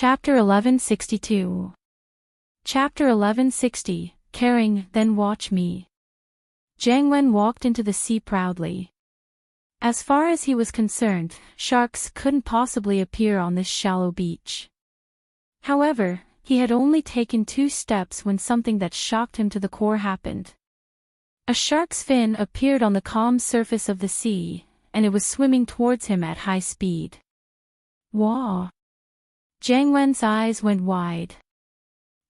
Chapter 1162. Chapter 1160, Caring, Then Watch Me. Jiang Wen walked into the sea proudly. As far as he was concerned, sharks couldn't possibly appear on this shallow beach. However, he had only taken 2 steps when something that shocked him to the core happened. A shark's fin appeared on the calm surface of the sea, and it was swimming towards him at high speed. Wow! Jiang Wen's eyes went wide.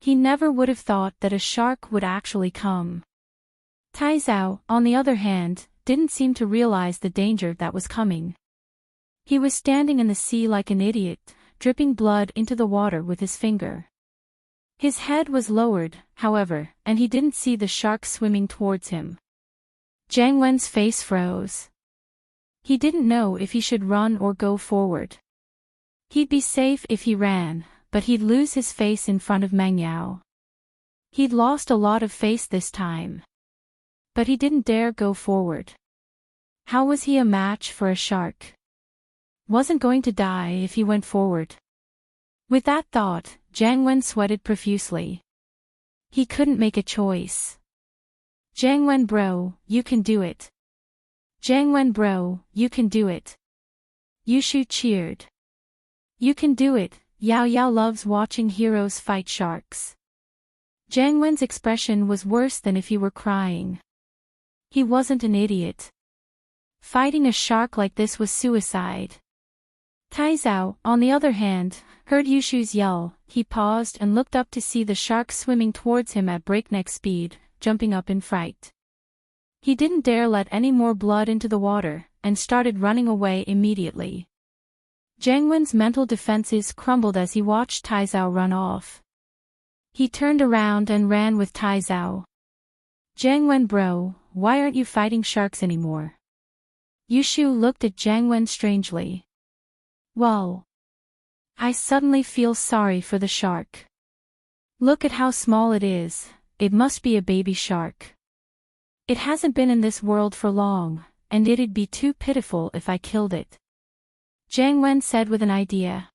He never would have thought that a shark would actually come. Tai Zhao, on the other hand, didn't seem to realize the danger that was coming. He was standing in the sea like an idiot, dripping blood into the water with his finger. His head was lowered, however, and he didn't see the shark swimming towards him. Jiang Wen's face froze. He didn't know if he should run or go forward. He'd be safe if he ran, but he'd lose his face in front of Meng Yao. He'd lost a lot of face this time. But he didn't dare go forward. How was he a match for a shark? Wasn't going to die if he went forward. With that thought, Jiang Wen sweated profusely. He couldn't make a choice. Jiang Wen bro, you can do it. Jiang Wen bro, you can do it. Yushu cheered. You can do it, Yao Yao loves watching heroes fight sharks. Jiang Wen's expression was worse than if he were crying. He wasn't an idiot. Fighting a shark like this was suicide. Tai Zhao, on the other hand, heard Yushu's yell. He paused and looked up to see the shark swimming towards him at breakneck speed, jumping up in fright. He didn't dare let any more blood into the water, and started running away immediately. Jiang Wen's mental defenses crumbled as he watched Tai Zhao run off. He turned around and ran with Tai Zhao. Jiang Wen bro, why aren't you fighting sharks anymore? Yushu looked at Jiang Wen strangely. Well, I suddenly feel sorry for the shark. Look at how small it is, it must be a baby shark. It hasn't been in this world for long, and it'd be too pitiful if I killed it. Jiang Wen said with an idea.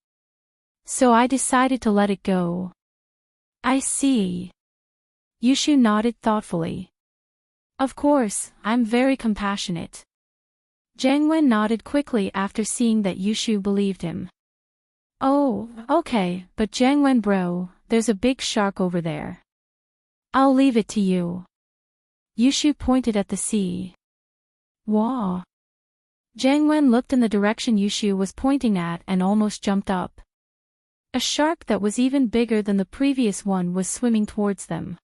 So I decided to let it go. I see. Yushu nodded thoughtfully. Of course, I'm very compassionate. Jiang Wen nodded quickly after seeing that Yushu believed him. Oh, okay, but Jiang Wen bro, there's a big shark over there. I'll leave it to you. Yushu pointed at the sea. Wow. Jiang Wen looked in the direction Yushu was pointing at and almost jumped up. A shark that was even bigger than the previous one was swimming towards them.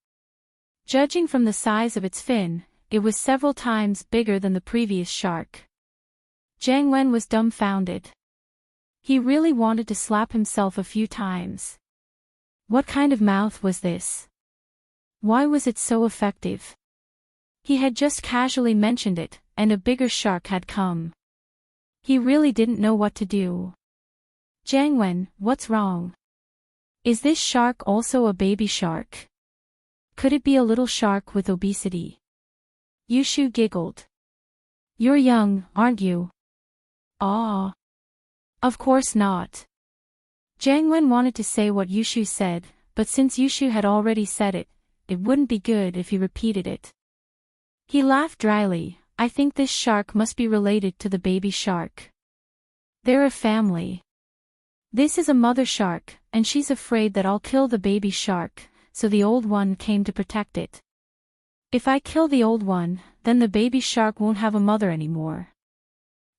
Judging from the size of its fin, it was several times bigger than the previous shark. Jiang Wen was dumbfounded. He really wanted to slap himself a few times. What kind of mouth was this? Why was it so effective? He had just casually mentioned it, and a bigger shark had come. He really didn't know what to do. Jiang Wen, what's wrong? Is this shark also a baby shark? Could it be a little shark with obesity? Yushu giggled. You're young, aren't you? Ah. Of course not. Jiang Wen wanted to say what Yushu said, but since Yushu had already said it, it wouldn't be good if he repeated it. He laughed dryly. I think this shark must be related to the baby shark. They're a family. This is a mother shark, and she's afraid that I'll kill the baby shark, so the old one came to protect it. If I kill the old one, then the baby shark won't have a mother anymore.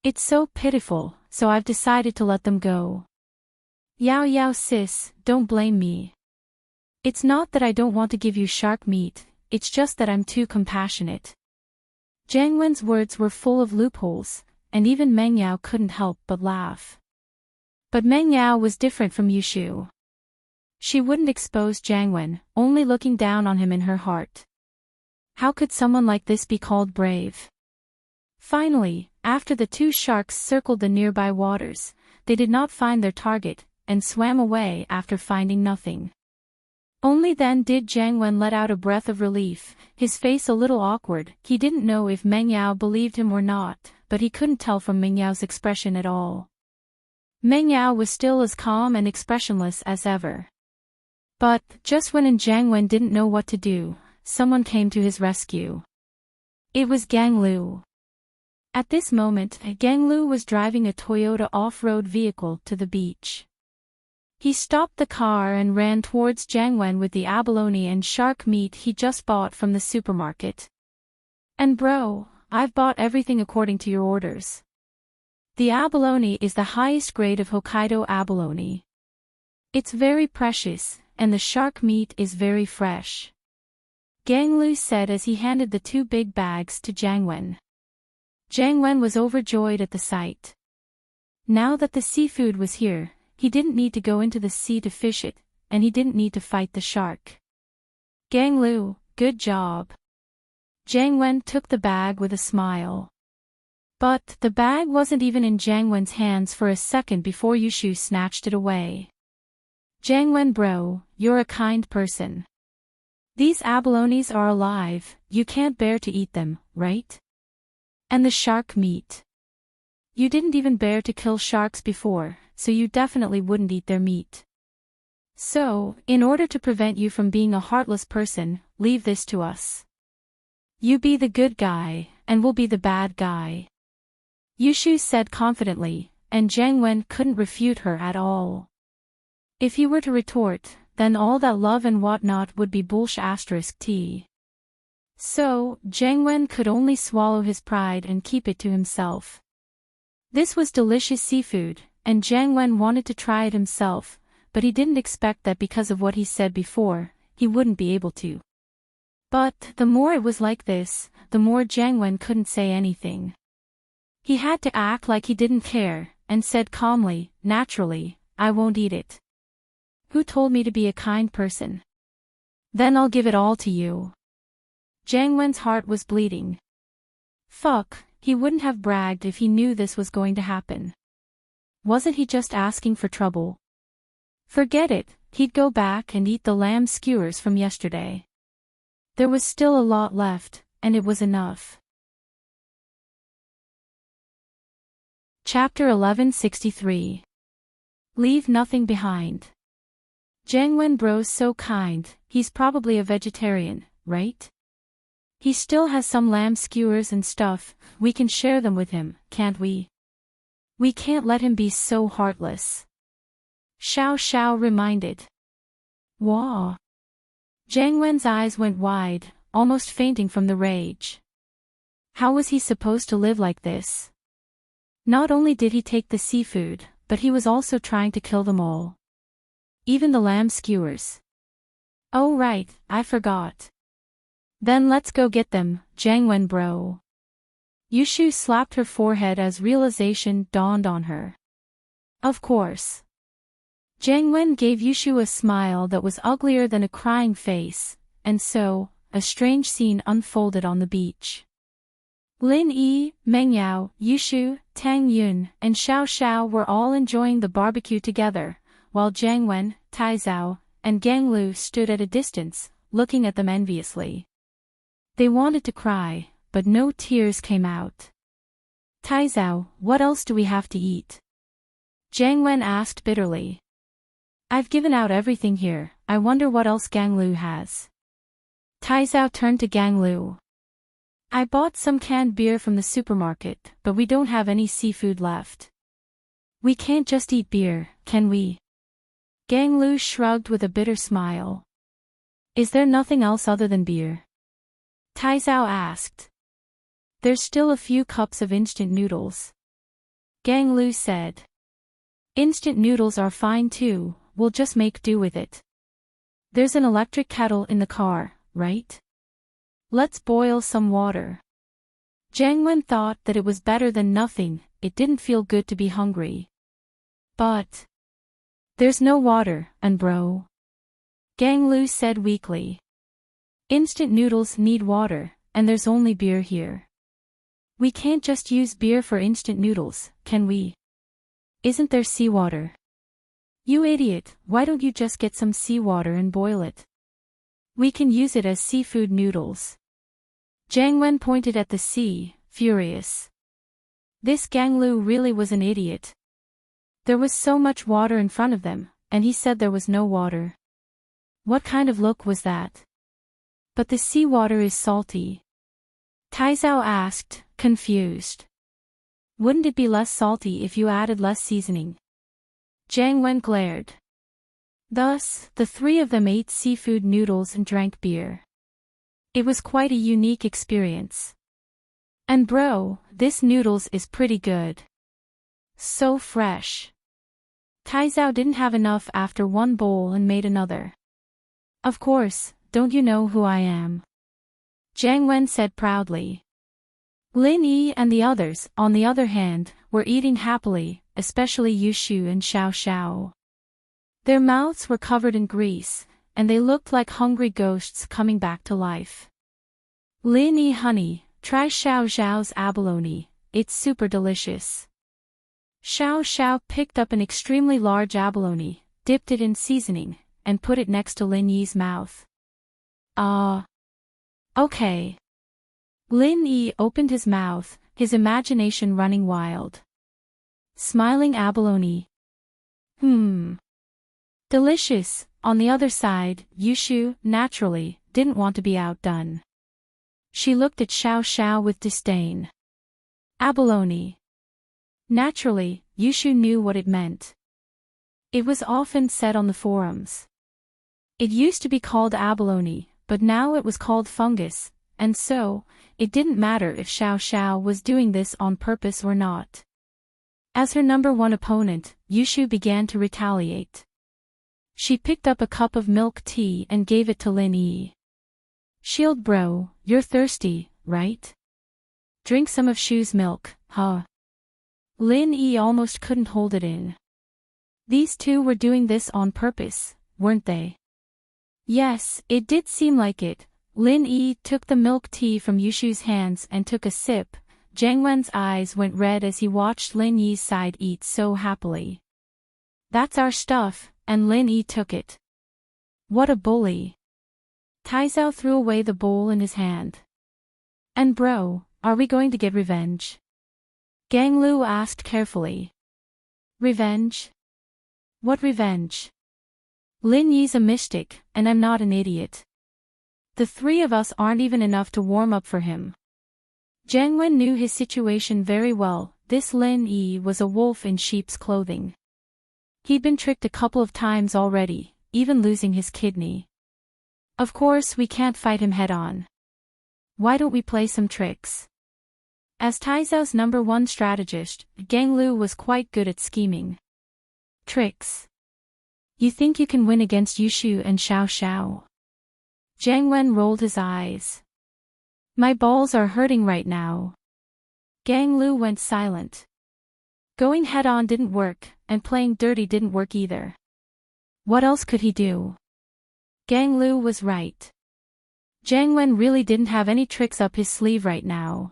It's so pitiful, so I've decided to let them go. Yao Yao sis, don't blame me. It's not that I don't want to give you shark meat, it's just that I'm too compassionate. Jiang Wen's words were full of loopholes, and even Meng Yao couldn't help but laugh. But Meng Yao was different from Yushu. She wouldn't expose Jiang Wen, only looking down on him in her heart. How could someone like this be called brave? Finally, after the 2 sharks circled the nearby waters, they did not find their target, and swam away after finding nothing. Only then did Jiang Wen let out a breath of relief, his face a little awkward. He didn't know if Meng Yao believed him or not, but he couldn't tell from Meng Yao's expression at all. Meng Yao was still as calm and expressionless as ever. But, just when Jiang Wen didn't know what to do, someone came to his rescue. It was Gang Lu. At this moment, Gang Lu was driving a Toyota off-road vehicle to the beach. He stopped the car and ran towards Jiang Wen with the abalone and shark meat he just bought from the supermarket. And bro, I've bought everything according to your orders. The abalone is the highest grade of Hokkaido abalone. It's very precious, and the shark meat is very fresh. Gang Lu said as he handed the 2 big bags to Jiang Wen. Jiang Wen was overjoyed at the sight. Now that the seafood was here, he didn't need to go into the sea to fish it, and he didn't need to fight the shark. Gang Lu, good job. Jiang Wen took the bag with a smile. But the bag wasn't even in Jiang Wen's hands for a second before Yushu snatched it away. Jiang Wen bro, you're a kind person. These abalones are alive, you can't bear to eat them, right? And the shark meat. You didn't even bear to kill sharks before, so you definitely wouldn't eat their meat. So, in order to prevent you from being a heartless person, leave this to us. You be the good guy, and we'll be the bad guy. Yushu said confidently, and Jiang Wen couldn't refute her at all. If he were to retort, then all that love and whatnot would be bullsh*t. So, Jiang Wen could only swallow his pride and keep it to himself. This was delicious seafood, and Jiang Wen wanted to try it himself, but he didn't expect that because of what he said before, he wouldn't be able to. But, the more it was like this, the more Jiang Wen couldn't say anything. He had to act like he didn't care, and said calmly, naturally, I won't eat it. Who told me to be a kind person? Then I'll give it all to you. Jiang Wen's heart was bleeding. Fuck, he wouldn't have bragged if he knew this was going to happen. Wasn't he just asking for trouble? Forget it, he'd go back and eat the lamb skewers from yesterday. There was still a lot left, and it was enough. Chapter 1163. Leave nothing behind. Jiang Wen bro's so kind, he's probably a vegetarian, right? He still has some lamb skewers and stuff, we can share them with him, can't we? We can't let him be so heartless. Xiao Xiao reminded. Wah. Jiang Wen's eyes went wide, almost fainting from the rage. How was he supposed to live like this? Not only did he take the seafood, but he was also trying to kill them all. Even the lamb skewers. Oh right, I forgot. Then let's go get them, Jiang Wen bro. Yushu slapped her forehead as realization dawned on her. Of course. Jiang Wen gave Yushu a smile that was uglier than a crying face, and so, a strange scene unfolded on the beach. Lin Yi, Meng Yao, Yushu, Tang Yun, and Xiao Xiao were all enjoying the barbecue together, while Jiang Wen, Tai Zhao, and Gang Lu stood at a distance, looking at them enviously. They wanted to cry, but no tears came out. Tai Zhao, what else do we have to eat? Jiang Wen asked bitterly. I've given out everything here, I wonder what else Gang Lu has. Tai Zhao turned to Gang Lu. I bought some canned beer from the supermarket, but we don't have any seafood left. We can't just eat beer, can we? Gang Lu shrugged with a bitter smile. Is there nothing else other than beer? Tai Zhao asked. There's still a few cups of instant noodles. Gang Lu said. Instant noodles are fine too, we'll just make do with it. There's an electric kettle in the car, right? Let's boil some water. Jiang Wen thought that it was better than nothing, it didn't feel good to be hungry. But there's no water, and bro. Gang Lu said weakly. Instant noodles need water, and there's only beer here. We can't just use beer for instant noodles, can we? Isn't there seawater? You idiot, why don't you just get some seawater and boil it? We can use it as seafood noodles. Jiang Wen pointed at the sea, furious. This Gang Lu really was an idiot. There was so much water in front of them, and he said there was no water. What kind of look was that? But the seawater is salty. Taizao asked, confused. Wouldn't it be less salty if you added less seasoning? Jiang Wen glared. Thus, the three of them ate seafood noodles and drank beer. It was quite a unique experience. And bro, this noodles is pretty good. So fresh. Taizao didn't have enough after one bowl and made another. Of course, don't you know who I am? Jiang Wen said proudly. Lin Yi and the others, on the other hand, were eating happily, especially Yushu and Xiao Xiao. Their mouths were covered in grease, and they looked like hungry ghosts coming back to life. Lin Yi, honey, try Xiao Xiao's abalone, it's super delicious. Xiao Xiao picked up an extremely large abalone, dipped it in seasoning, and put it next to Lin Yi's mouth. Okay. Lin Yi opened his mouth, his imagination running wild. Smiling abalone. Delicious. On the other side, Yushu, naturally, didn't want to be outdone. She looked at Xiao Xiao with disdain. Abalone. Naturally, Yushu knew what it meant. It was often said on the forums. It used to be called abalone, but now it was called fungus, and so, it didn't matter if Xiao Xiao was doing this on purpose or not. As her number one opponent, Yushu began to retaliate. She picked up a cup of milk tea and gave it to Lin Yi. Shield bro, you're thirsty, right? Drink some of Shu's milk, huh? Lin Yi almost couldn't hold it in. These two were doing this on purpose, weren't they? Yes, it did seem like it. Lin Yi took the milk tea from Yushu's hands and took a sip. Jiang Wen's eyes went red as he watched Lin Yi's side eat so happily. That's our stuff, and Lin Yi took it. What a bully. Taizao threw away the bowl in his hand. And bro, are we going to get revenge? Gang Lu asked carefully. Revenge? What revenge? Lin Yi's a mystic, and I'm not an idiot. The three of us aren't even enough to warm up for him. Jiang Wen knew his situation very well. This Lin Yi was a wolf in sheep's clothing. He'd been tricked a couple of times already, even losing his kidney. Of course we can't fight him head-on. Why don't we play some tricks? As Taizao's number one strategist, Gang Lu was quite good at scheming. Tricks. You think you can win against Yushu and Xiao Xiao? Jiang Wen rolled his eyes. My balls are hurting right now. Gang Lu went silent. Going head-on didn't work, and playing dirty didn't work either. What else could he do? Gang Lu was right. Jiang Wen really didn't have any tricks up his sleeve right now.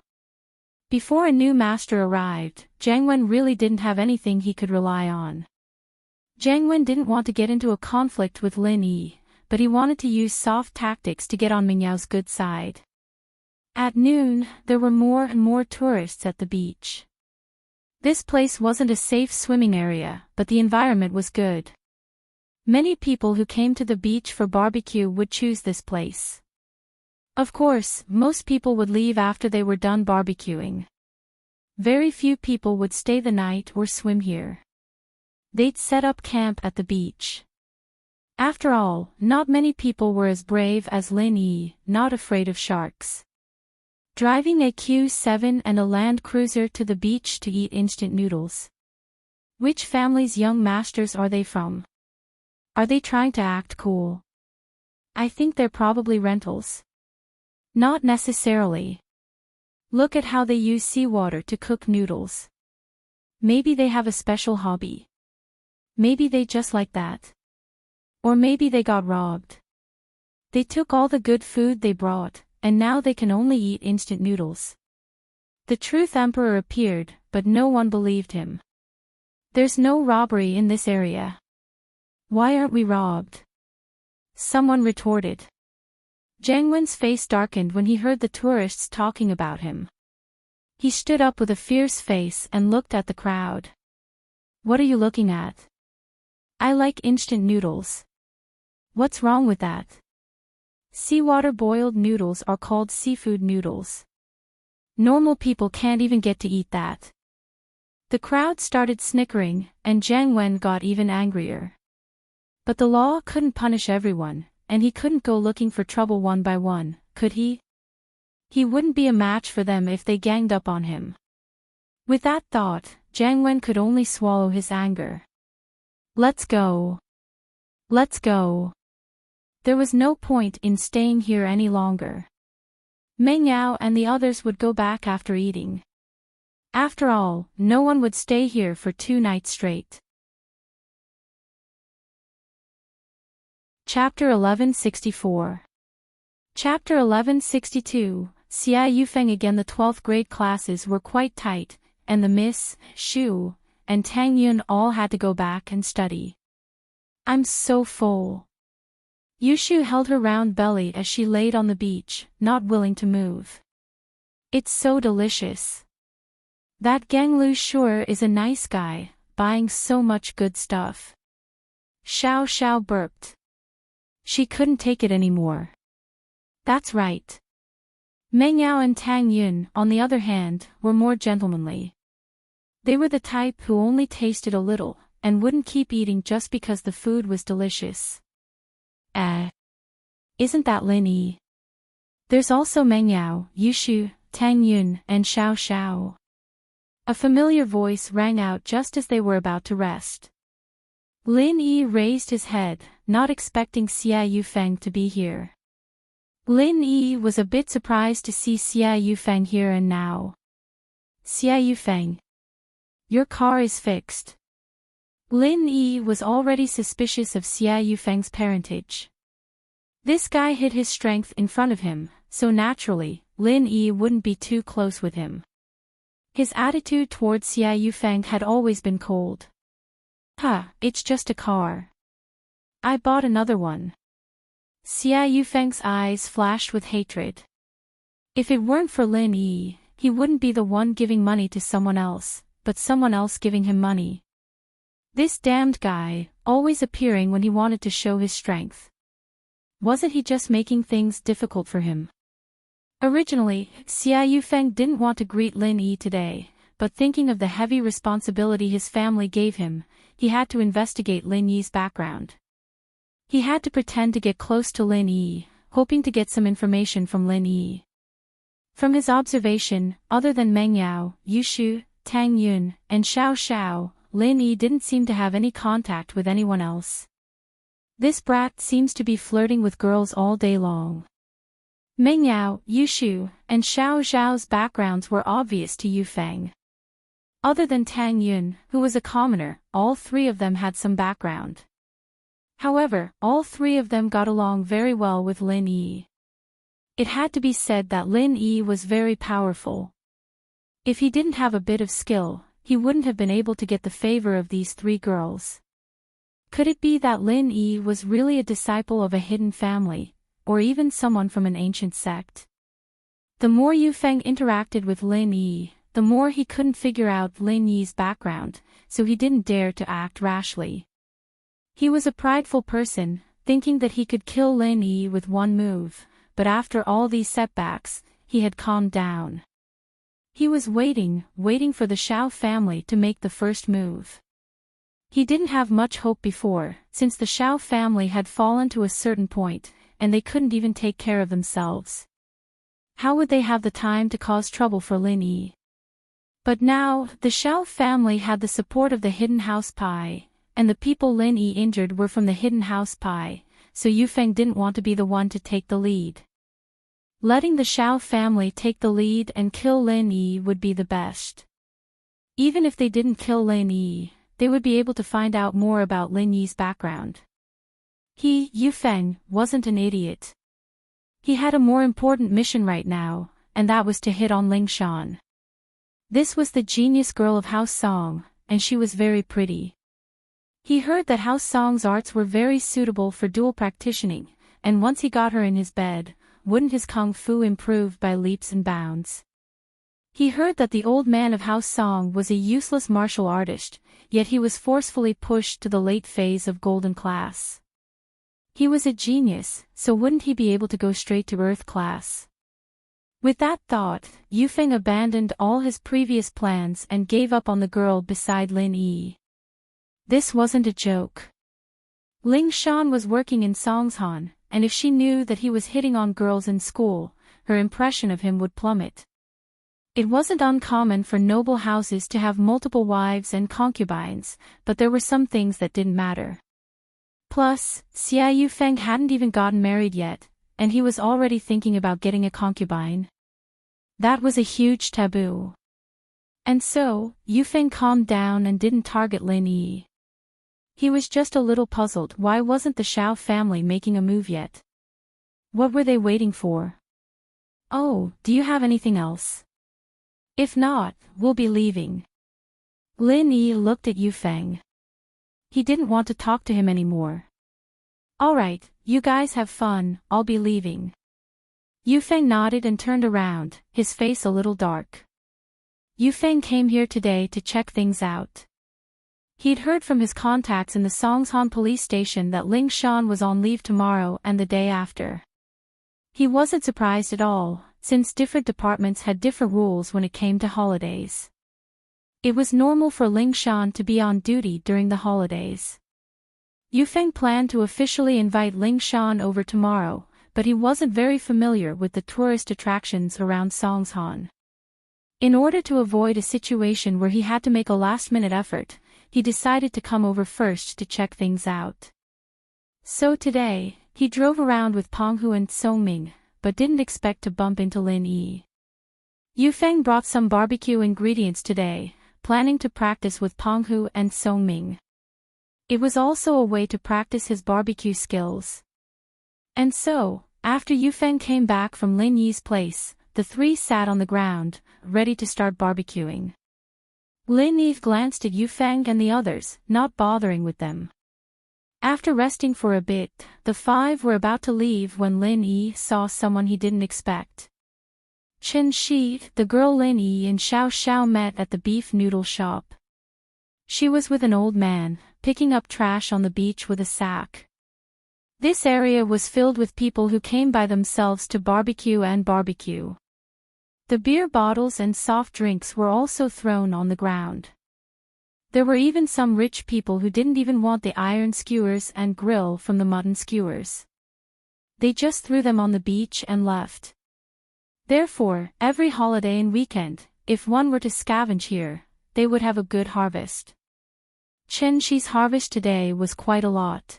Before a new master arrived, Jiang Wen really didn't have anything he could rely on. Jiang Wen didn't want to get into a conflict with Lin Yi, but he wanted to use soft tactics to get on Mingyao's good side. At noon, there were more and more tourists at the beach. This place wasn't a safe swimming area, but the environment was good. Many people who came to the beach for barbecue would choose this place. Of course, most people would leave after they were done barbecuing. Very few people would stay the night or swim here. They'd set up camp at the beach. After all, not many people were as brave as Lin Yi, not afraid of sharks. Driving a Q7 and a Land Cruiser to the beach to eat instant noodles. Which family's young masters are they from? Are they trying to act cool? I think they're probably rentals. Not necessarily. Look at how they use seawater to cook noodles. Maybe they have a special hobby. Maybe they just like that. Or maybe they got robbed. They took all the good food they brought, and now they can only eat instant noodles. The truth emperor appeared, but no one believed him. There's no robbery in this area. Why aren't we robbed? Someone retorted. Jiang Wen's face darkened when he heard the tourists talking about him. He stood up with a fierce face and looked at the crowd. What are you looking at? I like instant noodles. What's wrong with that? Seawater boiled noodles are called seafood noodles. Normal people can't even get to eat that. The crowd started snickering, and Jiang Wen got even angrier. But the law couldn't punish everyone, and he couldn't go looking for trouble one by one, could he? He wouldn't be a match for them if they ganged up on him. With that thought, Jiang Wen could only swallow his anger. Let's go. Let's go. There was no point in staying here any longer. Meng Yao and the others would go back after eating. After all, no one would stay here for 2 nights straight. Chapter 1164. Chapter 1162, Xia Yufeng again. The 12th grade classes were quite tight, and the Miss, Shu, and Tang Yun all had to go back and study. I'm so full. Yushu held her round belly as she laid on the beach, not willing to move. It's so delicious. That Ganglu sure is a nice guy, buying so much good stuff. Xiao Xiao burped. She couldn't take it anymore. That's right. Meng Yao and Tang Yun, on the other hand, were more gentlemanly. They were the type who only tasted a little, and wouldn't keep eating just because the food was delicious. Isn't that Lin Yi? There's also Meng Yao, Yushu, Tang Yun, and Xiao Xiao. A familiar voice rang out just as they were about to rest. Lin Yi raised his head, not expecting Xia Yufeng to be here. Lin Yi was a bit surprised to see Xia Yufeng here and now. Xia Yufeng. Your car is fixed. Lin Yi was already suspicious of Xia Yufeng's parentage. This guy hid his strength in front of him, so naturally, Lin Yi wouldn't be too close with him. His attitude towards Xia Yufeng had always been cold. It's just a car. I bought another one. Xia Yufeng's eyes flashed with hatred. If it weren't for Lin Yi, he wouldn't be the one giving money to someone else, but someone else giving him money. This damned guy, always appearing when he wanted to show his strength. Wasn't he just making things difficult for him? Originally, Xia Yufeng didn't want to greet Lin Yi today, but thinking of the heavy responsibility his family gave him, he had to investigate Lin Yi's background. He had to pretend to get close to Lin Yi, hoping to get some information from Lin Yi. From his observation, other than Meng Yao, Yushu, Tang Yun, and Xiao Xiao, Lin Yi didn't seem to have any contact with anyone else. This brat seems to be flirting with girls all day long. Meng Yao, Yushu, and Xiao Xiao's backgrounds were obvious to Yufeng. Other than Tang Yun, who was a commoner, all 3 of them had some background. However, all 3 of them got along very well with Lin Yi. It had to be said that Lin Yi was very powerful. If he didn't have a bit of skill, he wouldn't have been able to get the favor of these 3 girls. Could it be that Lin Yi was really a disciple of a hidden family, or even someone from an ancient sect? The more Yufeng interacted with Lin Yi, the more he couldn't figure out Lin Yi's background, so he didn't dare to act rashly. He was a prideful person, thinking that he could kill Lin Yi with one move, but after all these setbacks, he had calmed down. He was waiting for the Xiao family to make the first move. He didn't have much hope before, since the Xiao family had fallen to a certain point, and they couldn't even take care of themselves. How would they have the time to cause trouble for Lin Yi? But now, the Xiao family had the support of the Hidden House Pie, and the people Lin Yi injured were from the Hidden House Pie, so Yufeng didn't want to be the one to take the lead. Letting the Xiao family take the lead and kill Lin Yi would be the best. Even if they didn't kill Lin Yi, they would be able to find out more about Lin Yi's background. He, Yufeng, wasn't an idiot. He had a more important mission right now, and that was to hit on Ling Shan. This was the genius girl of House Song, and she was very pretty. He heard that House Song's arts were very suitable for dual practicing, and once he got her in his bed, wouldn't his kung fu improve by leaps and bounds? He heard that the old man of House Song was a useless martial artist, yet he was forcefully pushed to the late phase of golden class. He was a genius, so wouldn't he be able to go straight to Earth class? With that thought, Yufeng abandoned all his previous plans and gave up on the girl beside Lin Yi. This wasn't a joke. Ling Shan was working in Songshan, and if she knew that he was hitting on girls in school, her impression of him would plummet. It wasn't uncommon for noble houses to have multiple wives and concubines, but there were some things that didn't matter. Plus, Xia Yufeng hadn't even gotten married yet, and he was already thinking about getting a concubine. That was a huge taboo. And so, Yufeng calmed down and didn't target Lin Yi. He was just a little puzzled why wasn't the Shao family making a move yet. What were they waiting for? Oh, do you have anything else? If not, we'll be leaving. Lin Yi looked at Yufeng. He didn't want to talk to him anymore. Alright, you guys have fun, I'll be leaving. Yufeng nodded and turned around, his face a little dark. Yufeng came here today to check things out. He'd heard from his contacts in the Songshan police station that Ling Shan was on leave tomorrow and the day after. He wasn't surprised at all, since different departments had different rules when it came to holidays. It was normal for Ling Shan to be on duty during the holidays. Yufeng planned to officially invite Ling Shan over tomorrow, but he wasn't very familiar with the tourist attractions around Songshan. In order to avoid a situation where he had to make a last-minute effort, he decided to come over first to check things out. So today, he drove around with Penghu and Songming, but didn't expect to bump into Lin Yi. Yufeng brought some barbecue ingredients today, planning to practice with Penghu and Songming. It was also a way to practice his barbecue skills. And so, after Yufeng came back from Lin Yi's place, the three sat on the ground, ready to start barbecuing. Lin Yi glanced at Yufeng and the others, not bothering with them. After resting for a bit, the five were about to leave when Lin Yi saw someone he didn't expect. Chen Shi, the girl Lin Yi and Xiao Xiao met at the beef noodle shop. She was with an old man, picking up trash on the beach with a sack. This area was filled with people who came by themselves to barbecue. The beer bottles and soft drinks were also thrown on the ground. There were even some rich people who didn't even want the iron skewers and grill from the mutton skewers. They just threw them on the beach and left. Therefore, every holiday and weekend, if one were to scavenge here, they would have a good harvest. Chen Shi's harvest today was quite a lot.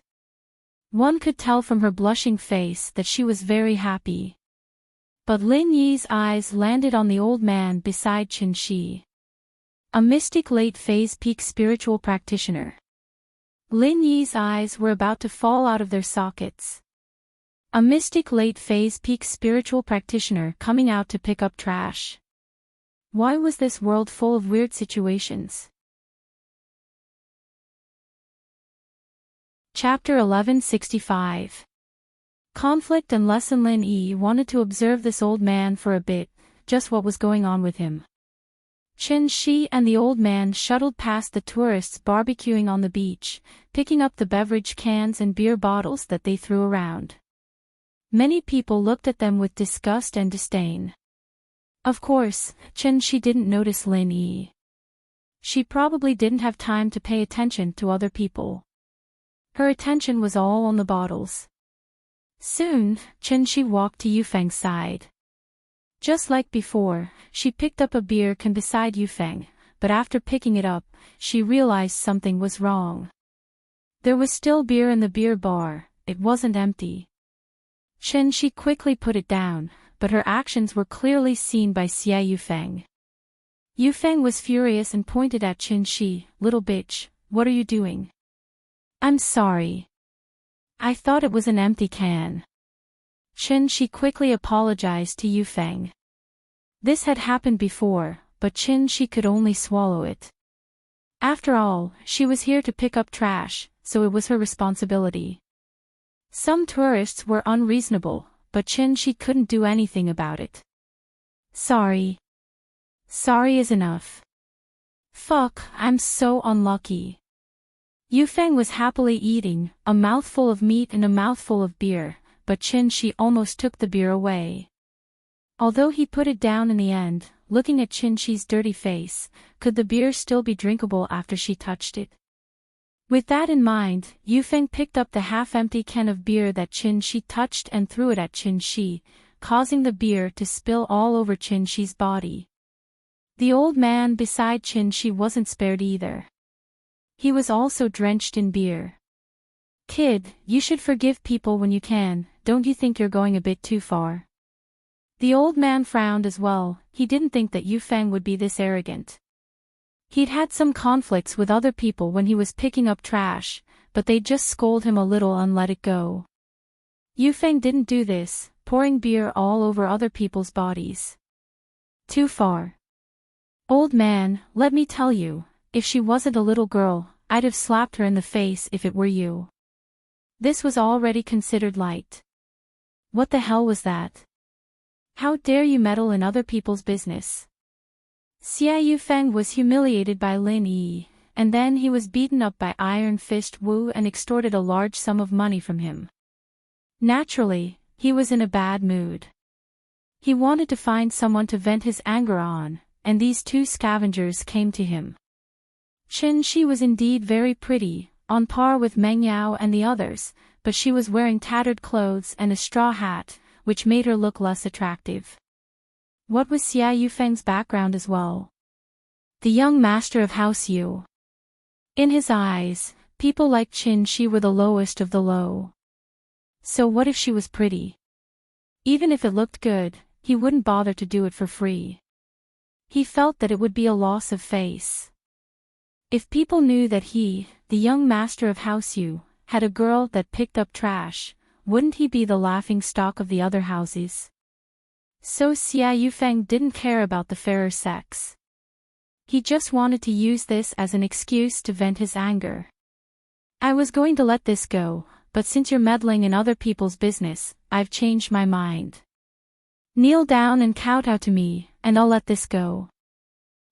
One could tell from her blushing face that she was very happy. But Lin Yi's eyes landed on the old man beside Chen Shi. A mystic late-phase peak spiritual practitioner. Lin Yi's eyes were about to fall out of their sockets. A mystic late-phase peak spiritual practitioner coming out to pick up trash. Why was this world full of weird situations? Chapter 1165. Conflict and lesson. Lin Yi wanted to observe this old man for a bit, just what was going on with him. Chen Shi and the old man shuttled past the tourists barbecuing on the beach, picking up the beverage cans and beer bottles that they threw around. Many people looked at them with disgust and disdain. Of course, Chen Shi didn't notice Lin Yi. She probably didn't have time to pay attention to other people. Her attention was all on the bottles. Soon, Chen Shi walked to Yufeng's side. Just like before, she picked up a beer can beside Yufeng, but after picking it up, she realized something was wrong. There was still beer in the beer bar, it wasn't empty. Chen Shi quickly put it down, but her actions were clearly seen by Xia Yufeng. Yufeng was furious and pointed at Chen Shi. "Little bitch, what are you doing?" "I'm sorry. I thought it was an empty can." Chen Shi quickly apologized to Yufeng. This had happened before, but Chen Shi could only swallow it. After all, she was here to pick up trash, so it was her responsibility. Some tourists were unreasonable, but Chen Shi couldn't do anything about it. "Sorry." Sorry is enough. Fuck, I'm so unlucky. Yufeng was happily eating, a mouthful of meat and a mouthful of beer, but Qin-shi almost took the beer away. Although he put it down in the end, looking at Qin-shi's dirty face, could the beer still be drinkable after she touched it? With that in mind, Yufeng picked up the half-empty can of beer that Qin-shi touched and threw it at Qin-shi, causing the beer to spill all over Qin-shi's body. The old man beside Qin-shi wasn't spared either. He was also drenched in beer. Kid, you should forgive people when you can, don't you think you're going a bit too far? The old man frowned as well, he didn't think that Yufeng would be this arrogant. He'd had some conflicts with other people when he was picking up trash, but they'd just scold him a little and let it go. Yufeng didn't do this, pouring beer all over other people's bodies. Too far. Old man, let me tell you, if she wasn't a little girl, I'd have slapped her in the face if it were you. This was already considered light. What the hell was that? How dare you meddle in other people's business? Xia Yufeng was humiliated by Lin Yi, and then he was beaten up by Iron Fist Wu and extorted a large sum of money from him. Naturally, he was in a bad mood. He wanted to find someone to vent his anger on, and these two scavengers came to him. Qin-shi was indeed very pretty, on par with Meng Yao and the others, but she was wearing tattered clothes and a straw hat, which made her look less attractive. What was Xia Yufeng's background as well? The young master of House Yu. In his eyes, people like Qin-shi were the lowest of the low. So what if she was pretty? Even if it looked good, he wouldn't bother to do it for free. He felt that it would be a loss of face. If people knew that he, the young master of House Yu, had a girl that picked up trash, wouldn't he be the laughing stock of the other houses? So Xia Yufeng didn't care about the fairer sex. He just wanted to use this as an excuse to vent his anger. I was going to let this go, but since you're meddling in other people's business, I've changed my mind. Kneel down and kowtow to me, and I'll let this go.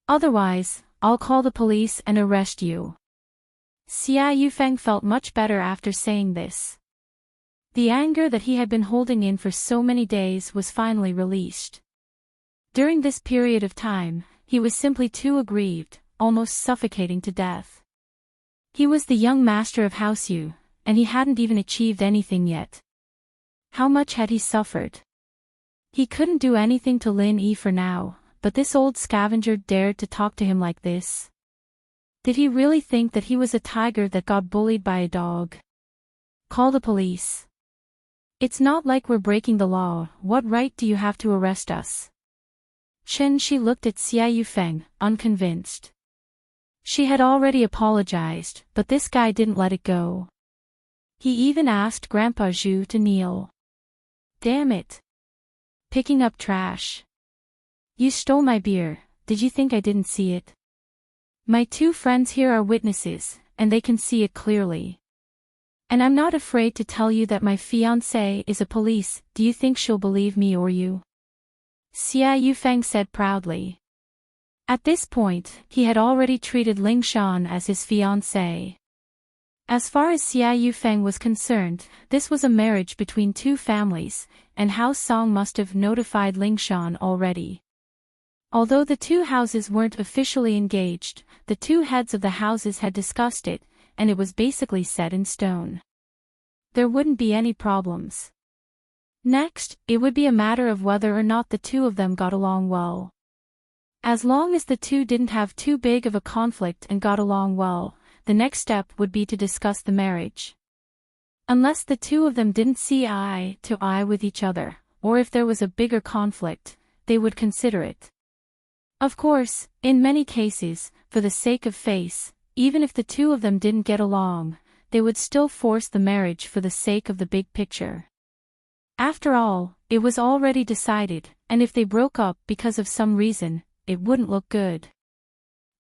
Otherwise, I'll call the police and arrest you. Xia Yufeng felt much better after saying this. The anger that he had been holding in for so many days was finally released. During this period of time, he was simply too aggrieved, almost suffocating to death. He was the young master of House Yu, and he hadn't even achieved anything yet. How much had he suffered? He couldn't do anything to Lin Yi for now, but this old scavenger dared to talk to him like this. Did he really think that he was a tiger that got bullied by a dog? Call the police. It's not like we're breaking the law, what right do you have to arrest us? Qin-shi looked at Xia Yufeng, unconvinced. She had already apologized, but this guy didn't let it go. He even asked Grandpa Zhu to kneel. Damn it. Picking up trash. You stole my beer, did you think I didn't see it? My two friends here are witnesses, and they can see it clearly. And I'm not afraid to tell you that my fiancée is a police, do you think she'll believe me or you? Xia Yufeng said proudly. At this point, he had already treated Ling Shan as his fiancée. As far as Xia Yufeng was concerned, this was a marriage between two families, and House Song must have notified Ling Shan already. Although the two houses weren't officially engaged, the two heads of the houses had discussed it, and it was basically set in stone. There wouldn't be any problems. Next, it would be a matter of whether or not the two of them got along well. As long as the two didn't have too big of a conflict and got along well, the next step would be to discuss the marriage. Unless the two of them didn't see eye to eye with each other, or if there was a bigger conflict, they would consider it. Of course, in many cases, for the sake of face, even if the two of them didn't get along, they would still force the marriage for the sake of the big picture. After all, it was already decided, and if they broke up because of some reason, it wouldn't look good.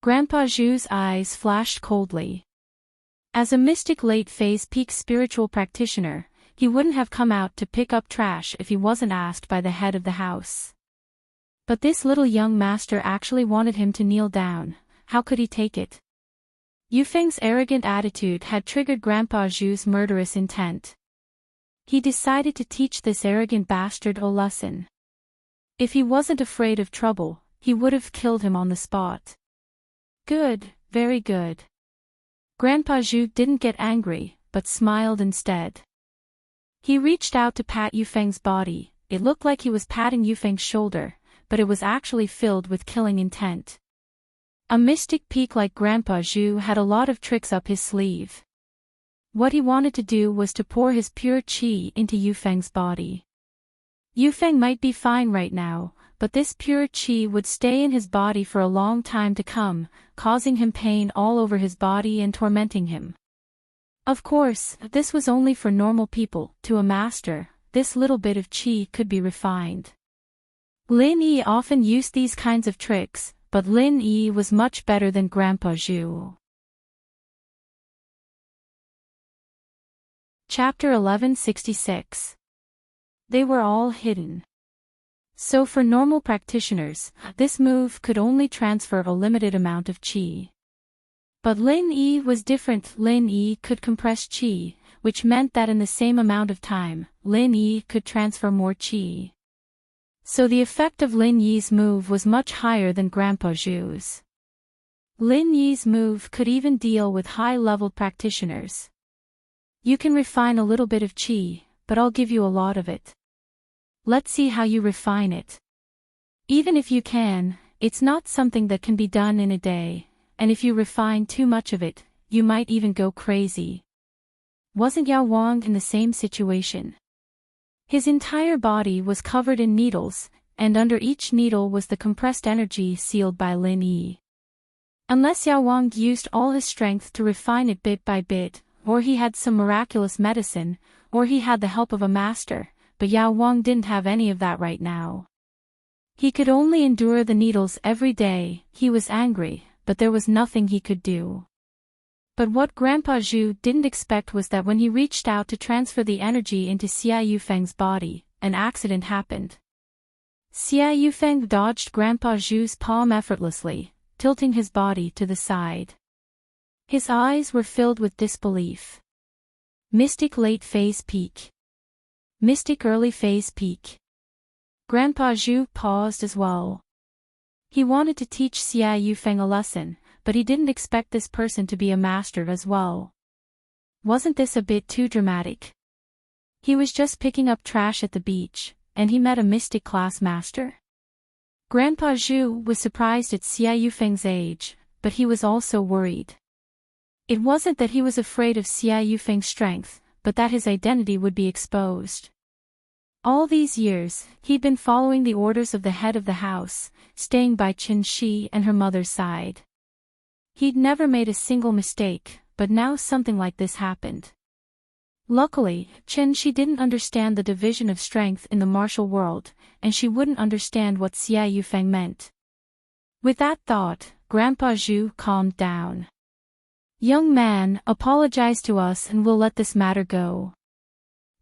Grandpa Zhu's eyes flashed coldly. As a mystic late-phase peak spiritual practitioner, he wouldn't have come out to pick up trash if he wasn't asked by the head of the house. But this little young master actually wanted him to kneel down. How could he take it? Yufeng's arrogant attitude had triggered Grandpa Zhu's murderous intent. He decided to teach this arrogant bastard a lesson. If he wasn't afraid of trouble, he would have killed him on the spot. Good, very good. Grandpa Zhu didn't get angry, but smiled instead. He reached out to pat Yufeng's body. It looked like he was patting Yufeng's shoulder, but it was actually filled with killing intent. A mystic peak like Grandpa Zhu had a lot of tricks up his sleeve. What he wanted to do was to pour his pure qi into Yufeng's body. Yufeng might be fine right now, but this pure qi would stay in his body for a long time to come, causing him pain all over his body and tormenting him. Of course, this was only for normal people. To a master, this little bit of qi could be refined. Lin Yi often used these kinds of tricks, but Lin Yi was much better than Grandpa Zhu. Chapter 1166. They were all hidden. So for normal practitioners, this move could only transfer a limited amount of qi. But Lin Yi was different. Lin Yi could compress qi, which meant that in the same amount of time, Lin Yi could transfer more qi. So the effect of Lin Yi's move was much higher than Grandpa Zhu's. Lin Yi's move could even deal with high-level practitioners. You can refine a little bit of qi, but I'll give you a lot of it. Let's see how you refine it. Even if you can, it's not something that can be done in a day, and if you refine too much of it, you might even go crazy. Wasn't Yao Wang in the same situation? His entire body was covered in needles, and under each needle was the compressed energy sealed by Lin Yi. Unless Yao Wang used all his strength to refine it bit by bit, or he had some miraculous medicine, or he had the help of a master, but Yao Wang didn't have any of that right now. He could only endure the needles every day. He was angry, but there was nothing he could do. But what Grandpa Zhu didn't expect was that when he reached out to transfer the energy into Xia Yufeng's body, an accident happened. Xia Yufeng dodged Grandpa Zhu's palm effortlessly, tilting his body to the side. His eyes were filled with disbelief. Mystic late phase peak. Mystic early phase peak. Grandpa Zhu paused as well. He wanted to teach Xia Yufeng a lesson, but he didn't expect this person to be a master as well. Wasn't this a bit too dramatic? He was just picking up trash at the beach, and he met a mystic class master? Grandpa Zhu was surprised at Xia Yufeng's age, but he was also worried. It wasn't that he was afraid of Xia Yufeng's strength, but that his identity would be exposed. All these years, he'd been following the orders of the head of the house, staying by Qin Shi and her mother's side. He'd never made a single mistake, but now something like this happened. Luckily, Qin Shi didn't understand the division of strength in the martial world, and she wouldn't understand what Xia Yufeng meant. With that thought, Grandpa Zhu calmed down. Young man, apologize to us and we'll let this matter go.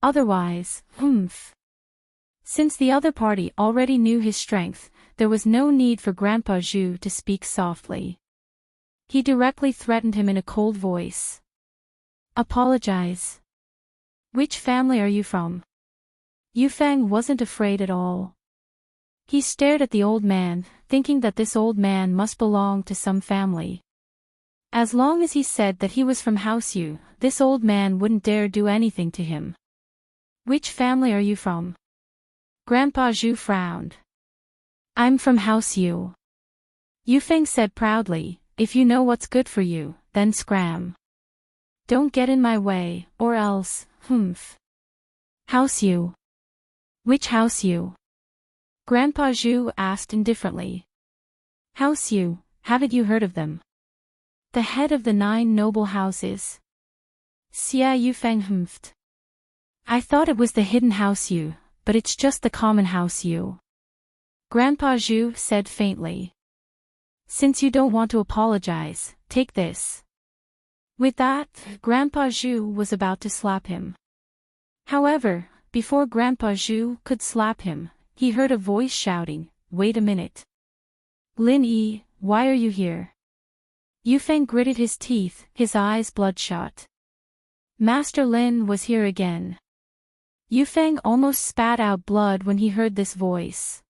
Otherwise, Since the other party already knew his strength, there was no need for Grandpa Zhu to speak softly. He directly threatened him in a cold voice. Apologize. Which family are you from? Yufeng wasn't afraid at all. He stared at the old man, thinking that this old man must belong to some family. As long as he said that he was from House Yu, this old man wouldn't dare do anything to him. Which family are you from? Grandpa Zhu frowned. I'm from House Yu. Yufeng said proudly, if you know what's good for you, then scram. Don't get in my way, or else, House Yu. Which House Yu? Grandpa Zhu asked indifferently. House Yu, haven't you heard of them? The head of the 9 noble houses. Xia Yufeng humphed. I thought it was the hidden House Yu, but it's just the common House Yu. Grandpa Zhu said faintly. Since you don't want to apologize, take this. With that, Grandpa Zhu was about to slap him. However, before Grandpa Zhu could slap him, he heard a voice shouting, wait a minute. Lin Yi, why are you here? Yufeng gritted his teeth, his eyes bloodshot. Master Lin was here again. Yufeng almost spat out blood when he heard this voice.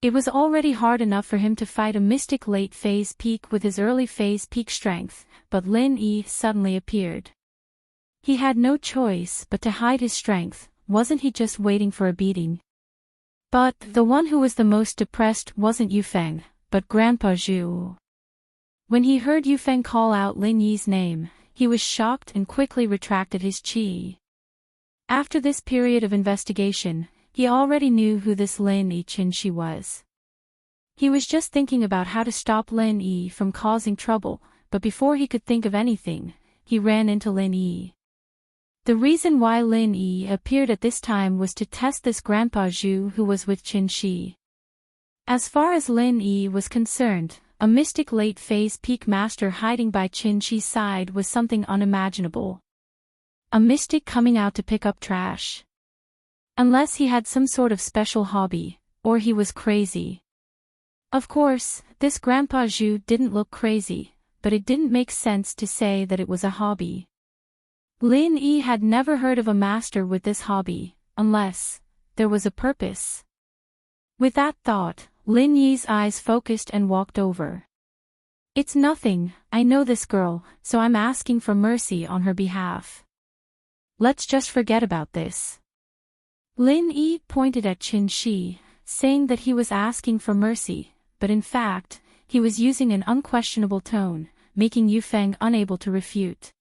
It was already hard enough for him to fight a mystic late phase peak with his early phase peak strength, but Lin Yi suddenly appeared. He had no choice but to hide his strength, wasn't he just waiting for a beating? But the one who was the most depressed wasn't Yufeng, but Grandpa Zhu. When he heard Yufeng call out Lin Yi's name, he was shocked and quickly retracted his qi. After this period of investigation, he already knew who this Lin Yi Qinshi was. He was just thinking about how to stop Lin Yi from causing trouble, but before he could think of anything, he ran into Lin Yi. The reason why Lin Yi appeared at this time was to test this Grandpa Zhu who was with Qinshi. As far as Lin Yi was concerned, a mystic late phase peak master hiding by Qinshi's side was something unimaginable. A mystic coming out to pick up trash. Unless he had some sort of special hobby, or he was crazy. Of course, this Grandpa Zhu didn't look crazy, but it didn't make sense to say that it was a hobby. Lin Yi had never heard of a master with this hobby, unless there was a purpose. With that thought, Lin Yi's eyes focused and walked over. It's nothing, I know this girl, so I'm asking for mercy on her behalf. Let's just forget about this. Lin Yi pointed at Qinshi, saying that he was asking for mercy, but in fact, he was using an unquestionable tone, making Yufeng unable to refute.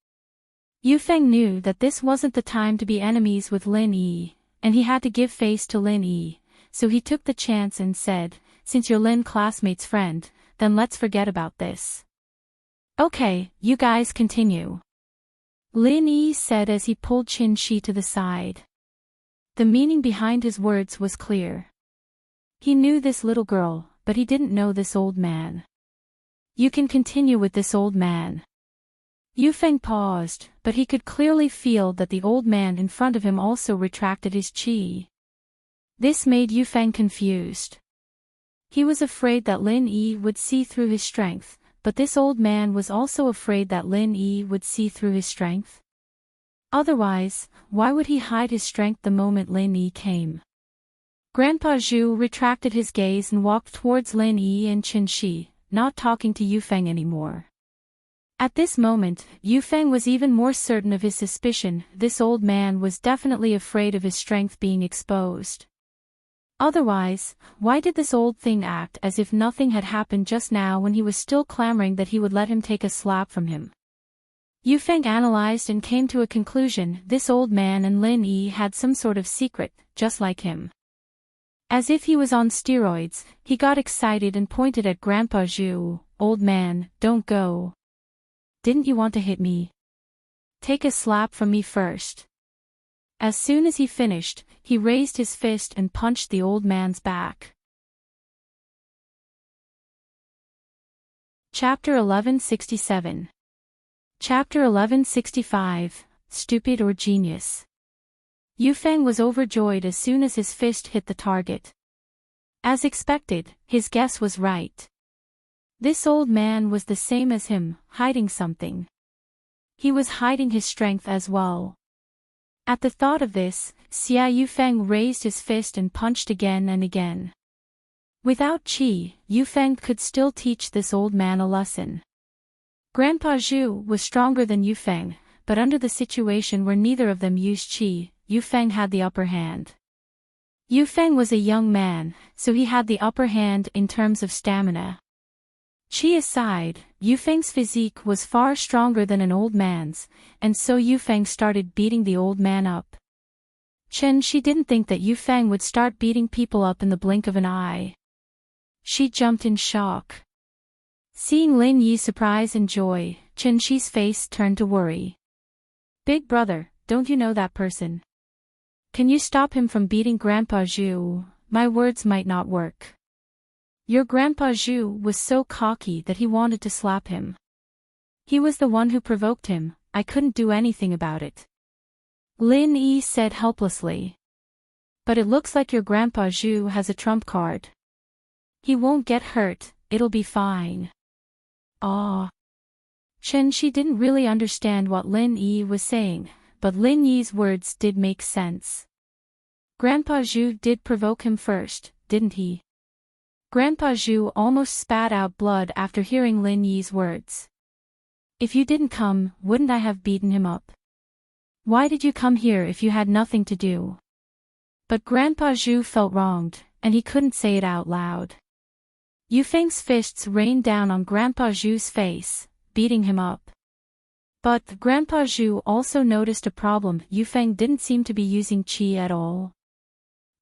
Yufeng knew that this wasn't the time to be enemies with Lin Yi, and he had to give face to Lin Yi, so he took the chance and said, since you're Lin classmate's friend, then let's forget about this. Okay, you guys continue. Lin Yi said as he pulled Qinshi to the side. The meaning behind his words was clear. He knew this little girl, but he didn't know this old man. You can continue with this old man. Yufeng paused, but he could clearly feel that the old man in front of him also retracted his qi. This made Yufeng confused. He was afraid that Lin Yi would see through his strength, but this old man was also afraid that Lin Yi would see through his strength. Otherwise, why would he hide his strength the moment Lin Yi came? Grandpa Zhu retracted his gaze and walked towards Lin Yi and Qinshi, not talking to Yufeng anymore. At this moment, Yufeng was even more certain of his suspicion. This old man was definitely afraid of his strength being exposed. Otherwise, why did this old thing act as if nothing had happened just now when he was still clamoring that he would let him take a slap from him? Yufeng analyzed and came to a conclusion. This old man and Lin Yi had some sort of secret, just like him. As if he was on steroids, he got excited and pointed at Grandpa Zhu. Old man, don't go. Didn't you want to hit me? Take a slap from me first. As soon as he finished, he raised his fist and punched the old man's back. Chapter 1167. Chapter 1165, Stupid or Genius. Yufeng was overjoyed as soon as his fist hit the target. As expected, his guess was right. This old man was the same as him, hiding something. He was hiding his strength as well. At the thought of this, Xia Yufeng raised his fist and punched again and again. Without qi, Yufeng could still teach this old man a lesson. Grandpa Zhu was stronger than Yufeng, but under the situation where neither of them used qi, Yufeng had the upper hand. Yufeng was a young man, so he had the upper hand in terms of stamina. Qi aside, Yufeng's physique was far stronger than an old man's, and so Yufeng started beating the old man up. She didn't think that Yufeng would start beating people up in the blink of an eye. She jumped in shock. Seeing Lin Yi's surprise and joy, Qi's face turned to worry. Big brother, don't you know that person? Can you stop him from beating Grandpa Zhu? My words might not work. Your Grandpa Zhu was so cocky that he wanted to slap him. He was the one who provoked him, I couldn't do anything about it. Lin Yi said helplessly. But it looks like your Grandpa Zhu has a trump card. He won't get hurt, it'll be fine. Ah. Chen Shi didn't really understand what Lin Yi was saying, but Lin Yi's words did make sense. Grandpa Zhu did provoke him first, didn't he? Grandpa Zhu almost spat out blood after hearing Lin Yi's words. If you didn't come, wouldn't I have beaten him up? Why did you come here if you had nothing to do? But Grandpa Zhu felt wronged, and he couldn't say it out loud. Yufeng's fists rained down on Grandpa Zhu's face, beating him up. But Grandpa Zhu also noticed a problem. Yufeng didn't seem to be using qi at all.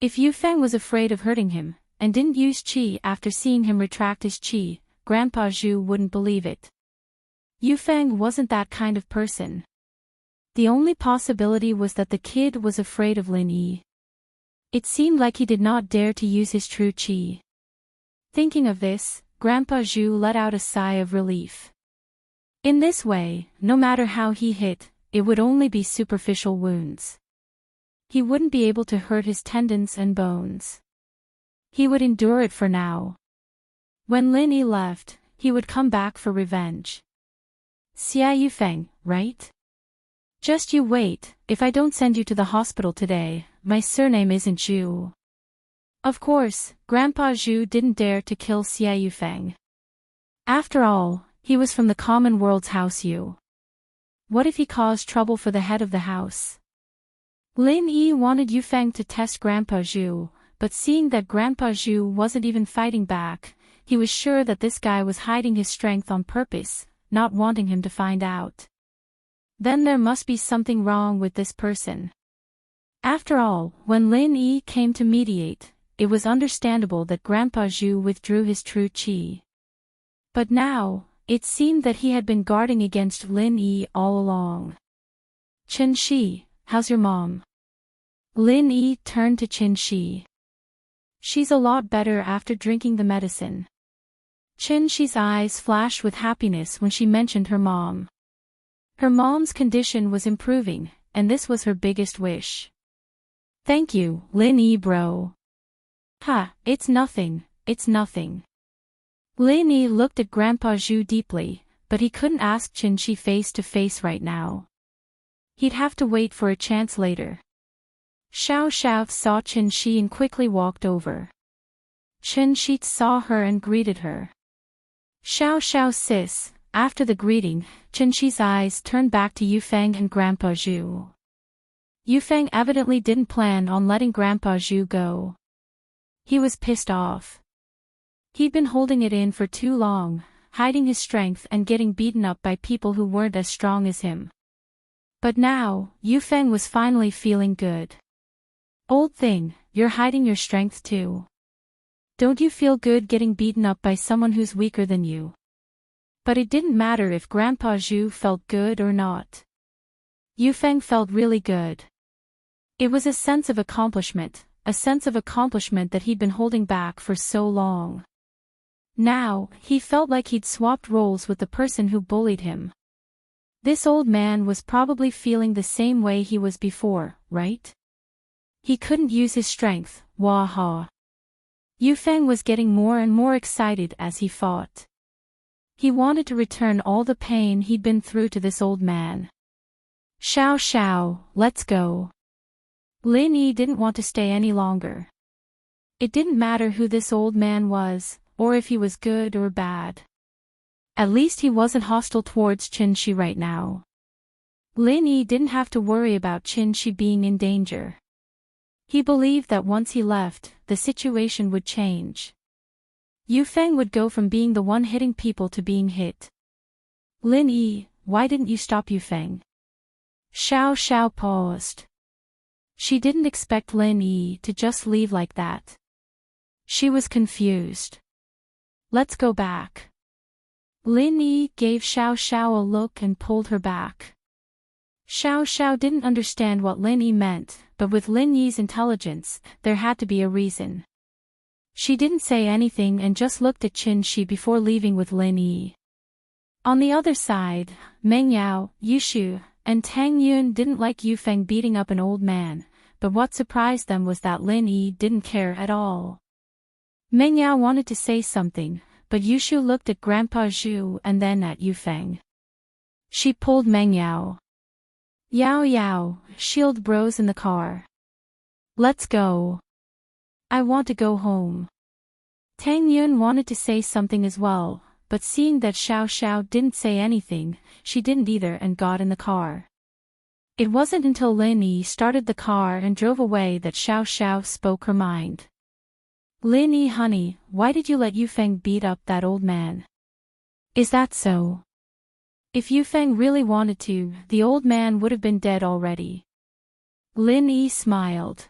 If Yufeng was afraid of hurting him, and didn't use qi after seeing him retract his qi, Grandpa Zhu wouldn't believe it. Yufeng wasn't that kind of person. The only possibility was that the kid was afraid of Lin Yi. It seemed like he did not dare to use his true qi. Thinking of this, Grandpa Zhu let out a sigh of relief. In this way, no matter how he hit, it would only be superficial wounds. He wouldn't be able to hurt his tendons and bones. He would endure it for now. When Lin Yi left, he would come back for revenge. Xia Yufeng, right? Just you wait, if I don't send you to the hospital today, my surname isn't Zhu. Of course, Grandpa Zhu didn't dare to kill Xia Yufeng. After all, he was from the common world's house Yu. What if he caused trouble for the head of the house? Lin Yi wanted Yufeng to test Grandpa Zhu, but seeing that Grandpa Zhu wasn't even fighting back, he was sure that this guy was hiding his strength on purpose, not wanting him to find out. Then there must be something wrong with this person. After all, when Lin Yi came to mediate, it was understandable that Grandpa Zhu withdrew his true qi. But now, it seemed that he had been guarding against Lin Yi all along. Chen Shi, how's your mom? Lin Yi turned to Chen Shi. She's a lot better after drinking the medicine. Chen Shi's eyes flashed with happiness when she mentioned her mom. Her mom's condition was improving, and this was her biggest wish. Thank you, Lin Yi bro. Ha, it's nothing, it's nothing. Lin Yi looked at Grandpa Zhu deeply, but he couldn't ask Chen Shi face to face right now. He'd have to wait for a chance later. Xiao Xiao saw Chen Shi and quickly walked over. Chen Shi saw her and greeted her. Xiao Xiao sis. After the greeting, Chen Shi's eyes turned back to Yufeng and Grandpa Zhu. Yufeng evidently didn't plan on letting Grandpa Zhu go. He was pissed off. He'd been holding it in for too long, hiding his strength and getting beaten up by people who weren't as strong as him. But now, Yufeng was finally feeling good. Old thing, you're hiding your strength too. Don't you feel good getting beaten up by someone who's weaker than you? But it didn't matter if Grandpa Zhu felt good or not. Yufeng felt really good. It was a sense of accomplishment that he'd been holding back for so long. Now, he felt like he'd swapped roles with the person who bullied him. This old man was probably feeling the same way he was before, right? He couldn't use his strength, wah-ha. Yufeng was getting more and more excited as he fought. He wanted to return all the pain he'd been through to this old man. Xiao Xiao, let's go. Lin Yi didn't want to stay any longer. It didn't matter who this old man was, or if he was good or bad. At least he wasn't hostile towards Chen Shi right now. Lin Yi didn't have to worry about Chen Shi being in danger. He believed that once he left, the situation would change. Yufeng would go from being the one hitting people to being hit. Lin Yi, why didn't you stop Yufeng? Xiao Xiao paused. She didn't expect Lin Yi to just leave like that. She was confused. Let's go back. Lin Yi gave Xiao Xiao a look and pulled her back. Xiao Xiao didn't understand what Lin Yi meant, but with Lin Yi's intelligence, there had to be a reason. She didn't say anything and just looked at Chen Shi before leaving with Lin Yi. On the other side, Meng Yao, Yushu, and Tang Yun didn't like Yufeng beating up an old man, but what surprised them was that Lin Yi didn't care at all. Meng Yao wanted to say something, but Yushu looked at Grandpa Zhu and then at Yufeng. She pulled Meng Yao. Yao Yao, shield bros in the car. Let's go. I want to go home. Tang Yun wanted to say something as well, but seeing that Xiao Xiao didn't say anything, she didn't either and got in the car. It wasn't until Lin Yi started the car and drove away that Xiao Xiao spoke her mind. Lin Yi honey, why did you let Yufeng beat up that old man? Is that so? If Yufeng really wanted to, the old man would have been dead already. Lin Yi smiled.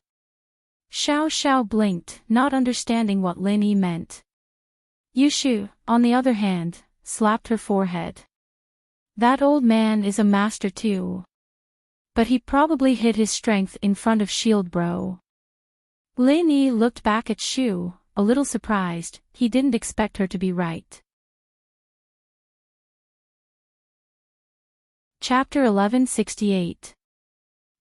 Xiao Xiao blinked, not understanding what Lin Yi meant. Yushu, on the other hand, slapped her forehead. That old man is a master too. But he probably hid his strength in front of Shield Bro. Lin Yi looked back at Shu, a little surprised. He didn't expect her to be right. Chapter 1168.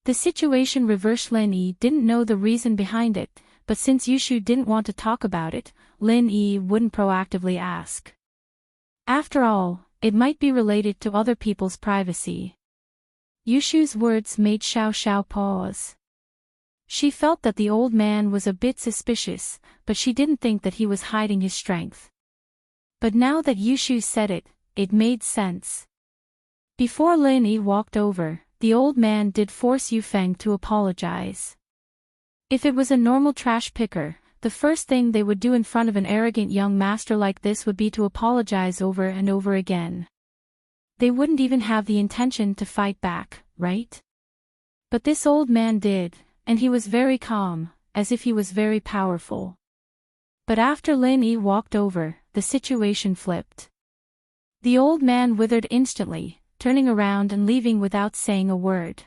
The situation reversed. Lin Yi didn't know the reason behind it, but since Yushu didn't want to talk about it, Lin Yi wouldn't proactively ask. After all, it might be related to other people's privacy. Yushu's words made Xiao Xiao pause. She felt that the old man was a bit suspicious, but she didn't think that he was hiding his strength. But now that Yushu said it, it made sense. Before Lin Yi walked over, the old man did force Yufeng to apologize. If it was a normal trash picker, the first thing they would do in front of an arrogant young master like this would be to apologize over and over again. They wouldn't even have the intention to fight back, right? But this old man did, and he was very calm, as if he was very powerful. But after Lin Yi walked over, the situation flipped. The old man withered instantly, turning around and leaving without saying a word.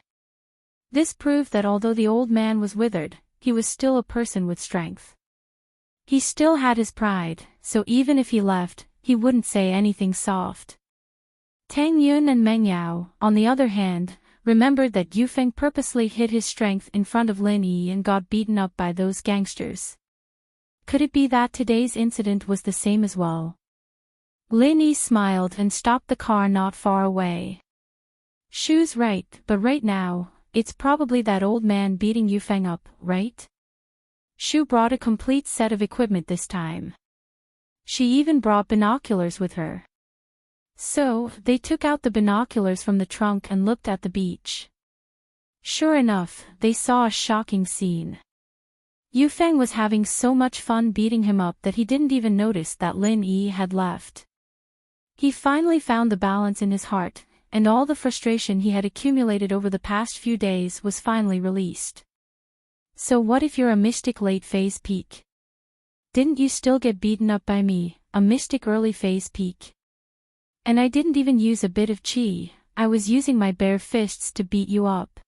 This proved that although the old man was withered, he was still a person with strength. He still had his pride, so even if he left, he wouldn't say anything soft. Tang Yun and Meng Yao, on the other hand, remembered that Yufeng purposely hid his strength in front of Lin Yi and got beaten up by those gangsters. Could it be that today's incident was the same as well? Lin Yi smiled and stopped the car not far away. Shu's right, but right now, it's probably that old man beating Yufeng up, right? Shu brought a complete set of equipment this time. She even brought binoculars with her. So, they took out the binoculars from the trunk and looked at the beach. Sure enough, they saw a shocking scene. Yufeng was having so much fun beating him up that he didn't even notice that Lin Yi had left. He finally found the balance in his heart, and all the frustration he had accumulated over the past few days was finally released. So what if you're a mystic late phase peak? Didn't you still get beaten up by me, a mystic early phase peak? And I didn't even use a bit of chi, I was using my bare fists to beat you up.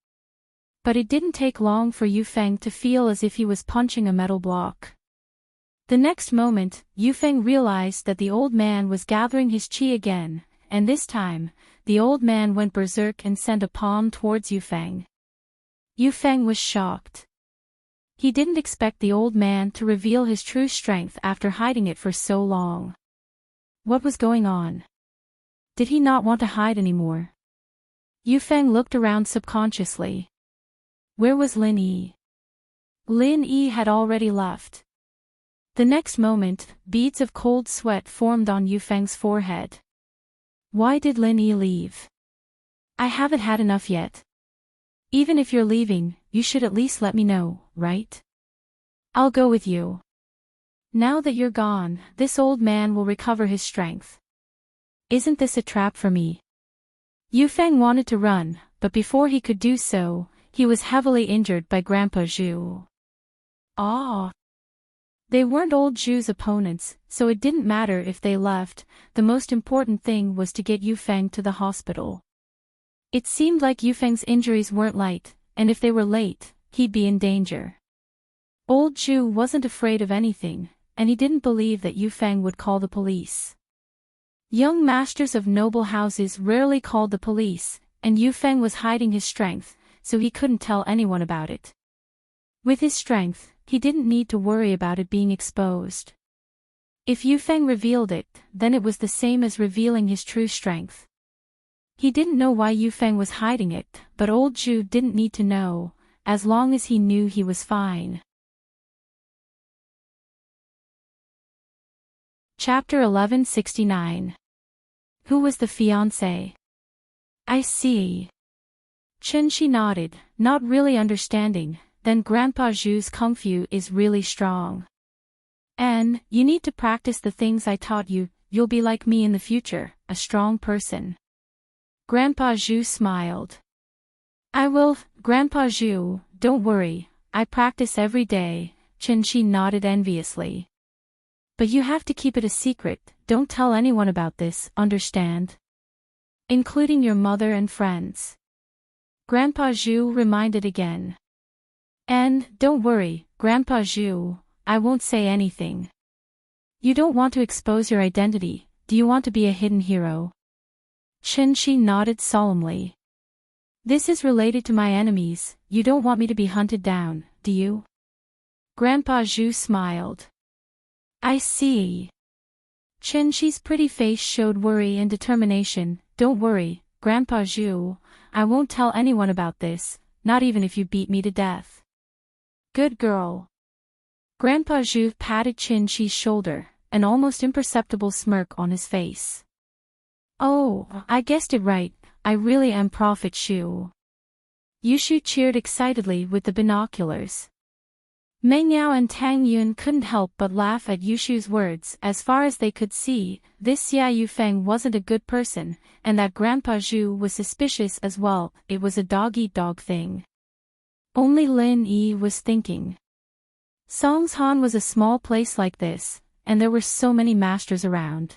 But it didn't take long for Yufeng to feel as if he was punching a metal block. The next moment, Yufeng realized that the old man was gathering his chi again, and this time, the old man went berserk and sent a palm towards Yufeng. Yufeng was shocked. He didn't expect the old man to reveal his true strength after hiding it for so long. What was going on? Did he not want to hide anymore? Yufeng looked around subconsciously. Where was Lin Yi? Lin Yi had already left. The next moment, beads of cold sweat formed on Yufeng's forehead. Why did Lin Yi leave? I haven't had enough yet. Even if you're leaving, you should at least let me know, right? I'll go with you. Now that you're gone, this old man will recover his strength. Isn't this a trap for me? Yufeng wanted to run, but before he could do so, he was heavily injured by Grandpa Zhu. Ah! They weren't old Zhu's opponents, so it didn't matter if they left, the most important thing was to get Yufeng to the hospital. It seemed like Yufeng's injuries weren't light, and if they were late, he'd be in danger. Old Zhu wasn't afraid of anything, and he didn't believe that Yufeng would call the police. Young masters of noble houses rarely called the police, and Yufeng was hiding his strength, so he couldn't tell anyone about it. With his strength, he didn't need to worry about it being exposed. If Yufeng revealed it, then it was the same as revealing his true strength. He didn't know why Yufeng was hiding it, but old Zhu didn't need to know, as long as he knew he was fine. Chapter 1169. Who was the fiancé? I see. Chen Shi nodded, not really understanding, then Grandpa Zhu's kung fu is really strong. And, you need to practice the things I taught you, you'll be like me in the future, a strong person. Grandpa Zhu smiled. I will, Grandpa Zhu, don't worry, I practice every day, Chen Shi nodded enviously. But you have to keep it a secret, don't tell anyone about this, understand? Including your mother and friends. Grandpa Zhu reminded again. And, don't worry, Grandpa Zhu, I won't say anything. You don't want to expose your identity, do you want to be a hidden hero? Chen Shi nodded solemnly. This is related to my enemies, you don't want me to be hunted down, do you? Grandpa Zhu smiled. I see. Chen Shi's pretty face showed worry and determination. Don't worry, Grandpa Zhu, I won't tell anyone about this, not even if you beat me to death. Good girl. Grandpa Zhu patted Chen Shi's shoulder, an almost imperceptible smirk on his face. Oh, I guessed it right, I really am Prophet Shu. Yushu cheered excitedly with the binoculars. Meng Yao and Tang Yun couldn't help but laugh at Yushu's words. As far as they could see, this Xia Yufeng wasn't a good person, and that Grandpa Zhu was suspicious as well, it was a dog-eat-dog thing. Only Lin Yi was thinking. Songshan was a small place like this, and there were so many masters around.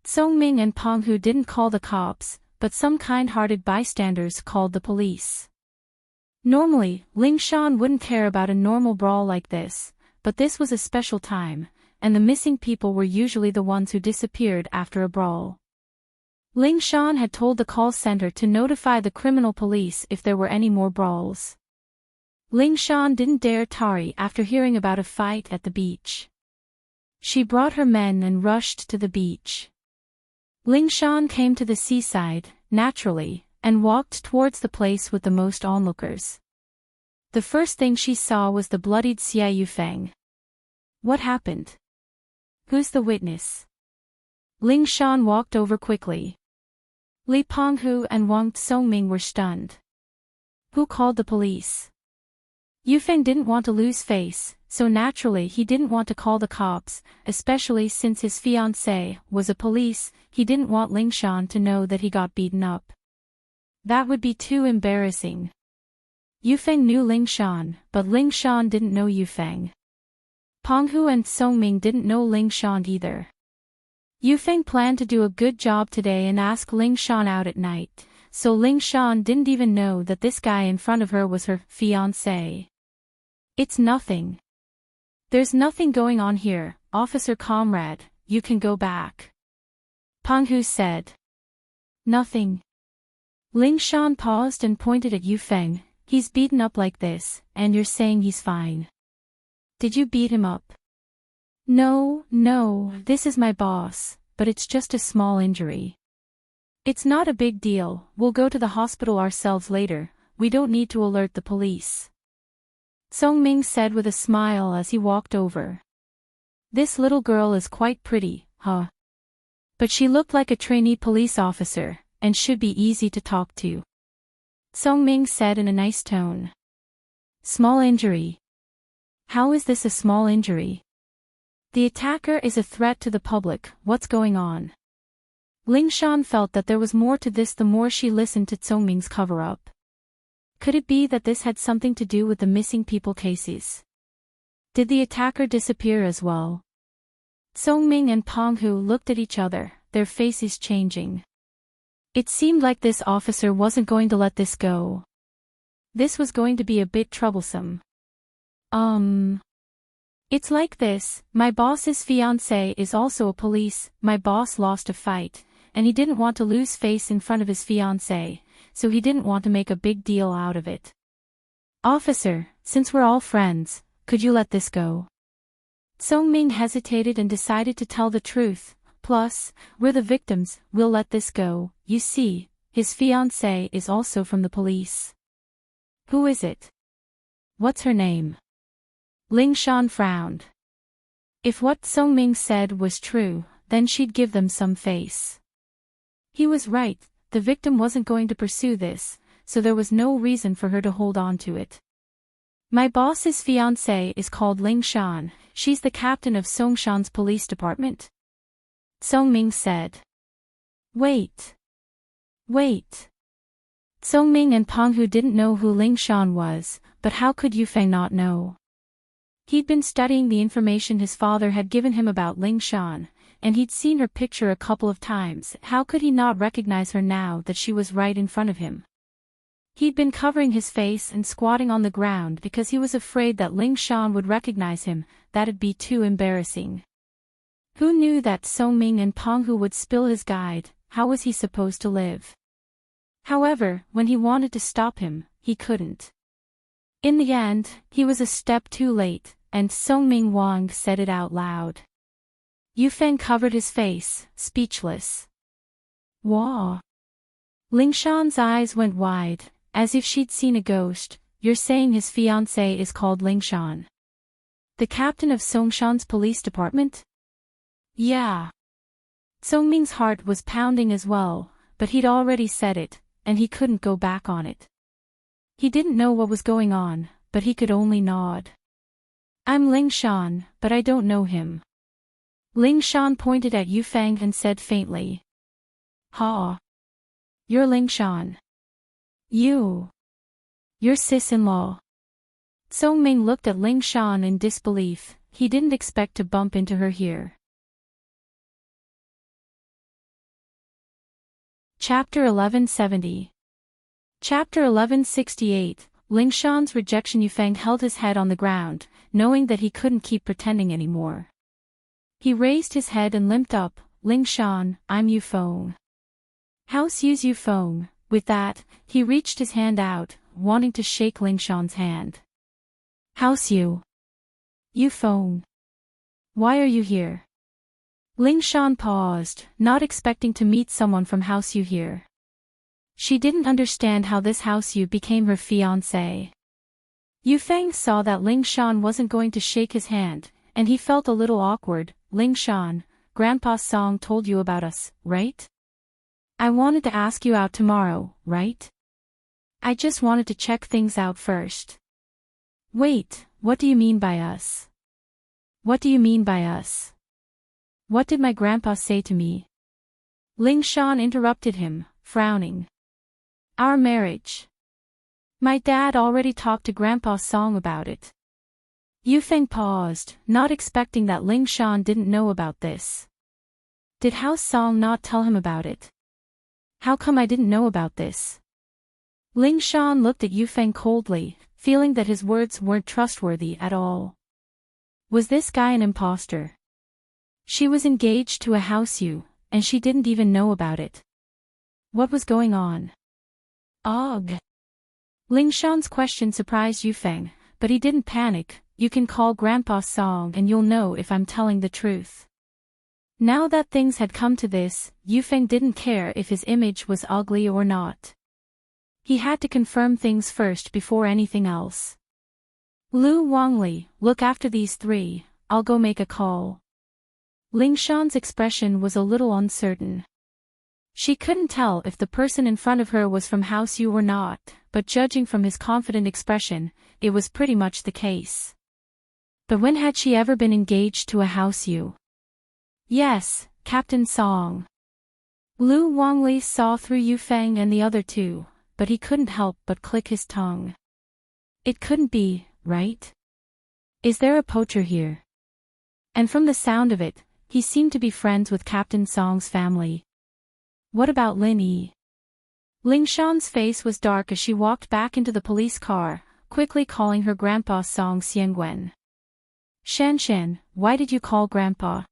Songming and Penghu didn't call the cops, but some kind-hearted bystanders called the police. Normally, Ling Shan wouldn't care about a normal brawl like this, but this was a special time, and the missing people were usually the ones who disappeared after a brawl. Ling Shan had told the call center to notify the criminal police if there were any more brawls. Ling Shan didn't dare tarry after hearing about a fight at the beach. She brought her men and rushed to the beach. Ling Shan came to the seaside, naturally, and walked towards the place with the most onlookers. The first thing she saw was the bloodied Xia Yufeng. What happened? Who's the witness? Ling Shan walked over quickly. Li Penghu and Wang Songming were stunned. Who called the police? Yufeng didn't want to lose face, so naturally he didn't want to call the cops, especially since his fiancée was a police. He didn't want Ling Shan to know that he got beaten up. That would be too embarrassing. Yufeng knew Ling Shan, but Ling Shan didn't know Yufeng. Penghu and Songming didn't know Ling Shan either. Yufeng planned to do a good job today and ask Ling Shan out at night, so Ling Shan didn't even know that this guy in front of her was her fiancé. It's nothing. There's nothing going on here, Officer Comrade, you can go back. Penghu said. Nothing. Ling Shan paused and pointed at Yufeng. He's beaten up like this, and you're saying he's fine. Did you beat him up? No, this is my boss, but it's just a small injury. It's not a big deal, we'll go to the hospital ourselves later, we don't need to alert the police. Songming said with a smile as he walked over. This little girl is quite pretty, huh? But she looked like a trainee police officer, and should be easy to talk to. Songming said in a nice tone. Small injury. How is this a small injury? The attacker is a threat to the public, what's going on? Ling Shan felt that there was more to this the more she listened to Songming's cover-up. Could it be that this had something to do with the missing people cases? Did the attacker disappear as well? Songming and Penghu looked at each other, their faces changing. It seemed like this officer wasn't going to let this go. This was going to be a bit troublesome. It's like this, my boss's fiancé is also a police, my boss lost a fight, and he didn't want to lose face in front of his fiancé, so he didn't want to make a big deal out of it. Officer, since we're all friends, could you let this go? Song Ming hesitated and decided to tell the truth. Plus, we're the victims, we'll let this go. You see, his fiancée is also from the police. Who is it? What's her name? Ling Shan frowned. If what Song Ming said was true, then she'd give them some face. He was right, the victim wasn't going to pursue this, so there was no reason for her to hold on to it. My boss's fiancée is called Ling Shan, she's the captain of Songshan's police department. Song Ming said. Wait. Song Ming and Peng Hu didn't know who Ling Shan was, but how could Yufeng not know? He'd been studying the information his father had given him about Ling Shan, and he'd seen her picture a couple of times. How could he not recognize her now that she was right in front of him? He'd been covering his face and squatting on the ground because he was afraid that Ling Shan would recognize him, that'd be too embarrassing. Who knew that Song Ming and Peng Hu would spill his guide? How was he supposed to live? However, when he wanted to stop him, he couldn't. In the end, he was a step too late, and Song Ming Wang said it out loud. Yufeng covered his face, speechless. Wah! Ling Shan's eyes went wide, as if she'd seen a ghost. You're saying his fiancée is called Ling Shan? The captain of Songshan's police department? Yeah. Song Ming's heart was pounding as well, but he'd already said it, and he couldn't go back on it. He didn't know what was going on, but he could only nod. I'm Ling Shan, but I don't know him. Ling Shan pointed at Yufeng and said faintly. Ha! You're Ling Shan. You're sis-in-law. Song Ming looked at Ling Shan in disbelief, he didn't expect to bump into her here. Chapter 1170. Chapter 1168, Ling Shan's rejection. Yufeng held his head on the ground, knowing that he couldn't keep pretending anymore. He raised his head and limped up. Ling Shan, I'm Yufeng. House Yu's Yufeng. With that, he reached his hand out, wanting to shake Ling Shan's hand. House Yu. Yufeng. Why are you here? Ling Shan paused, not expecting to meet someone from House Yu here. She didn't understand how this House Yu became her fiancé. Yufeng saw that Ling Shan wasn't going to shake his hand, and he felt a little awkward. Ling Shan, Grandpa Song told you about us, right? I wanted to ask you out tomorrow, right? I just wanted to check things out first. Wait, what do you mean by us? What do you mean by us? What did my grandpa say to me? Ling Shan interrupted him, frowning. Our marriage. My dad already talked to Grandpa Song about it. Yufeng paused, not expecting that Ling Shan didn't know about this. Did House Song not tell him about it? How come I didn't know about this? Ling Shan looked at Yufeng coldly, feeling that his words weren't trustworthy at all. Was this guy an imposter? She was engaged to a House Yu, and she didn't even know about it. What was going on? Ugh. Ling Shan's question surprised Yufeng, but he didn't panic. You can call Grandpa Song and you'll know if I'm telling the truth. Now that things had come to this, Yufeng didn't care if his image was ugly or not. He had to confirm things first before anything else. Lu Wangli, look after these three, I'll go make a call. Ling Shan's expression was a little uncertain. She couldn't tell if the person in front of her was from House Yu or not, but judging from his confident expression, it was pretty much the case. But when had she ever been engaged to a House Yu? Yes, Captain Song. Lu Wangli saw through Yufeng and the other two, but he couldn't help but click his tongue. It couldn't be, right? Is there a poacher here? And from the sound of it, he seemed to be friends with Captain Song's family. What about Lin Yi? Ling Shan's face was dark as she walked back into the police car, quickly calling her Grandpa Song Xiangwen. Shan, why did you call Grandpa?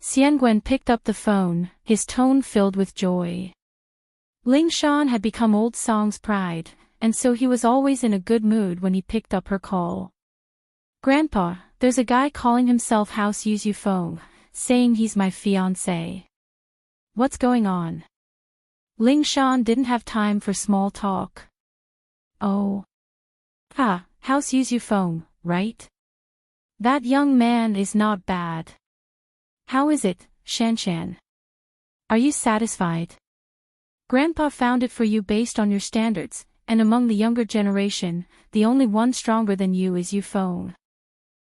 Xiangwen picked up the phone, his tone filled with joy. Ling Shan had become old Song's pride, and so he was always in a good mood when he picked up her call. Grandpa, There's a guy calling himself House Yu Feng, saying he's my fiancé. What's going on? Ling Shan didn't have time for small talk. Oh. House Yu Feng, right? That young man is not bad. How is it, Shanshan? Are you satisfied? Grandpa found it for you based on your standards, and among the younger generation, the only one stronger than you is Yu Feng.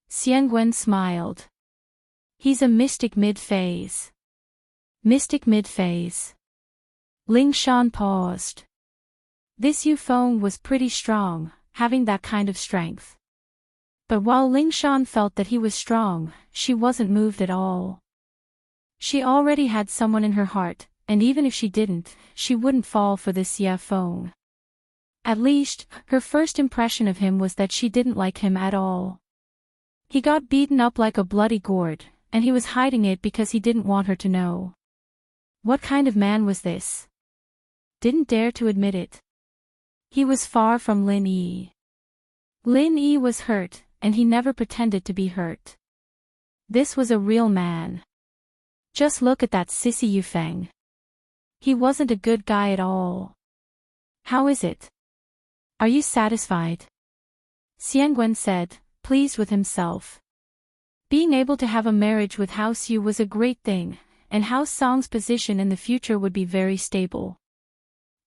Xiangwen smiled. He's a mystic mid-phase. Mystic mid-phase. Ling Shan paused. This Yu Feng was pretty strong, having that kind of strength. But while Ling Shan felt that he was strong, she wasn't moved at all. She already had someone in her heart, and even if she didn't, she wouldn't fall for this Yu Feng. At least, her first impression of him was that she didn't like him at all. He got beaten up like a bloody gourd, and he was hiding it because he didn't want her to know. What kind of man was this? Didn't dare to admit it. He was far from Lin Yi. Lin Yi was hurt, and he never pretended to be hurt. This was a real man. Just look at that sissy Yu Feng. He wasn't a good guy at all. How is it? Are you satisfied? Xiangwen said, pleased with himself. Being able to have a marriage with House Yu was a great thing, and House Song's position in the future would be very stable.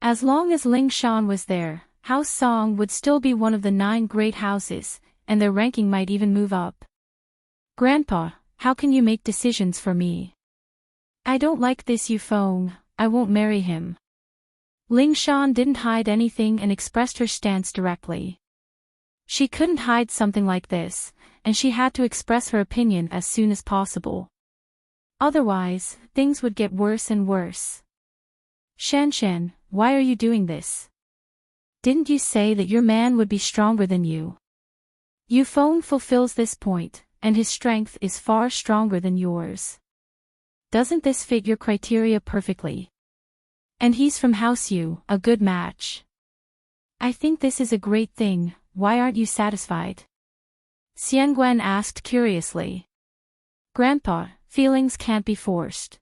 As long as Ling Shan was there, House Song would still be one of the 9 great houses, and their ranking might even move up. Grandpa, how can you make decisions for me? I don't like this Yu Feng, I won't marry him. Ling Shan didn't hide anything and expressed her stance directly. She couldn't hide something like this, and she had to express her opinion as soon as possible. Otherwise, things would get worse and worse. Shanshan, why are you doing this? Didn't you say that your man would be stronger than you? Yu Feng fulfills this point, and his strength is far stronger than yours. Doesn't this fit your criteria perfectly? And he's from House Yu, a good match. I think this is a great thing, why aren't you satisfied? Xiangwen asked curiously. Grandpa, feelings can't be forced.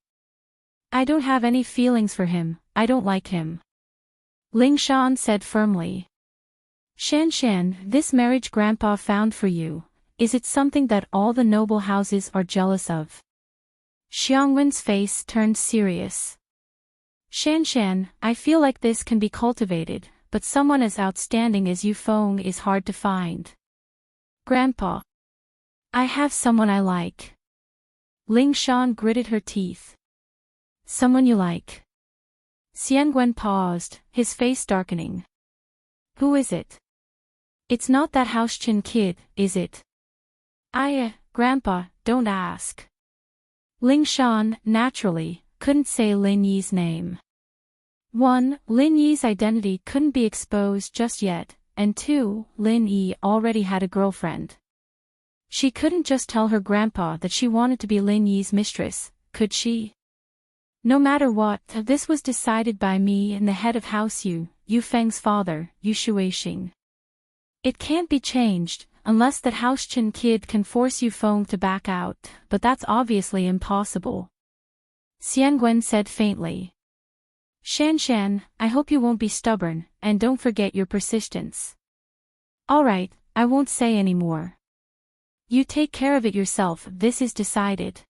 I don't have any feelings for him, I don't like him. Ling Shan said firmly. Shanshan, this marriage Grandpa found for you, is it something that all the noble houses are jealous of? Xiangwen's face turned serious. Shanshan, I feel like this can be cultivated, but someone as outstanding as Yu Feng is hard to find. Grandpa. I have someone I like. Ling Shan gritted her teeth. Someone you like. Xiangwen paused, his face darkening. Who is it? It's not that House Chin kid, is it? Grandpa, don't ask. Ling Shan, naturally, couldn't say Lin Yi's name. 1. Lin Yi's identity couldn't be exposed just yet, and 2. Lin Yi already had a girlfriend. She couldn't just tell her grandpa that she wanted to be Lin Yi's mistress, could she? No matter what, this was decided by me and the head of House Yu, Yu Feng's father, Yu Shuixing. It can't be changed, unless that House Chin kid can force Yu Feng to back out, but that's obviously impossible. Xiangwen said faintly. Shanshan, I hope you won't be stubborn, and don't forget your persistence. Alright, I won't say any more. You take care of it yourself, this is decided.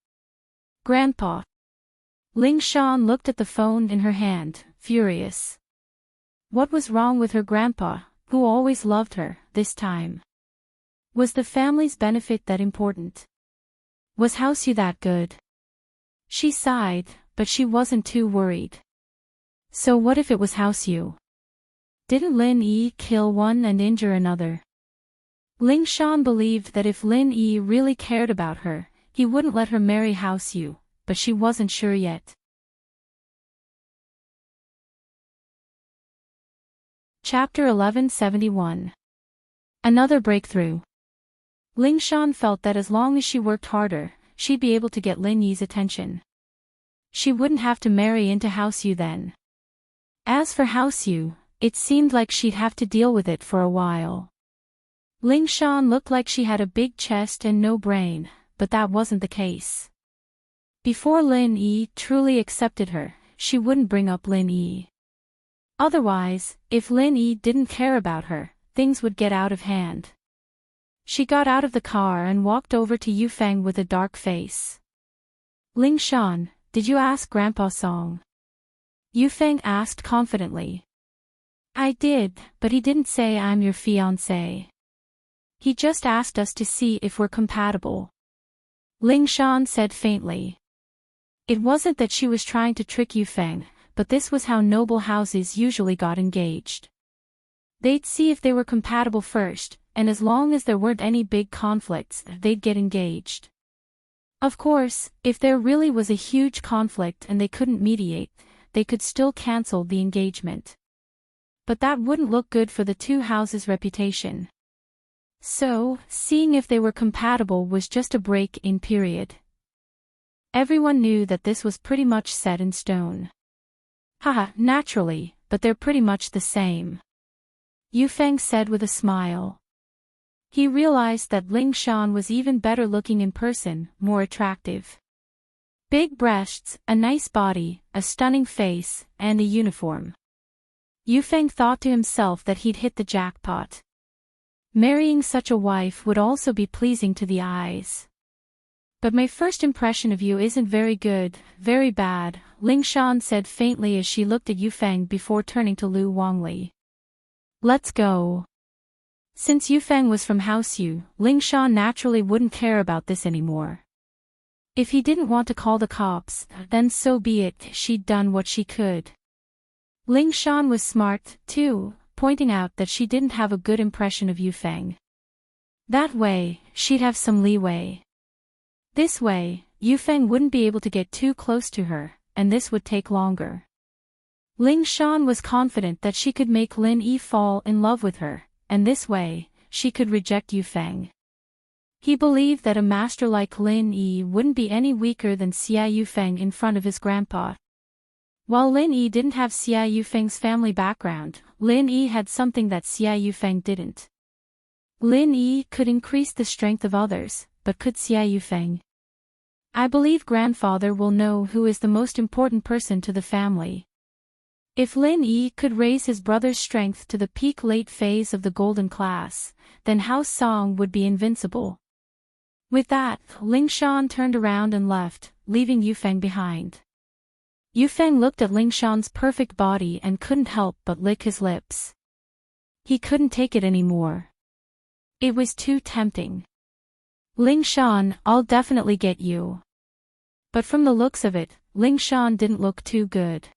Grandpa. Ling Shan looked at the phone in her hand, furious. What was wrong with her grandpa, who always loved her, this time? Was the family's benefit that important? Was House Yu that good? She sighed, but she wasn't too worried. So what if it was House Yu? Didn't Lin Yi kill one and injure another? Ling Shan believed that if Lin Yi really cared about her, he wouldn't let her marry House Yu, but she wasn't sure yet. Chapter 1171. Another breakthrough. Ling Shan felt that as long as she worked harder, she'd be able to get Lin Yi's attention. She wouldn't have to marry into House Yu then. As for House Yu, it seemed like she'd have to deal with it for a while. Ling Shan looked like she had a big chest and no brain, but that wasn't the case. Before Lin Yi truly accepted her, she wouldn't bring up Lin Yi. Otherwise, if Lin Yi didn't care about her, things would get out of hand. She got out of the car and walked over to Yufeng with a dark face. Ling Shan, did you ask Grandpa Song? Yufeng asked confidently. I did, but he didn't say I'm your fiancé. He just asked us to see if we're compatible. Ling Shan said faintly. It wasn't that she was trying to trick Yufeng, but this was how noble houses usually got engaged. They'd see if they were compatible first, and as long as there weren't any big conflicts, they'd get engaged. Of course, if there really was a huge conflict and they couldn't mediate, they could still cancel the engagement. But that wouldn't look good for the two houses' reputation. So, seeing if they were compatible was just a break-in period. Everyone knew that this was pretty much set in stone. Haha, naturally, but they're pretty much the same. Yufeng said with a smile. He realized that Ling Shan was even better looking in person, more attractive. Big breasts, a nice body, a stunning face, and a uniform. Yufeng thought to himself that he'd hit the jackpot. Marrying such a wife would also be pleasing to the eyes. But my first impression of you isn't very good, very bad, Ling Shan said faintly as she looked at Yufeng before turning to Lu Wangli. Let's go. Since Yufeng was from House Yu, Ling Shan naturally wouldn't care about this anymore. If he didn't want to call the cops, then so be it, she'd done what she could. Ling Shan was smart, too, pointing out that she didn't have a good impression of Yufeng. That way, she'd have some leeway. This way, Yufeng wouldn't be able to get too close to her, and this would take longer. Ling Shan was confident that she could make Lin Yi fall in love with her, and this way, she could reject Yufeng. He believed that a master like Lin Yi wouldn't be any weaker than Xia Yufeng in front of his grandpa. While Lin Yi didn't have Xia Yufeng's family background, Lin Yi had something that Xia Yufeng didn't. Lin Yi could increase the strength of others, but could Xia Yufeng? I believe grandfather will know who is the most important person to the family. If Lin Yi could raise his brother's strength to the peak late phase of the golden class, then House Song would be invincible. With that, Ling Shan turned around and left, leaving Yufeng behind. Yufeng looked at Ling Shan's perfect body and couldn't help but lick his lips. He couldn't take it anymore. It was too tempting. Ling Shan, I'll definitely get you. But from the looks of it, Ling Shan didn't look too good.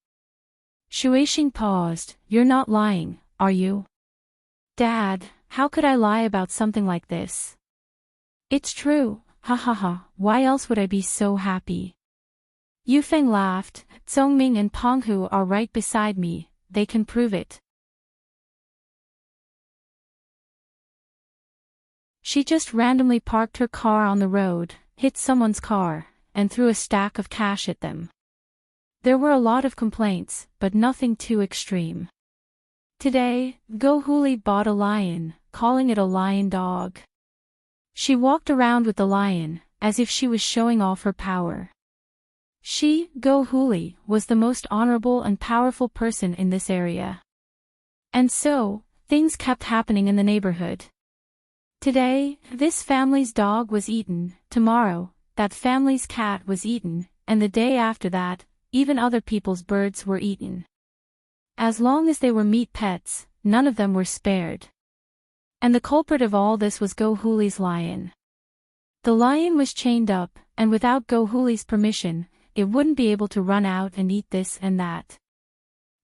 Shuixing paused. You're not lying, are you? Dad, how could I lie about something like this? It's true, ha ha ha, why else would I be so happy? Yufeng laughed. Zhongming and Penghu are right beside me, they can prove it. She just randomly parked her car on the road, hit someone's car, and threw a stack of cash at them. There were a lot of complaints, but nothing too extreme. Today, Go Huli bought a lion, calling it a lion dog. She walked around with the lion, as if she was showing off her power. She, Go Huli, was the most honorable and powerful person in this area. And so, things kept happening in the neighborhood. Today, this family's dog was eaten, tomorrow, that family's cat was eaten, and the day after that, even other people's birds were eaten. As long as they were meat pets, none of them were spared. And the culprit of all this was Go Huli's lion. The lion was chained up, and without Go Huli's permission, it wouldn't be able to run out and eat this and that.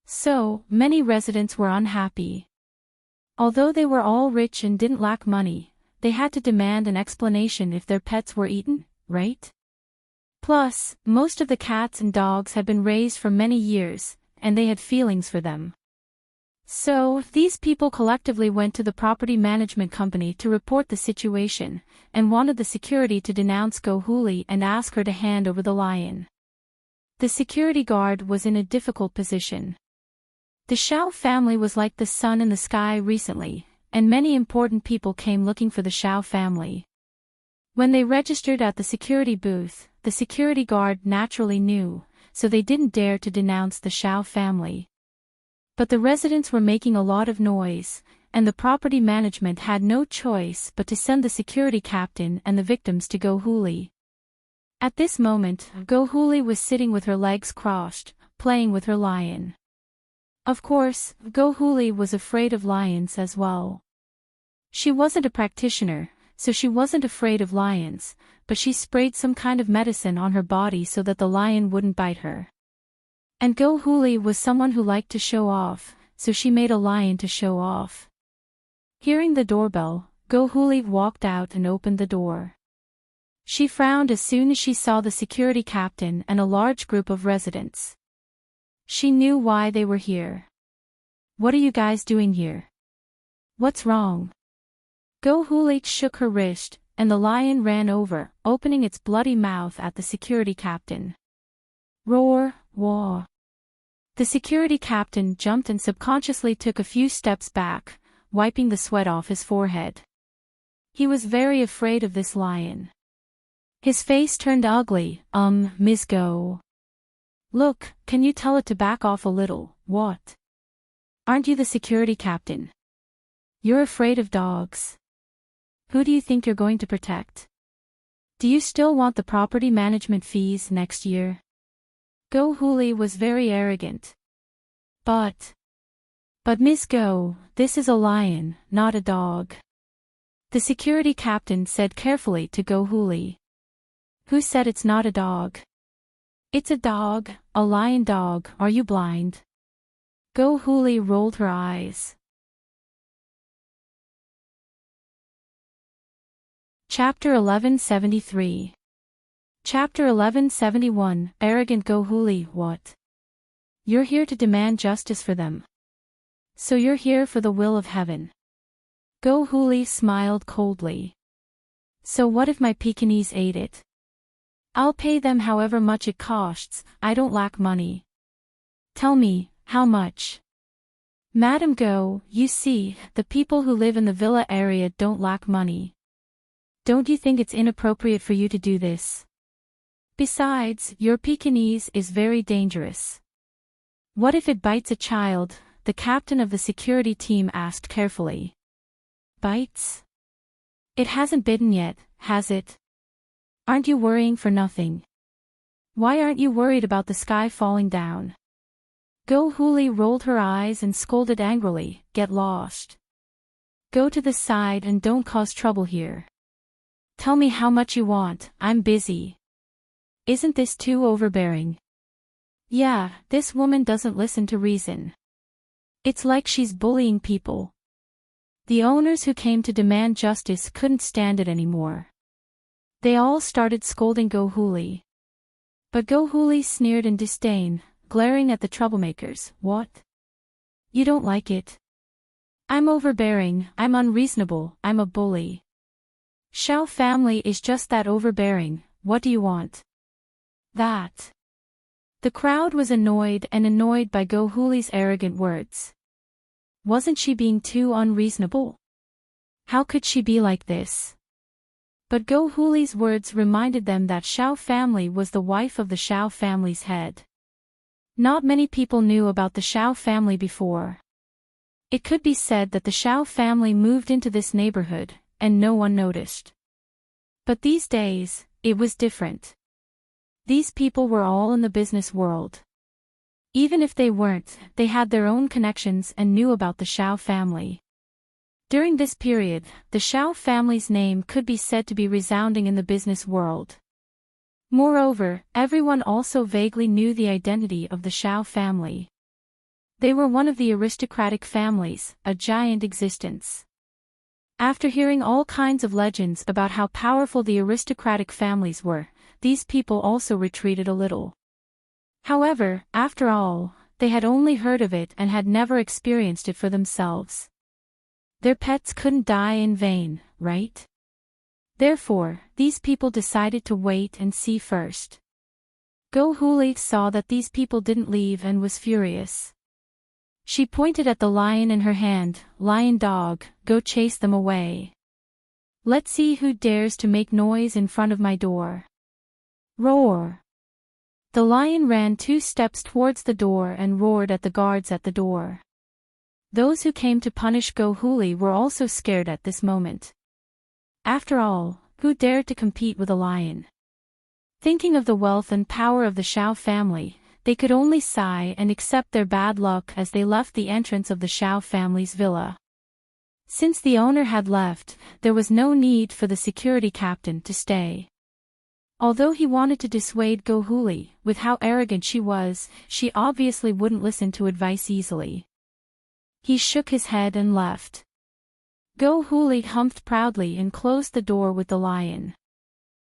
So, many residents were unhappy. Although they were all rich and didn't lack money, they had to demand an explanation if their pets were eaten, right? Plus, most of the cats and dogs had been raised for many years, and they had feelings for them. So, these people collectively went to the property management company to report the situation, and wanted the security to denounce Go Huli and ask her to hand over the lion. The security guard was in a difficult position. The Shao family was like the sun in the sky recently, and many important people came looking for the Shao family. When they registered at the security booth, the security guard naturally knew, so they didn't dare to denounce the Shao family. But the residents were making a lot of noise, and the property management had no choice but to send the security captain and the victims to Go Huli. At this moment, Go Huli was sitting with her legs crossed, playing with her lion. Of course, Go Huli was afraid of lions as well. She wasn't a practitioner, so she wasn't afraid of lions, but she sprayed some kind of medicine on her body so that the lion wouldn't bite her. And Go Huli was someone who liked to show off, so she made a lion to show off. Hearing the doorbell, Go Huli walked out and opened the door. She frowned as soon as she saw the security captain and a large group of residents. She knew why they were here. What are you guys doing here? What's wrong? Go Huli shook her wrist, and the lion ran over, opening its bloody mouth at the security captain. Roar, wah. The security captain jumped and subconsciously took a few steps back, wiping the sweat off his forehead. He was very afraid of this lion. His face turned ugly. Miss Go. Look, can you tell it to back off a little? What? Aren't you the security captain? You're afraid of dogs. Who do you think you're going to protect? Do you still want the property management fees next year? Go Huli was very arrogant. But Miss Go, this is a lion, not a dog. The security captain said carefully to Go Huli. Who said it's not a dog? It's a dog, a lion dog. Are you blind? Go Huli rolled her eyes. Chapter 1173. Chapter 1171, Arrogant Go Huli. What? You're here to demand justice for them. So you're here for the will of heaven. Go Huli smiled coldly. So what if my Pekingese ate it? I'll pay them however much it costs. I don't lack money. Tell me, how much? Madam Go, you see, the people who live in the villa area don't lack money. Don't you think it's inappropriate for you to do this? Besides, your Pekingese is very dangerous. What if it bites a child? The captain of the security team asked carefully. Bites? It hasn't bitten yet, has it? Aren't you worrying for nothing? Why aren't you worried about the sky falling down? Go Huli rolled her eyes and scolded angrily, Get lost. Go to the side and don't cause trouble here. Tell me how much you want, I'm busy. Isn't this too overbearing? Yeah, this woman doesn't listen to reason. It's like she's bullying people. The owners who came to demand justice couldn't stand it anymore. They all started scolding Go Huli. But Go Huli sneered in disdain, glaring at the troublemakers. What? You don't like it? I'm overbearing, I'm unreasonable, I'm a bully. Shao family is just that overbearing. What do you want? That. The crowd was annoyed by Go Huli's arrogant words. Wasn't she being too unreasonable? How could she be like this? But Go Huli's words reminded them that Shao family was the wife of the Shao family's head. Not many people knew about the Shao family before. It could be said that the Shao family moved into this neighborhood, and no one noticed. But these days, it was different. These people were all in the business world. Even if they weren't, they had their own connections and knew about the Shao family. During this period, the Shao family's name could be said to be resounding in the business world. Moreover, everyone also vaguely knew the identity of the Shao family. They were one of the aristocratic families, a giant existence. After hearing all kinds of legends about how powerful the aristocratic families were, these people also retreated a little. However, after all, they had only heard of it and had never experienced it for themselves. Their pets couldn't die in vain, right? Therefore, these people decided to wait and see first. Go Huli saw that these people didn't leave and was furious. She pointed at the lion in her hand. "Lion dog, go chase them away. Let's see who dares to make noise in front of my door." Roar! The lion ran 2 steps towards the door and roared at the guards at the door. Those who came to punish Gohuli were also scared at this moment. After all, who dared to compete with a lion? Thinking of the wealth and power of the Shao family, they could only sigh and accept their bad luck as they left the entrance of the Shao family's villa. Since the owner had left, there was no need for the security captain to stay. Although he wanted to dissuade Gohuli, with how arrogant she was, she obviously wouldn't listen to advice easily. He shook his head and left. Gohuli humphed proudly and closed the door with the lion.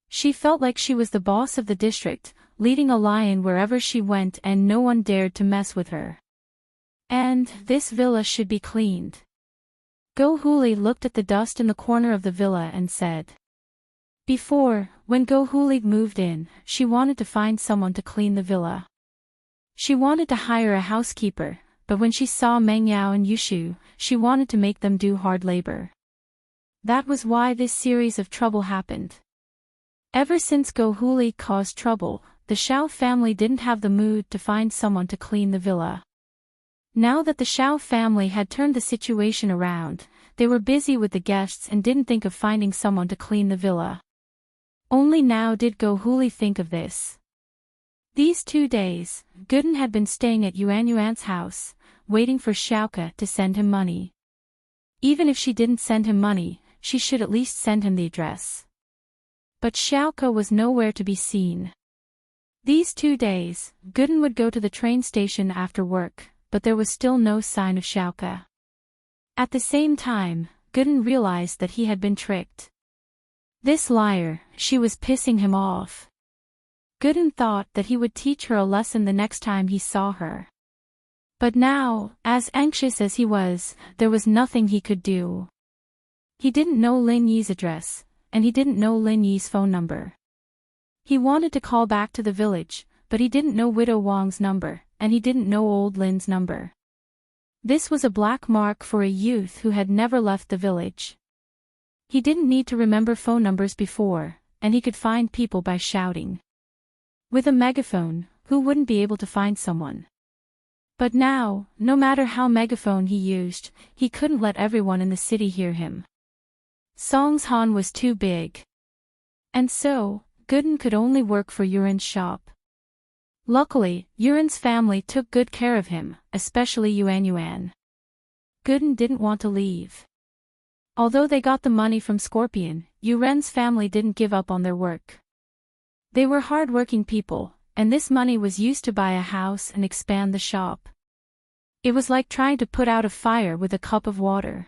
She felt like she was the boss of the district, leading a lion wherever she went, and no one dared to mess with her. And this villa should be cleaned. Gohuli looked at the dust in the corner of the villa and said. Before, when Gohuli moved in, she wanted to find someone to clean the villa. She wanted to hire a housekeeper, but when she saw Meng Yao and Yushu, she wanted to make them do hard labor. That was why this series of trouble happened. Ever since Gohuli caused trouble, the Shao family didn't have the mood to find someone to clean the villa. Now that the Shao family had turned the situation around, they were busy with the guests and didn't think of finding someone to clean the villa. Only now did Gohuli think of this. These 2 days, Gooden had been staying at Yuan's house, waiting for Xiaoke to send him money. Even if she didn't send him money, she should at least send him the address. But Xiaoke was nowhere to be seen. These 2 days, Gooden would go to the train station after work, but there was still no sign of Xiaoke. At the same time, Gooden realized that he had been tricked. This liar, she was pissing him off. Gooden thought that he would teach her a lesson the next time he saw her. But now, as anxious as he was, there was nothing he could do. He didn't know Lin Yi's address, and he didn't know Lin Yi's phone number. He wanted to call back to the village, but he didn't know Widow Wang's number, and he didn't know old Lin's number. This was a black mark for a youth who had never left the village. He didn't need to remember phone numbers before, and he could find people by shouting. With a megaphone, who wouldn't be able to find someone? But now, no matter how megaphone he used, he couldn't let everyone in the city hear him. Song's Han was too big. And so, Gooden could only work for Yuren's shop. Luckily, Yuren's family took good care of him, especially Yuan. Gooden didn't want to leave. Although they got the money from Scorpion, Yuren's family didn't give up on their work. They were hard-working people, and this money was used to buy a house and expand the shop. It was like trying to put out a fire with a cup of water.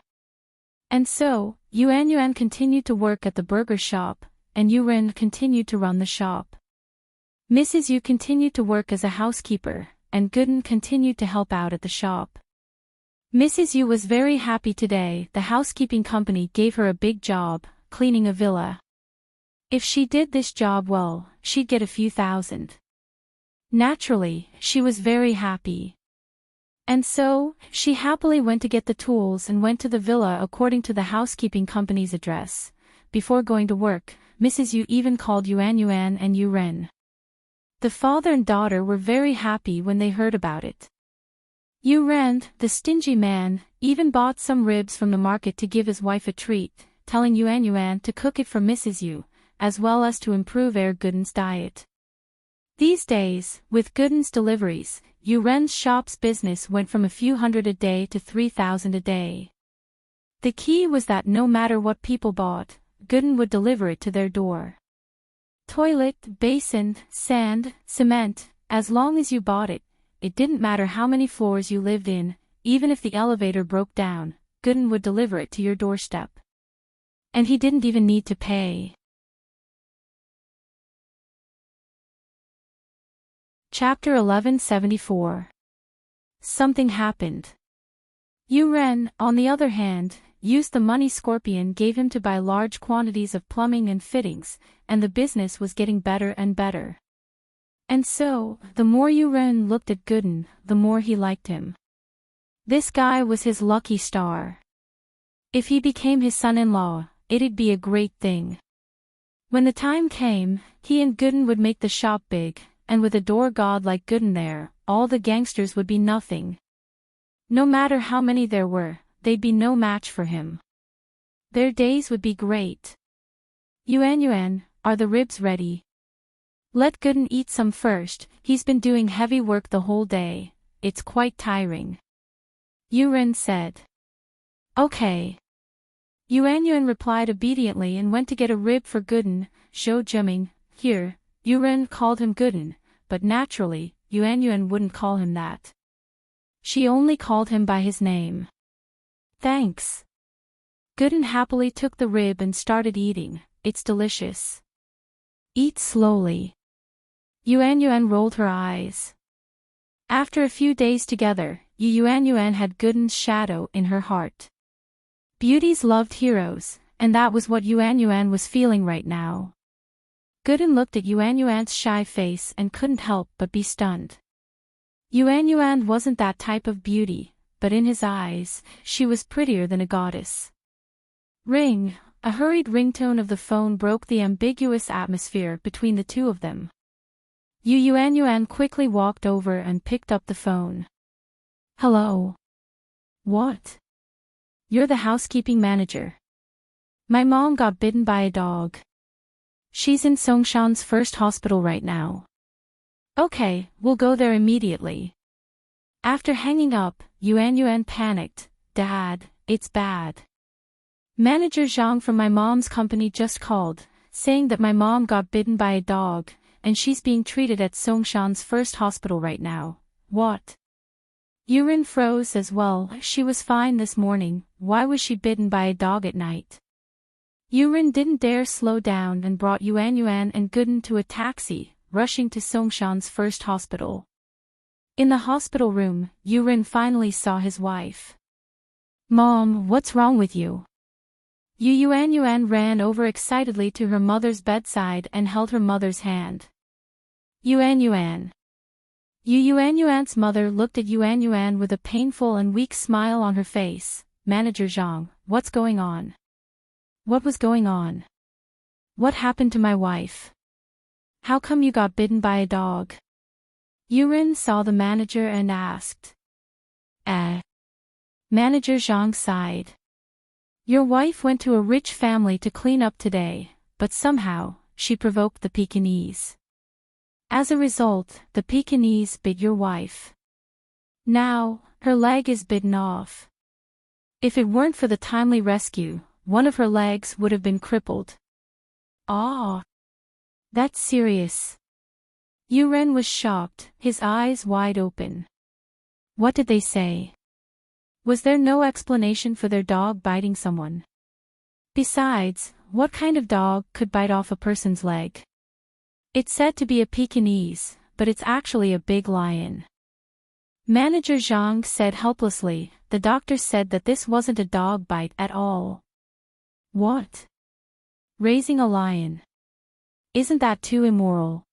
And so, Yuan continued to work at the burger shop, and Yuren continued to run the shop. Mrs. Yu continued to work as a housekeeper, and Gooden continued to help out at the shop. Mrs. Yu was very happy today. The housekeeping company gave her a big job, cleaning a villa. If she did this job well, she'd get a few thousand. Naturally, she was very happy. And so, she happily went to get the tools and went to the villa according to the housekeeping company's address. Before going to work, Mrs. Yu even called Yuan and Yuren. The father and daughter were very happy when they heard about it. Yuren, the stingy man, even bought some ribs from the market to give his wife a treat, telling Yuan to cook it for Mrs. Yu, as well as to improve Gooden's diet. These days, with Gooden's deliveries, Yuren's shop's business went from a few hundred a day to 3,000 a day. The key was that no matter what people bought, Gooden would deliver it to their door. Toilet, basin, sand, cement, as long as you bought it, it didn't matter how many floors you lived in, even if the elevator broke down, Gooden would deliver it to your doorstep. And he didn't even need to pay. Chapter 1174. Something happened. Yuren, on the other hand, used the money Scorpion gave him to buy large quantities of plumbing and fittings, and the business was getting better and better. And so, the more Yuren looked at Gooden, the more he liked him. This guy was his lucky star. If he became his son-in-law, it'd be a great thing. When the time came, he and Gooden would make the shop big, and with a door god like Gooden there, all the gangsters would be nothing. No matter how many there were, they'd be no match for him. Their days would be great. Yuan, are the ribs ready? Let Gooden eat some first, he's been doing heavy work the whole day, it's quite tiring. Yuan said. Okay. Yuan replied obediently and went to get a rib for Gooden, Zhou Jiming, here, Yuan called him Gooden, but naturally, Yuan wouldn't call him that. She only called him by his name. Thanks. Gooden happily took the rib and started eating, it's delicious. Eat slowly. Yuan rolled her eyes. After a few days together, Yuan had Gooden's shadow in her heart. Beauties loved heroes, and that was what Yuan was feeling right now. Gooden looked at Yuan's shy face and couldn't help but be stunned. Yuan wasn't that type of beauty, but in his eyes, she was prettier than a goddess. Ring, a hurried ringtone of the phone broke the ambiguous atmosphere between the two of them. Yuan quickly walked over and picked up the phone. Hello. What? You're the housekeeping manager. My mom got bitten by a dog. She's in Songshan's first hospital right now. Okay, we'll go there immediately. After hanging up, Yuan panicked. Dad, it's bad. Manager Zhang from my mom's company just called, saying that my mom got bitten by a dog, and she's being treated at Songshan's first hospital right now. What? Yuan froze as well. She was fine this morning, why was she bitten by a dog at night? Yuan didn't dare slow down and brought Yuan and Gooden to a taxi, rushing to Songshan's first hospital. In the hospital room, Yuan finally saw his wife. Mom, what's wrong with you? Yuan ran over excitedly to her mother's bedside and held her mother's hand. Yuan's mother looked at Yuan with a painful and weak smile on her face. Manager Zhang, what's going on? What was going on? What happened to my wife? How come you got bitten by a dog? Yuan saw the manager and asked. Manager Zhang sighed. Your wife went to a rich family to clean up today, but somehow, she provoked the Pekingese. As a result, the Pekingese bit your wife. Now, her leg is bitten off. If it weren't for the timely rescue, one of her legs would have been crippled. Ah! That's serious. Yuan was shocked, his eyes wide open. What did they say? Was there no explanation for their dog biting someone? Besides, what kind of dog could bite off a person's leg? It's said to be a Pekingese, but it's actually a big lion. Manager Zhang said helplessly, the doctor said that this wasn't a dog bite at all. What? Raising a lion. Isn't that too immoral?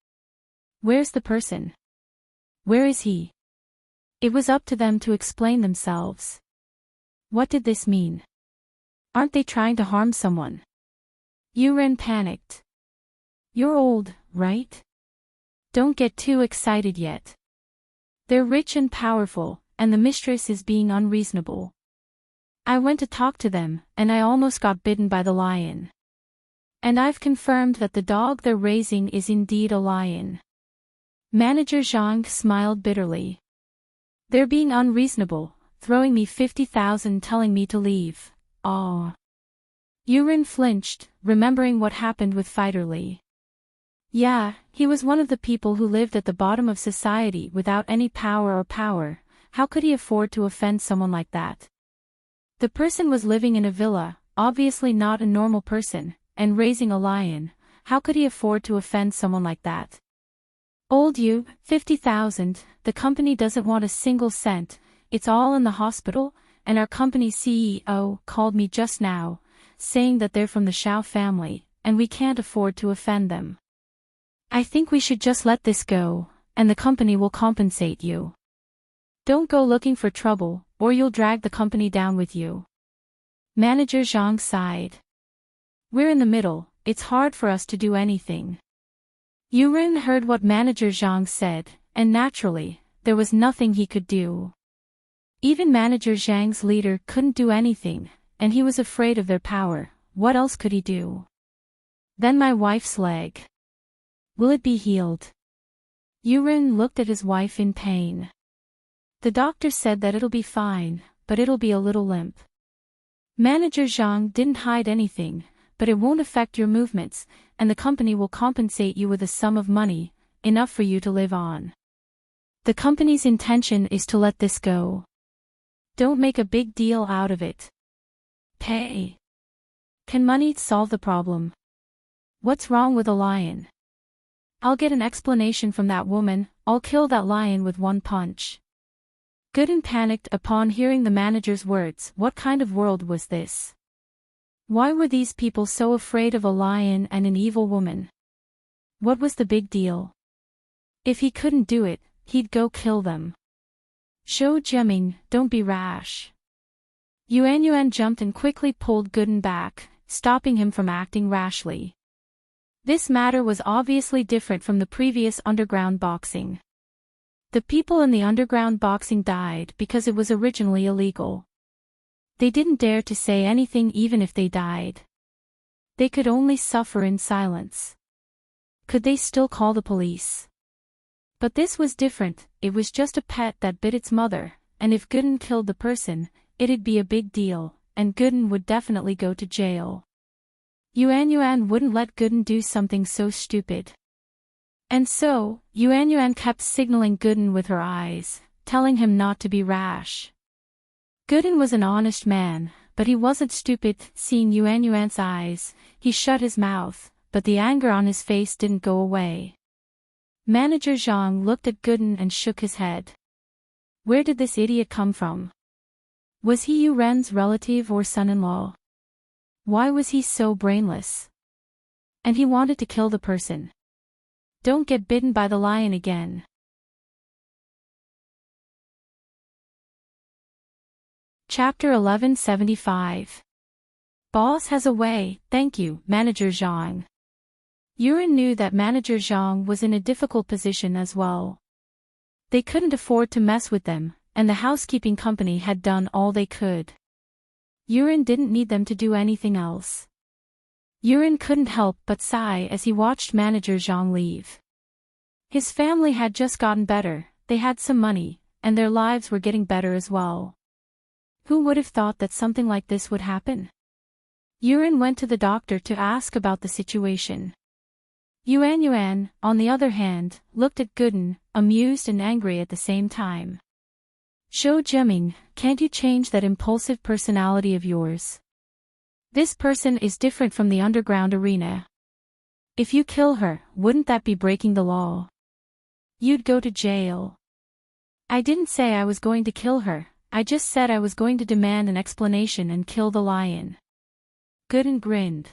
Where's the person? Where is he? It was up to them to explain themselves. What did this mean? Aren't they trying to harm someone? Yuan panicked. You're old, right? Don't get too excited yet. They're rich and powerful, and the mistress is being unreasonable. I went to talk to them, and I almost got bitten by the lion. And I've confirmed that the dog they're raising is indeed a lion. Manager Zhang smiled bitterly. They're being unreasonable, throwing me 50,000 telling me to leave. Aw. Yuan flinched, remembering what happened with Fighter Lee. Yeah, he was one of the people who lived at the bottom of society without any power. How could he afford to offend someone like that? The person was living in a villa, obviously not a normal person, and raising a lion. How could he afford to offend someone like that? Old you, 50,000, the company doesn't want a single cent, it's all in the hospital, and our company CEO called me just now, saying that they're from the Shao family, and we can't afford to offend them. I think we should just let this go, and the company will compensate you. Don't go looking for trouble, or you'll drag the company down with you. Manager Zhang sighed. We're in the middle, it's hard for us to do anything. Yuren heard what Manager Zhang said, and naturally, there was nothing he could do. Even Manager Zhang's leader couldn't do anything, and he was afraid of their power. What else could he do? Then my wife's leg. Will it be healed? Yuren looked at his wife in pain. The doctor said that it'll be fine, but it'll be a little limp. Manager Zhang didn't hide anything, but it won't affect your movements, and the company will compensate you with a sum of money, enough for you to live on. The company's intention is to let this go. Don't make a big deal out of it. Pay. Can money solve the problem? What's wrong with a lion? I'll get an explanation from that woman, I'll kill that lion with one punch. Gooden panicked upon hearing the manager's words. What kind of world was this? Why were these people so afraid of a lion and an evil woman? What was the big deal? If he couldn't do it, he'd go kill them. Zhou Jiaming, don't be rash. Yuan jumped and quickly pulled Gooden back, stopping him from acting rashly. This matter was obviously different from the previous underground boxing. The people in the underground boxing died because it was originally illegal. They didn't dare to say anything even if they died. They could only suffer in silence. Could they still call the police? But this was different, it was just a pet that bit its mother, and if Gooden killed the person, it'd be a big deal, and Gooden would definitely go to jail. Yuan wouldn't let Gooden do something so stupid. And so, Yuan kept signaling Gooden with her eyes, telling him not to be rash. Gooden was an honest man, but he wasn't stupid. Seeing Yuan's eyes, he shut his mouth, but the anger on his face didn't go away. Manager Zhang looked at Gooden and shook his head. Where did this idiot come from? Was he Yuren's relative or son-in-law? Why was he so brainless? And he wanted to kill the person. Don't get bitten by the lion again. Chapter 1175. Boss has a way, thank you, Manager Zhang. Yuren knew that Manager Zhang was in a difficult position as well. They couldn't afford to mess with them, and the housekeeping company had done all they could. Yuren didn't need them to do anything else. Yuren couldn't help but sigh as he watched Manager Zhang leave. His family had just gotten better, they had some money, and their lives were getting better as well. Who would have thought that something like this would happen? Yuren went to the doctor to ask about the situation. Yuan, on the other hand, looked at Gooden, amused and angry at the same time. Zhou Jiaming, can't you change that impulsive personality of yours? This person is different from the underground arena. If you kill her, wouldn't that be breaking the law? You'd go to jail. I didn't say I was going to kill her, I just said I was going to demand an explanation and kill the lion. Gooden grinned.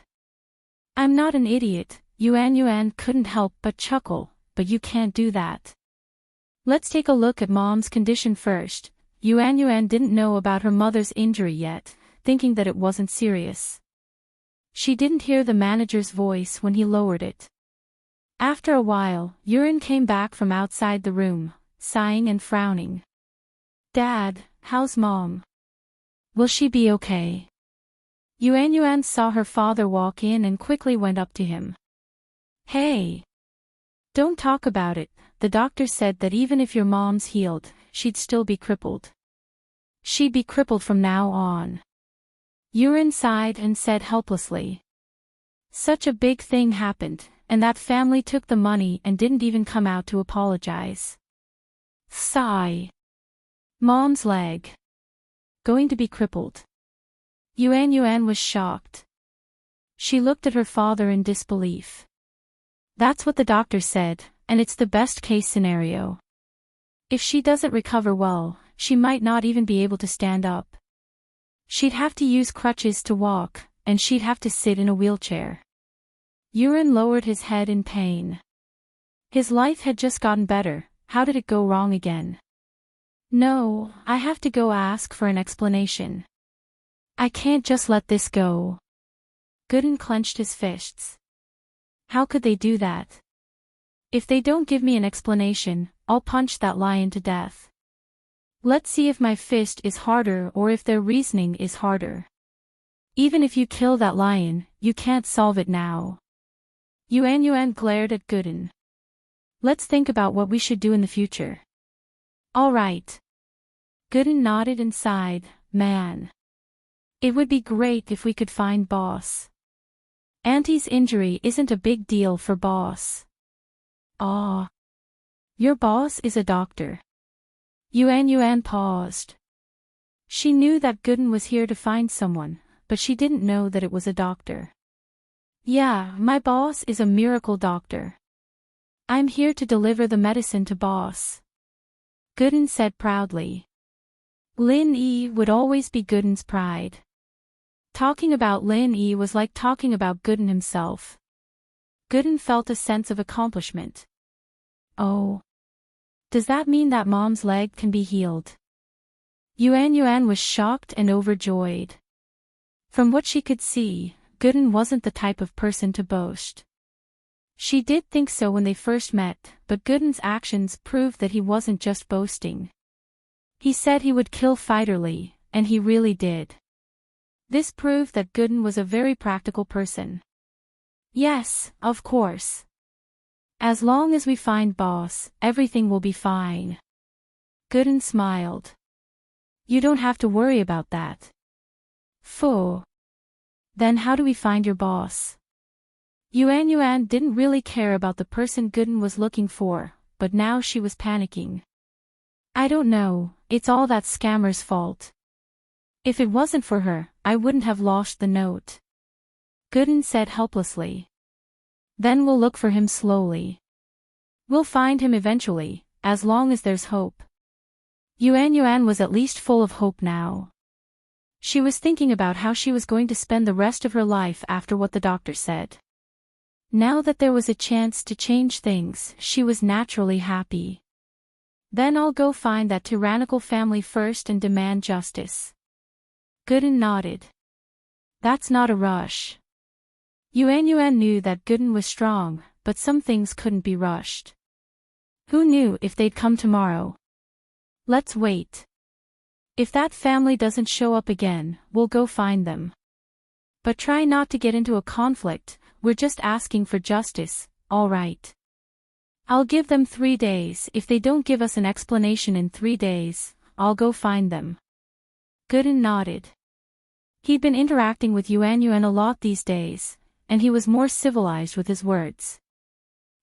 I'm not an idiot, Yuan couldn't help but chuckle, but you can't do that. Let's take a look at Mom's condition first. Yuan didn't know about her mother's injury yet, thinking that it wasn't serious. She didn't hear the manager's voice when he lowered it. After a while, Yuren came back from outside the room, sighing and frowning. Dad, how's Mom? Will she be okay? Yuan saw her father walk in and quickly went up to him. Hey! Don't talk about it, the doctor said that even if your mom's healed, she'd still be crippled. She'd be crippled from now on. Yuren sighed and said helplessly. Such a big thing happened, and that family took the money and didn't even come out to apologize. Sigh. Mom's leg. Going to be crippled. Yuan was shocked. She looked at her father in disbelief. That's what the doctor said, and it's the best case scenario. If she doesn't recover well, she might not even be able to stand up. She'd have to use crutches to walk, and she'd have to sit in a wheelchair. Yuren lowered his head in pain. His life had just gotten better, how did it go wrong again? No, I have to go ask for an explanation. I can't just let this go. Gooden clenched his fists. How could they do that? If they don't give me an explanation, I'll punch that lion to death. Let's see if my fist is harder or if their reasoning is harder. Even if you kill that lion, you can't solve it now. Yuan glared at Gooden. Let's think about what we should do in the future. All right. Gooden nodded and sighed, man. It would be great if we could find Boss. Auntie's injury isn't a big deal for Boss. Ah. Your boss is a doctor. Yuan paused. She knew that Gooden was here to find someone, but she didn't know that it was a doctor. Yeah, my boss is a miracle doctor. I'm here to deliver the medicine to Boss. Gooden said proudly. Lin Yi would always be Gooden's pride. Talking about Lin Yi was like talking about Gooden himself. Gooden felt a sense of accomplishment. Oh. Does that mean that Mom's leg can be healed? Yuan was shocked and overjoyed. From what she could see, Gooden wasn't the type of person to boast. She did think so when they first met, but Gooden's actions proved that he wasn't just boasting. He said he would kill Fighterly, and he really did. This proved that Gooden was a very practical person. Yes, of course. As long as we find Boss, everything will be fine. Gooden smiled. You don't have to worry about that. Phew. Then how do we find your boss? Yuan didn't really care about the person Gooden was looking for, but now she was panicking. I don't know, it's all that scammer's fault. If it wasn't for her, I wouldn't have lost the note. Gooden said helplessly. Then we'll look for him slowly. We'll find him eventually, as long as there's hope. Yuan was at least full of hope now. She was thinking about how she was going to spend the rest of her life after what the doctor said. Now that there was a chance to change things, she was naturally happy. Then I'll go find that tyrannical family first and demand justice. Gooden nodded. That's not a rush. Yuan knew that Gooden was strong, but some things couldn't be rushed. Who knew if they'd come tomorrow? Let's wait. If that family doesn't show up again, we'll go find them. But try not to get into a conflict, we're just asking for justice, all right? I'll give them 3 days. If they don't give us an explanation in 3 days, I'll go find them. Gooden nodded. He'd been interacting with Yuan a lot these days, and he was more civilized with his words.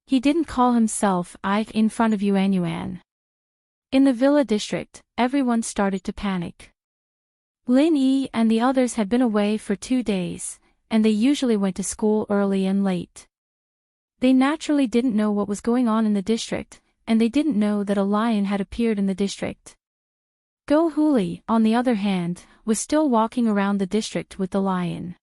He didn't call himself Ike in front of Yuan. In the villa district, everyone started to panic. Lin Yi and the others had been away for 2 days, and they usually went to school early and late. They naturally didn't know what was going on in the district, and they didn't know that a lion had appeared in the district. Go Huli, on the other hand, was still walking around the district with the lion.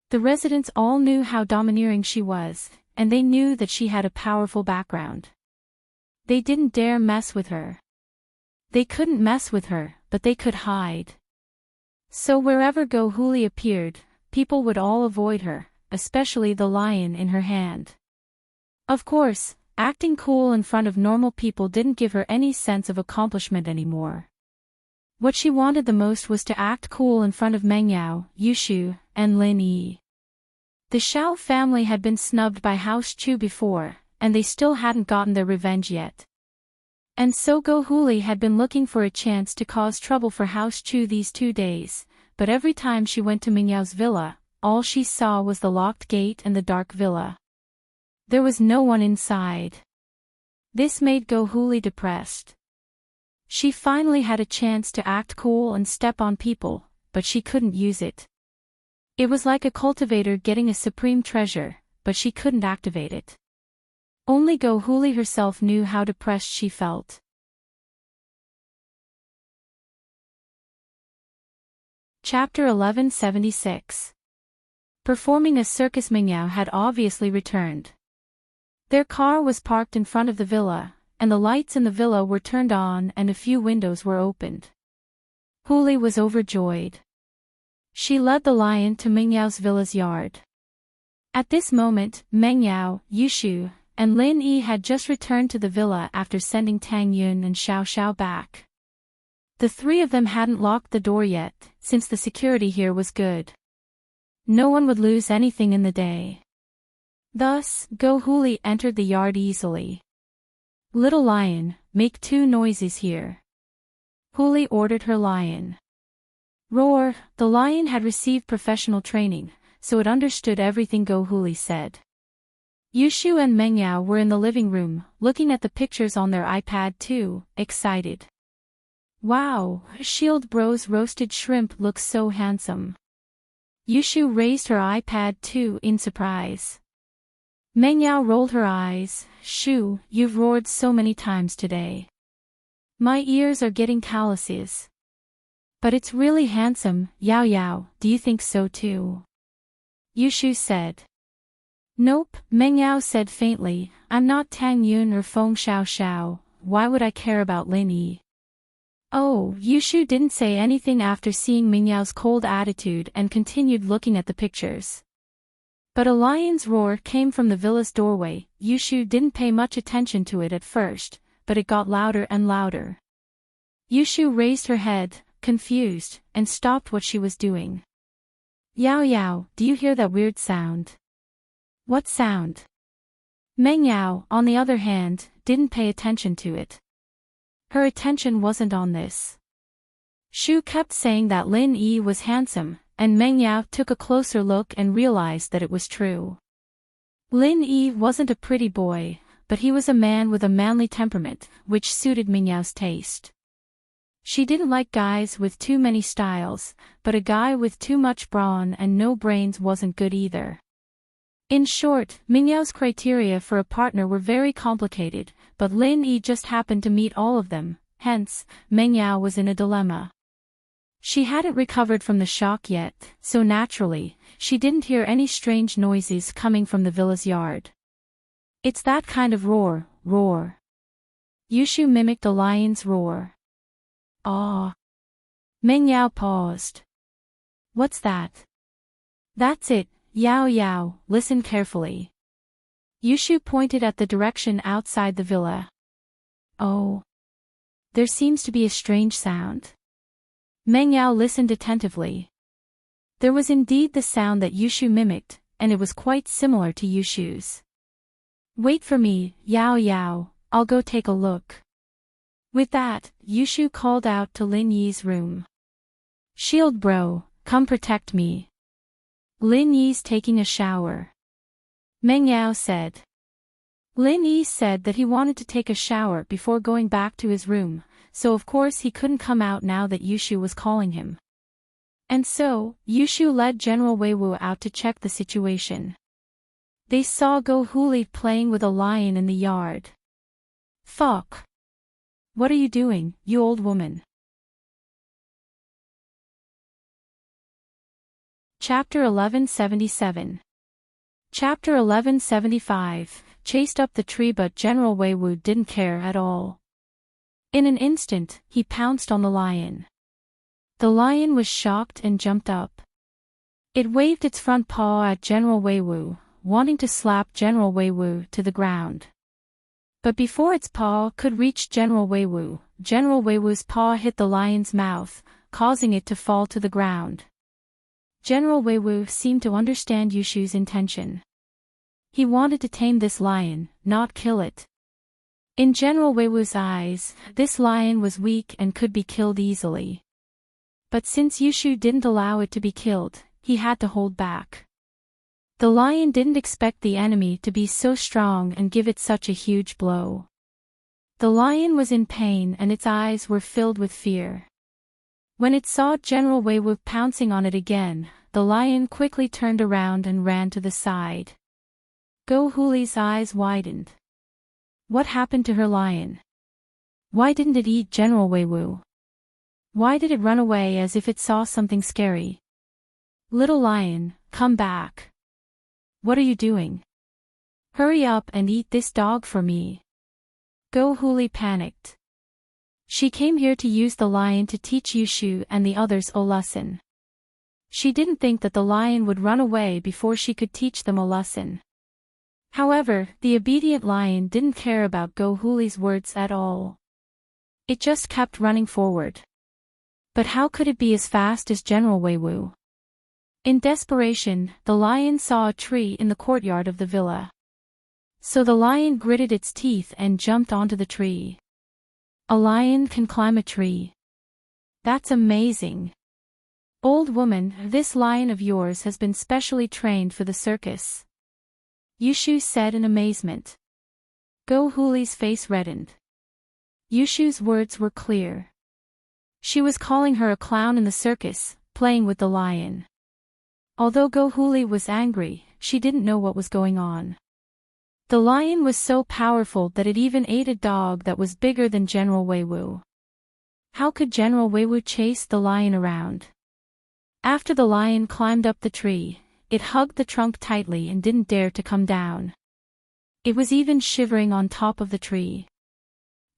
The residents all knew how domineering she was, and they knew that she had a powerful background. They didn't dare mess with her. They couldn't mess with her, but they could hide. So wherever Go Huli appeared, people would all avoid her, especially the lion in her hand. Of course, acting cool in front of normal people didn't give her any sense of accomplishment anymore. What she wanted the most was to act cool in front of Mengyao, Yushu, and Lin Yi. The Shao family had been snubbed by House Chu before, and they still hadn't gotten their revenge yet. And so Go Huli had been looking for a chance to cause trouble for House Chu these 2 days, but every time she went to Mingyao's villa, all she saw was the locked gate and the dark villa. There was no one inside. This made Go Huli depressed. She finally had a chance to act cool and step on people, but she couldn't use it. It was like a cultivator getting a supreme treasure, but she couldn't activate it. Only Go Huli herself knew how depressed she felt. Chapter 1176. Performing a circus. Mingyao had obviously returned. Their car was parked in front of the villa, and the lights in the villa were turned on and a few windows were opened. Huli was overjoyed. She led the lion to Mengyao's villa's yard. At this moment, Mengyao, Yushu, and Lin Yi had just returned to the villa after sending Tang Yun and Xiao Xiao back. The three of them hadn't locked the door yet, since the security here was good. No one would lose anything in the day. Thus, Go Huli entered the yard easily. "Little lion, make 2 noises here." Huli ordered her lion. Roar. The lion had received professional training, so it understood everything Go Huli said. Yushu and Mengyao were in the living room, looking at the pictures on their iPad too, excited. "Wow, Shield Bro's roasted shrimp looks so handsome." Yushu raised her iPad too in surprise. Mengyao rolled her eyes. "Shu, you've roared so many times today. My ears are getting calluses. But it's really handsome, Yao Yao, do you think so too?" Yushu said. "Nope," Mengyao said faintly, "I'm not Tang Yun or Feng Xiao Xiao, why would I care about Lin Yi?" Oh, Yushu didn't say anything after seeing Mengyao's cold attitude and continued looking at the pictures. But a lion's roar came from the villa's doorway. Yushu didn't pay much attention to it at first, but it got louder and louder. Yushu raised her head, confused, and stopped what she was doing. "Yao Yao, do you hear that weird sound?" "What sound?" Mengyao, on the other hand, didn't pay attention to it. Her attention wasn't on this. Shu kept saying that Lin Yi was handsome, and Mengyao took a closer look and realized that it was true. Lin Yi wasn't a pretty boy, but he was a man with a manly temperament, which suited Mengyao's taste. She didn't like guys with too many styles, but a guy with too much brawn and no brains wasn't good either. In short, Mengyao's criteria for a partner were very complicated, but Lin Yi just happened to meet all of them, hence, Mengyao was in a dilemma. She hadn't recovered from the shock yet, so naturally, she didn't hear any strange noises coming from the villa's yard. "It's that kind of roar, roar." Yushu mimicked a lion's roar. "Aw." Mengyao paused. "What's that?" "That's it, Yao Yao, listen carefully." Yushu pointed at the direction outside the villa. "Oh. There seems to be a strange sound." Mengyao listened attentively. There was indeed the sound that Yushu mimicked, and it was quite similar to Yushu's. "Wait for me, Yao Yao, I'll go take a look." With that, Yushu called out to Lin Yi's room. "Shield Bro, come protect me. Lin Yi's taking a shower." Mengyao said. Lin Yi said that he wanted to take a shower before going back to his room, so of course he couldn't come out now that Yushu was calling him. And so, Yushu led General Weiwu out to check the situation. They saw Go Huli playing with a lion in the yard. "Fuck. What are you doing, you old woman?" Chapter 1177. Chapter 1175, chased up the tree, but General Weiwu didn't care at all. In an instant, he pounced on the lion. The lion was shocked and jumped up. It waved its front paw at General Weiwu, wanting to slap General Weiwu to the ground. But before its paw could reach General Weiwu's paw hit the lion's mouth, causing it to fall to the ground. General Weiwu seemed to understand Yushu's intention. He wanted to tame this lion, not kill it. In General Weiwu's eyes, this lion was weak and could be killed easily. But since Yushu didn't allow it to be killed, he had to hold back. The lion didn't expect the enemy to be so strong and give it such a huge blow. The lion was in pain and its eyes were filled with fear. When it saw General Weiwu pouncing on it again, the lion quickly turned around and ran to the side. Go Huli's eyes widened. What happened to her lion? Why didn't it eat General Weiwu? Why did it run away as if it saw something scary? Little lion, come back. What are you doing? Hurry up and eat this dog for me. Go Huli panicked. She came here to use the lion to teach Yushu and the others a lesson. She didn't think that the lion would run away before she could teach them a lesson. However, the obedient lion didn't care about Go Huli's words at all. It just kept running forward. But how could it be as fast as General Weiwu? In desperation, the lion saw a tree in the courtyard of the villa. So the lion gritted its teeth and jumped onto the tree. A lion can climb a tree. That's amazing. Old woman, this lion of yours has been specially trained for the circus. Yushu said in amazement. Go Huli's face reddened. Yushu's words were clear. She was calling her a clown in the circus, playing with the lion. Although Go Huli was angry, she didn't know what was going on. The lion was so powerful that it even ate a dog that was bigger than General Weiwu. How could General Weiwu chase the lion around? After the lion climbed up the tree, it hugged the trunk tightly and didn't dare to come down. It was even shivering on top of the tree.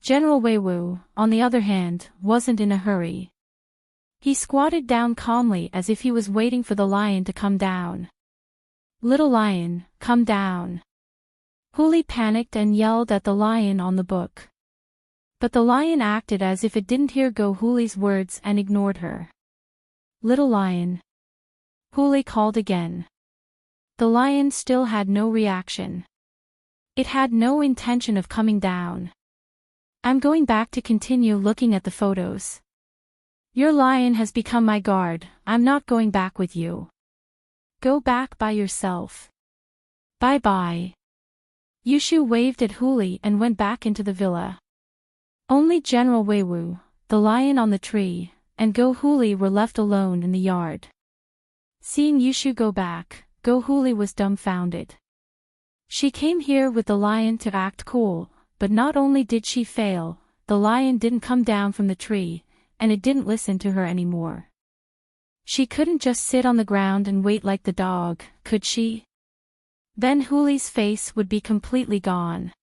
General Weiwu, on the other hand, wasn't in a hurry. He squatted down calmly as if he was waiting for the lion to come down. Little lion, come down. Huli panicked and yelled at the lion on the book. But the lion acted as if it didn't hear Go Huli's words and ignored her. Little lion. Huli called again. The lion still had no reaction. It had no intention of coming down. I'm going back to continue looking at the photos. Your lion has become my guard, I'm not going back with you. Go back by yourself. Bye-bye. Yushu waved at Huli and went back into the villa. Only General Weiwu, the lion on the tree, and Go Huli were left alone in the yard. Seeing Yushu go back, Go Huli was dumbfounded. She came here with the lion to act cool, but not only did she fail, the lion didn't come down from the tree, and it didn't listen to her anymore. She couldn't just sit on the ground and wait like the dog, could she? Then Huli's face would be completely gone.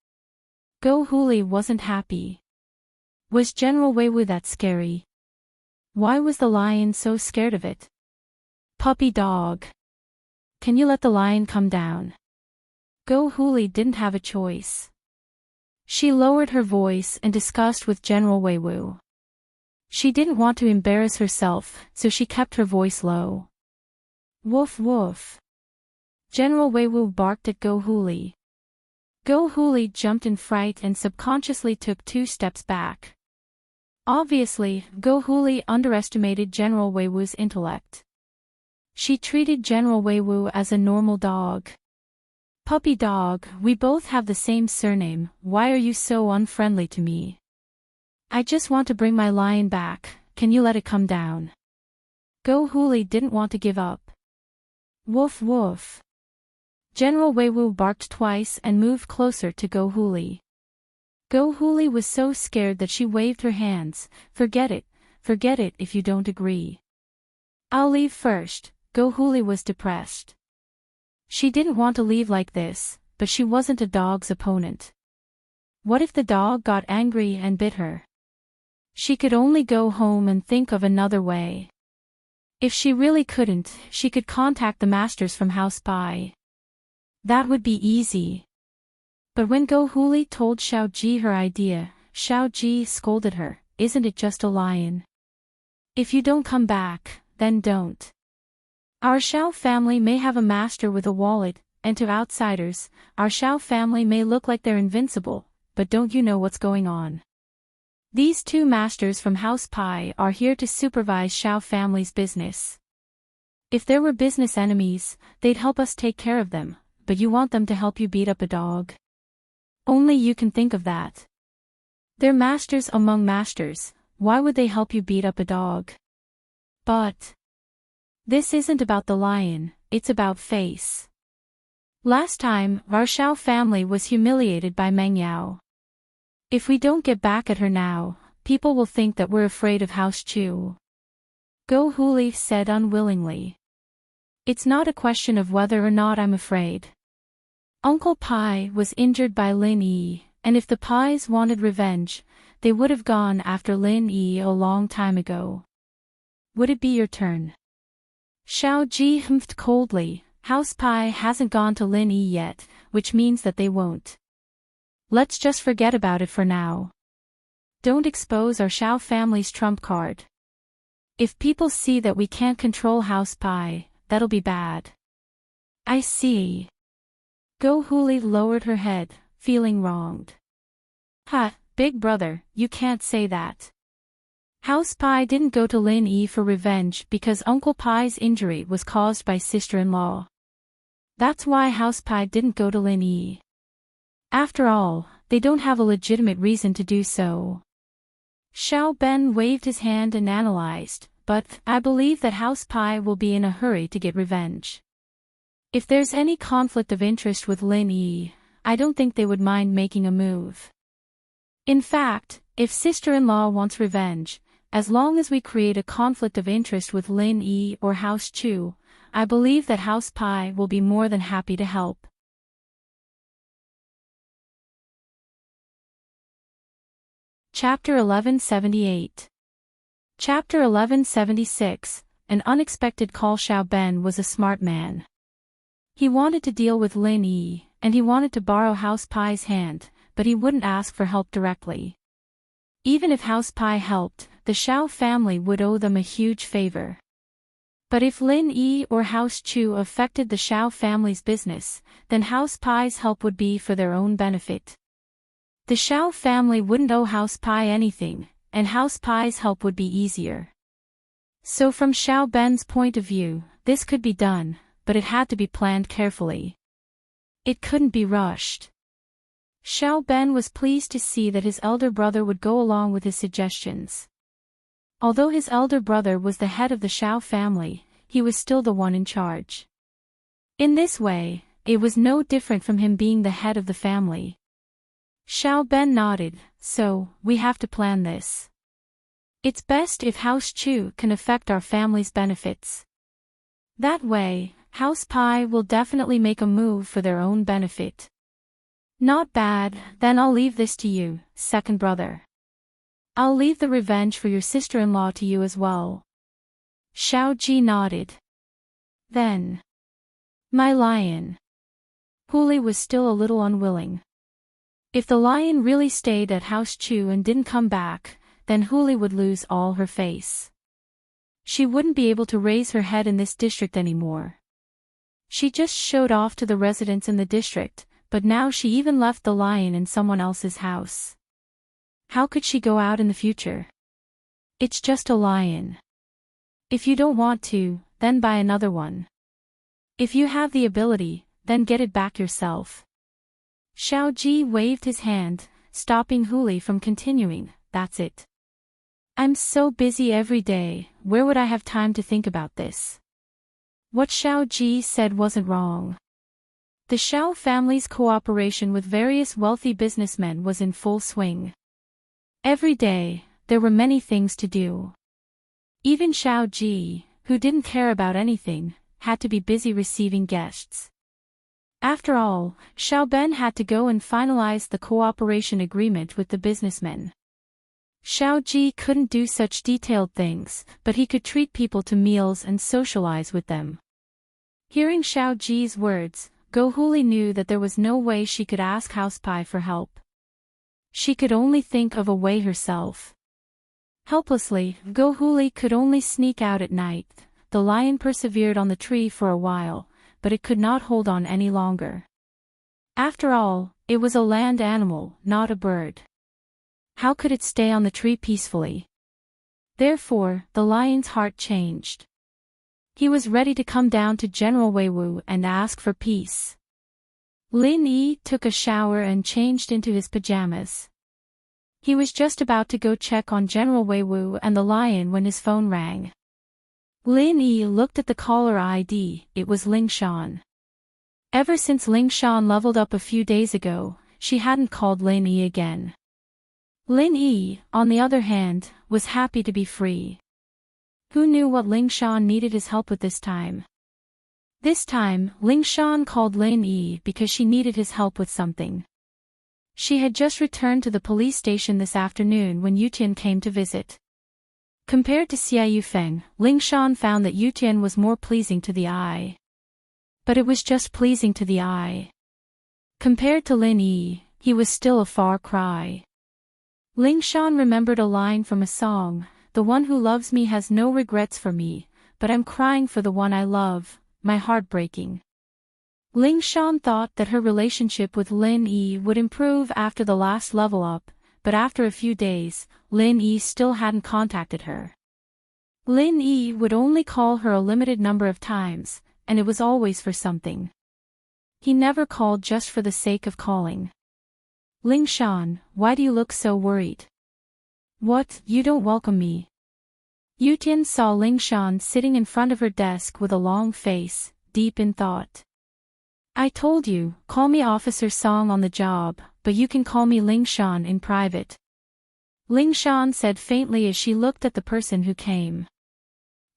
Go Huli wasn't happy. Was General Weiwu that scary? Why was the lion so scared of it? Puppy dog. Can you let the lion come down? Go Huli didn't have a choice. She lowered her voice and discussed with General Weiwu. She didn't want to embarrass herself, so she kept her voice low. Woof woof. General Weiwu barked at Go Huli. Go Huli jumped in fright and subconsciously took 2 steps back. Obviously, Go Huli underestimated General Weiwu's intellect. She treated General Weiwu as a normal dog. Puppy dog, we both have the same surname, why are you so unfriendly to me? I just want to bring my lion back, can you let it come down? Go Huli didn't want to give up. Woof woof. General Weiwu barked twice and moved closer to Go Huli. Go Huli was so scared that she waved her hands, forget it if you don't agree. I'll leave first, Go Huli was depressed. She didn't want to leave like this, but she wasn't a dog's opponent. What if the dog got angry and bit her? She could only go home and think of another way. If she really couldn't, she could contact the masters from House Pai. That would be easy. But when Go Huli told Xiao Ji her idea, Xiao Ji scolded her, isn't it just a lion? If you don't come back, then don't. Our Xiao family may have a master with a wallet, and to outsiders, our Xiao family may look like they're invincible, but don't you know what's going on? These 2 masters from House Pai are here to supervise Xiao family's business. If there were business enemies, they'd help us take care of them, but you want them to help you beat up a dog? Only you can think of that. They're masters among masters, why would they help you beat up a dog? But this isn't about the lion, it's about face. Last time, our Xiao family was humiliated by Meng Yao. If we don't get back at her now, people will think that we're afraid of House Chu. Go Huli said unwillingly. It's not a question of whether or not I'm afraid. Uncle Pai was injured by Lin Yi, and if the pies wanted revenge, they would have gone after Lin Yi a long time ago. Would it be your turn? Xiao Ji humphed coldly. House Pie hasn't gone to Lin Yi yet, which means that they won't. Let's just forget about it for now. Don't expose our Xiao family's trump card. If people see that we can't control House Pie, that'll be bad. I see. Go Huli lowered her head, feeling wronged. Ha, big brother, you can't say that. House Pie didn't go to Lin Yi for revenge because Uncle Pie's injury was caused by sister-in-law. That's why House Pie didn't go to Lin Yi. After all, they don't have a legitimate reason to do so. Xiao Ben waved his hand and analyzed, but I believe that House Pie will be in a hurry to get revenge. If there's any conflict of interest with Lin Yi, I don't think they would mind making a move. In fact, if sister-in-law wants revenge, as long as we create a conflict of interest with Lin Yi or House Chu, I believe that House Pie will be more than happy to help. Chapter 1178. Chapter 1176, An unexpected call. Xiao Ben was a smart man. He wanted to deal with Lin Yi, and he wanted to borrow House Pie's hand, but he wouldn't ask for help directly. Even if House Pie helped, the Xiao family would owe them a huge favor. But if Lin Yi or House Chu affected the Xiao family's business, then House Pie's help would be for their own benefit. The Xiao family wouldn't owe House Pie anything, and House Pie's help would be easier. So from Xiao Ben's point of view, this could be done, but it had to be planned carefully. It couldn't be rushed. Xiao Ben was pleased to see that his elder brother would go along with his suggestions. Although his elder brother was the head of the Xiao family, he was still the one in charge. In this way, it was no different from him being the head of the family. Xiao Ben nodded, so, we have to plan this. It's best if House Chu can affect our family's benefits. That way, House Pie will definitely make a move for their own benefit. Not bad, then I'll leave this to you, second brother. I'll leave the revenge for your sister-in-law to you as well. Xiao Ji nodded. Then. My lion. Huli was still a little unwilling. If the lion really stayed at House Chu and didn't come back, then Huli would lose all her face. She wouldn't be able to raise her head in this district anymore. She just showed off to the residents in the district, but now she even left the lion in someone else's house. How could she go out in the future? It's just a lion. If you don't want to, then buy another one. If you have the ability, then get it back yourself. Xiao Ji waved his hand, stopping Huli from continuing. That's it. I'm so busy every day, where would I have time to think about this? What Xiao Ji said wasn't wrong. The Xiao family's cooperation with various wealthy businessmen was in full swing. Every day, there were many things to do. Even Xiao Ji, who didn't care about anything, had to be busy receiving guests. After all, Xiao Ben had to go and finalize the cooperation agreement with the businessmen. Xiao Ji couldn't do such detailed things, but he could treat people to meals and socialize with them. Hearing Xiao Ji's words, Go Huli knew that there was no way she could ask House Pie for help. She could only think of a way herself. Helplessly, Go Huli could only sneak out at night. The lion persevered on the tree for a while, but it could not hold on any longer. After all, it was a land animal, not a bird. How could it stay on the tree peacefully? Therefore, the lion's heart changed. He was ready to come down to General Weiwu and ask for peace. Lin Yi took a shower and changed into his pajamas. He was just about to go check on General Weiwu and the lion when his phone rang. Lin Yi looked at the caller ID. It was Ling Shan. Ever since Ling Shan leveled up a few days ago, she hadn't called Lin Yi again. Lin Yi, on the other hand, was happy to be free. Who knew what Ling Shan needed his help with this time? This time, Ling Shan called Lin Yi because she needed his help with something. She had just returned to the police station this afternoon when Yutian came to visit. Compared to Xia Yufeng, Ling Shan found that Yutian was more pleasing to the eye. But it was just pleasing to the eye. Compared to Lin Yi, he was still a far cry. Ling Shan remembered a line from a song, "The one who loves me has no regrets for me, but I'm crying for the one I love, my heart breaking." Ling Shan thought that her relationship with Lin Yi would improve after the last level up, but after a few days, Lin Yi still hadn't contacted her. Lin Yi would only call her a limited number of times, and it was always for something. He never called just for the sake of calling. "Ling Shan, why do you look so worried? What, you don't welcome me?" Yutian saw Ling Shan sitting in front of her desk with a long face, deep in thought. "I told you, call me Officer Song on the job, but you can call me Ling Shan in private," Ling Shan said faintly as she looked at the person who came.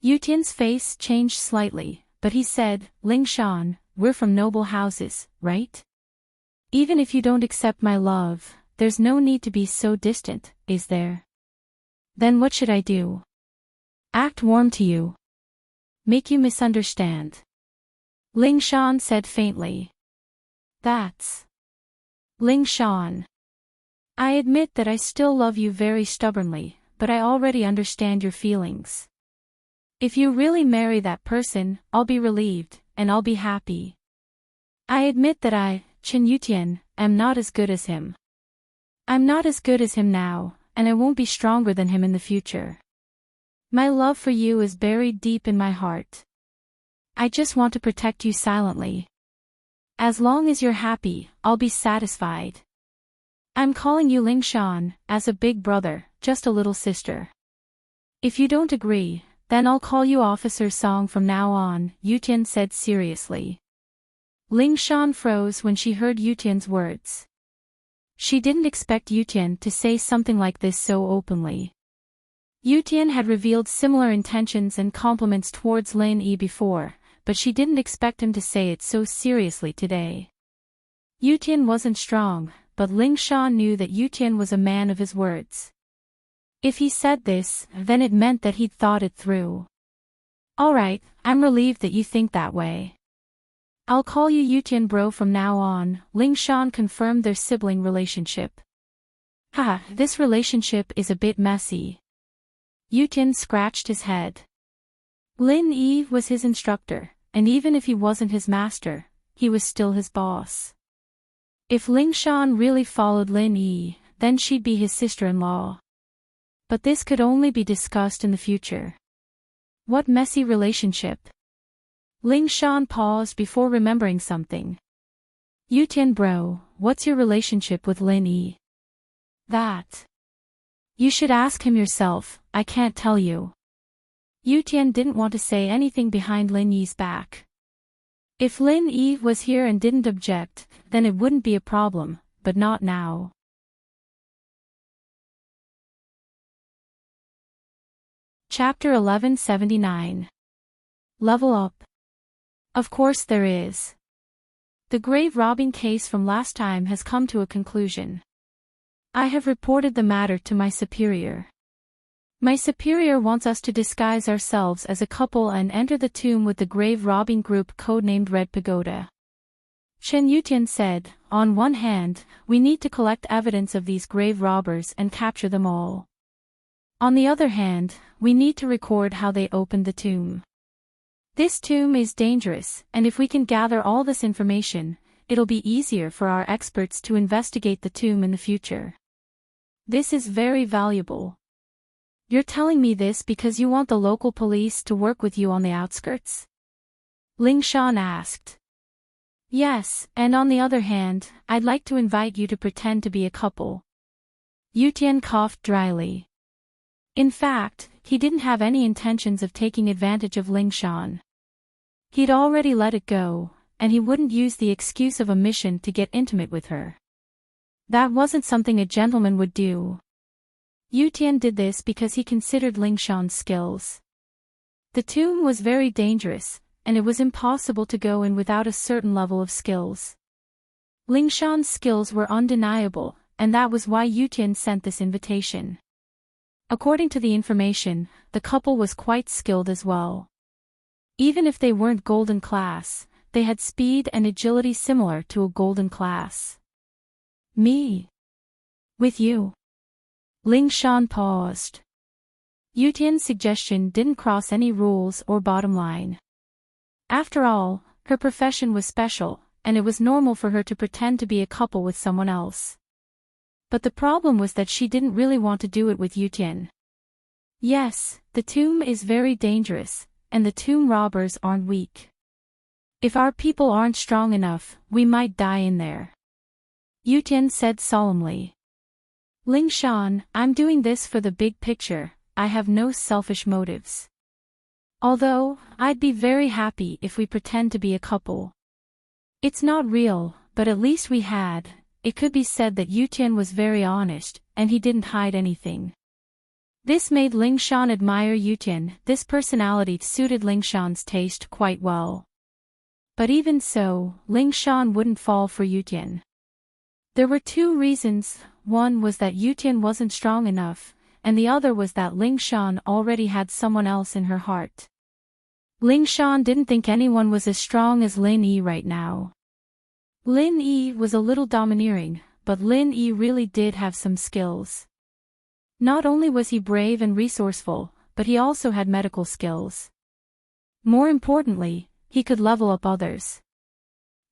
Yutian's face changed slightly, but he said, "Ling Shan, we're from noble houses, right? Even if you don't accept my love, there's no need to be so distant, is there? Then what should I do? Act warm to you? Make you misunderstand?" Ling Shan said faintly. "That's Ling Shan. I admit that I still love you very stubbornly, but I already understand your feelings. If you really marry that person, I'll be relieved, and I'll be happy. I admit that I, Chen Yutian, am not as good as him. I'm not as good as him now, and I won't be stronger than him in the future. My love for you is buried deep in my heart. I just want to protect you silently. As long as you're happy, I'll be satisfied. I'm calling you Ling Shan, as a big brother, just a little sister. If you don't agree, then I'll call you Officer Song from now on," Yutian said seriously. Ling Shan froze when she heard Yutian's words. She didn't expect Yutian to say something like this so openly. Yutian had revealed similar intentions and compliments towards Lin Yi before, but she didn't expect him to say it so seriously today. Yutian wasn't strong, but Ling Shan knew that Yutian was a man of his words. If he said this, then it meant that he'd thought it through. "Alright, I'm relieved that you think that way. I'll call you Yutian bro from now on," Ling Shan confirmed their sibling relationship. "Haha, this relationship is a bit messy." Yutian scratched his head. Lin Yi was his instructor, and even if he wasn't his master, he was still his boss. If Ling Shan really followed Lin Yi, then she'd be his sister-in-law. But this could only be discussed in the future. What messy relationship? Ling Shan paused before remembering something. "Yutian bro, what's your relationship with Lin Yi?" "That. You should ask him yourself, I can't tell you." Yutian didn't want to say anything behind Lin Yi's back. If Lin Yi was here and didn't object, then it wouldn't be a problem, but not now. Chapter 1179. Level Up. Of course there is. The grave robbing case from last time has come to a conclusion. I have reported the matter to my superior. My superior wants us to disguise ourselves as a couple and enter the tomb with the grave robbing group codenamed Red Pagoda. Chen Yutian said, "On one hand, we need to collect evidence of these grave robbers and capture them all. On the other hand, we need to record how they opened the tomb. This tomb is dangerous, and if we can gather all this information, it'll be easier for our experts to investigate the tomb in the future. This is very valuable." "You're telling me this because you want the local police to work with you on the outskirts?" Ling Shan asked. "Yes, and on the other hand, I'd like to invite you to pretend to be a couple." Yutian coughed dryly. In fact, he didn't have any intentions of taking advantage of Ling Shan. He'd already let it go, and he wouldn't use the excuse of a mission to get intimate with her. That wasn't something a gentleman would do. Yutian did this because he considered Ling Shan's skills. The tomb was very dangerous, and it was impossible to go in without a certain level of skills. Ling Shan's skills were undeniable, and that was why Yutian sent this invitation. According to the information, the couple was quite skilled as well. Even if they weren't golden class, they had speed and agility similar to a golden class. Me? With you? Ling Shan paused. Yutian's suggestion didn't cross any rules or bottom line. After all, her profession was special, and it was normal for her to pretend to be a couple with someone else. But the problem was that she didn't really want to do it with Yutian. Yes, the tomb is very dangerous, and the tomb robbers aren't weak. If our people aren't strong enough, we might die in there. Yutian said solemnly. Ling Shan, I'm doing this for the big picture, I have no selfish motives. Although, I'd be very happy if we pretend to be a couple. It's not real, but at least we had. It could be said that Yutian was very honest, and he didn't hide anything. This made Ling Shan admire Yutian. This personality suited Ling Shan's taste quite well. But even so, Ling Shan wouldn't fall for Yutian. There were two reasons. One was that Yutian wasn't strong enough, and the other was that Ling Shan already had someone else in her heart. Ling Shan didn't think anyone was as strong as Lin Yi right now. Lin Yi was a little domineering, but Lin Yi really did have some skills. Not only was he brave and resourceful, but he also had medical skills. More importantly, he could level up others.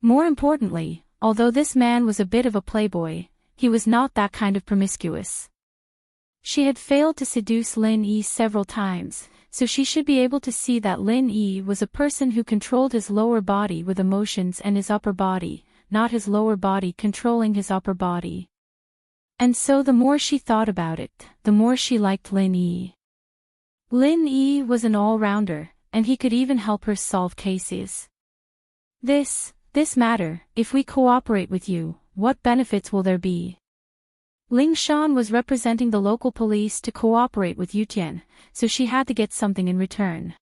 More importantly, although this man was a bit of a playboy, he was not that kind of promiscuous. She had failed to seduce Lin Yi several times, so she should be able to see that Lin Yi was a person who controlled his lower body with emotions and his upper body, not his lower body controlling his upper body. And so the more she thought about it, the more she liked Lin Yi. Lin Yi was an all-rounder, and he could even help her solve cases. This matter, if we cooperate with you, what benefits will there be? Ling Shan was representing the local police to cooperate with Yutian, so she had to get something in return.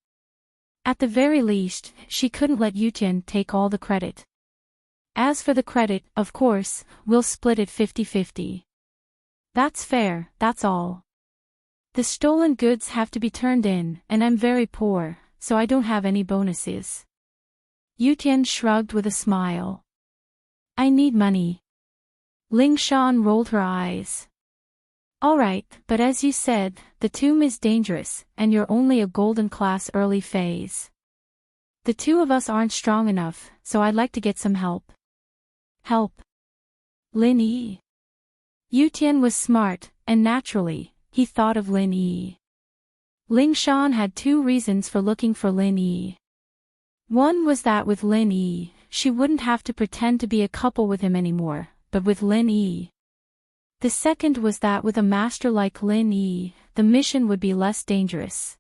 At the very least, she couldn't let Yutian take all the credit. As for the credit, of course, we'll split it 50-50. That's fair, that's all. The stolen goods have to be turned in, and I'm very poor, so I don't have any bonuses. Yutian shrugged with a smile. I need money. Ling Shan rolled her eyes. All right, but as you said, the tomb is dangerous, and you're only a golden class early phase. The two of us aren't strong enough, so I'd like to get some help. Help? Lin Yi. Yutian was smart, and naturally, he thought of Lin Yi. Ling Shan had two reasons for looking for Lin Yi. One was that with Lin Yi, she wouldn't have to pretend to be a couple with him anymore, but with Lin Yi. The second was that with a master like Lin Yi, the mission would be less dangerous.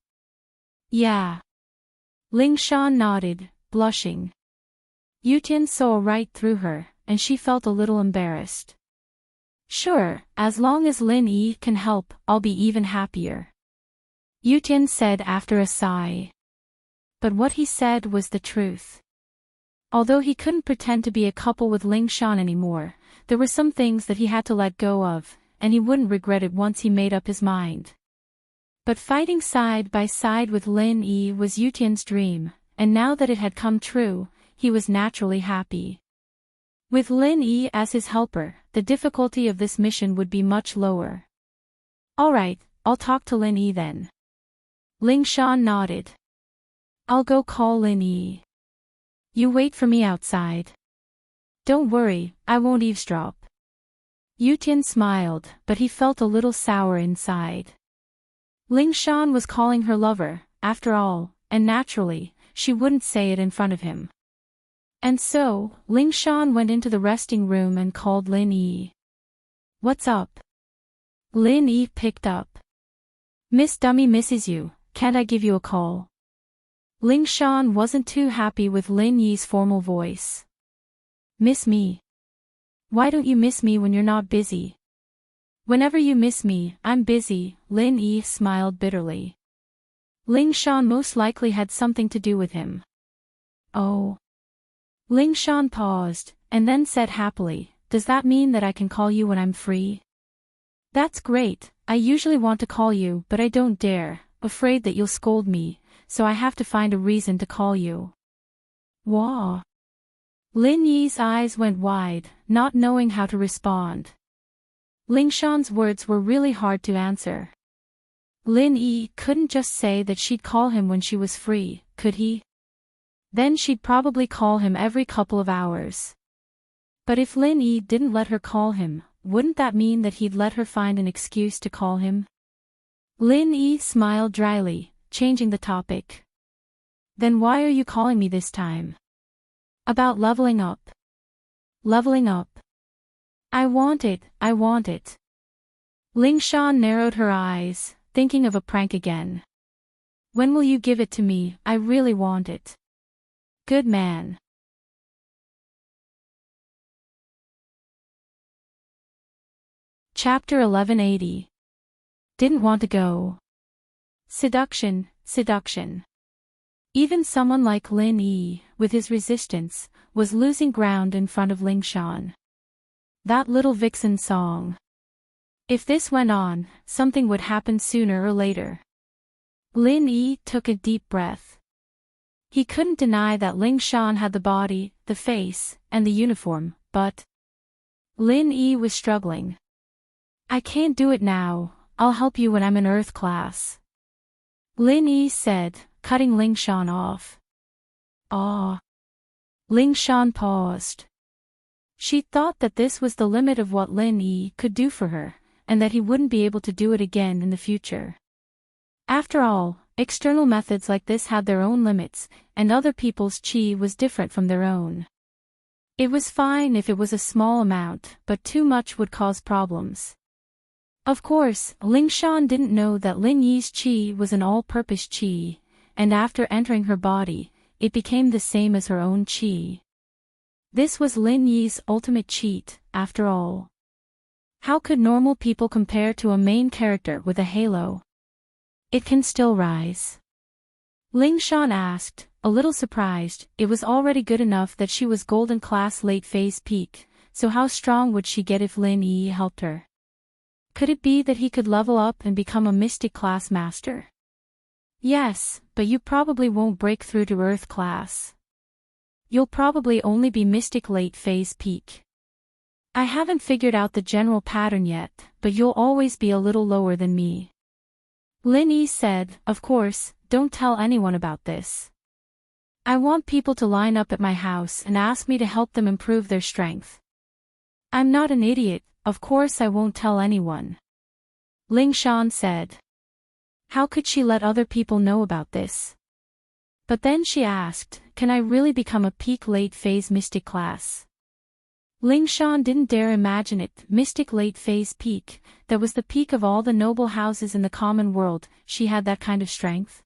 Yeah. Ling Shan nodded, blushing. Yutian saw right through her, and she felt a little embarrassed. Sure, as long as Lin Yi can help, I'll be even happier. Yutian said after a sigh. But what he said was the truth. Although he couldn't pretend to be a couple with Ling Shan anymore, there were some things that he had to let go of, and he wouldn't regret it once he made up his mind. But fighting side by side with Lin Yi was Yutian's dream, and now that it had come true, he was naturally happy. With Lin Yi as his helper, the difficulty of this mission would be much lower. All right, I'll talk to Lin Yi then. Ling Shan nodded. I'll go call Lin Yi. You wait for me outside. Don't worry, I won't eavesdrop. Yutian smiled, but he felt a little sour inside. Ling Shan was calling her lover, after all, and naturally, she wouldn't say it in front of him. And so, Ling Shan went into the resting room and called Lin Yi. What's up? Lin Yi picked up. Miss Dummy misses you, can't I give you a call? Ling Shan wasn't too happy with Lin Yi's formal voice. Miss me? Why don't you miss me when you're not busy? Whenever you miss me, I'm busy, Lin Yi smiled bitterly. Ling Shan most likely had something to do with him. Oh. Ling Shan paused, and then said happily, "Does that mean that I can call you when I'm free?" "That's great. I usually want to call you but I don't dare, afraid that you'll scold me, so I have to find a reason to call you." "Wah." Lin Yi's eyes went wide, not knowing how to respond. Ling Shan's words were really hard to answer. Lin Yi couldn't just say that she'd call him when she was free, could he? Then she'd probably call him every couple of hours. But if Lin Yi didn't let her call him, wouldn't that mean that he'd let her find an excuse to call him? Lin Yi smiled dryly, changing the topic. "Then why are you calling me this time?" "About leveling up." "Leveling up? I want it, I want it." Ling Shan narrowed her eyes, thinking of a prank again. "When will you give it to me? I really want it." "Good man." Chapter 1180. Didn't want to go. Seduction, seduction. Even someone like Lin Yi, with his resistance, was losing ground in front of Ling Shan. That little vixen song. If this went on, something would happen sooner or later. Lin Yi took a deep breath. He couldn't deny that Ling Shan had the body, the face, and the uniform, but Lin Yi was struggling. "I can't do it now, I'll help you when I'm in Earth class," Lin Yi said, cutting Ling Shan off. "Ah." Ling Shan paused. She thought that this was the limit of what Lin Yi could do for her, and that he wouldn't be able to do it again in the future. After all, external methods like this had their own limits, and other people's qi was different from their own. It was fine if it was a small amount, but too much would cause problems. Of course, Ling Shan didn't know that Lin Yi's qi was an all-purpose qi, and after entering her body, it became the same as her own qi. This was Lin Yi's ultimate cheat, after all. How could normal people compare to a main character with a halo? "It can still rise?" Ling Shan asked, a little surprised. It was already good enough that she was golden class late phase peak, so how strong would she get if Lin Yi helped her? Could it be that he could level up and become a mystic class master? "Yes, but you probably won't break through to Earth class. You'll probably only be mystic late phase peak. I haven't figured out the general pattern yet, but you'll always be a little lower than me." Lin Yi said, "Of course, don't tell anyone about this. I want people to line up at my house and ask me to help them improve their strength. I'm not an idiot, of course I won't tell anyone." Ling Shan said. How could she let other people know about this? But then she asked, "Can I really become a peak late phase mystic class?" Ling Shan didn't dare imagine it. Mystic late phase peak, that was the peak of all the noble houses in the common world. She had that kind of strength.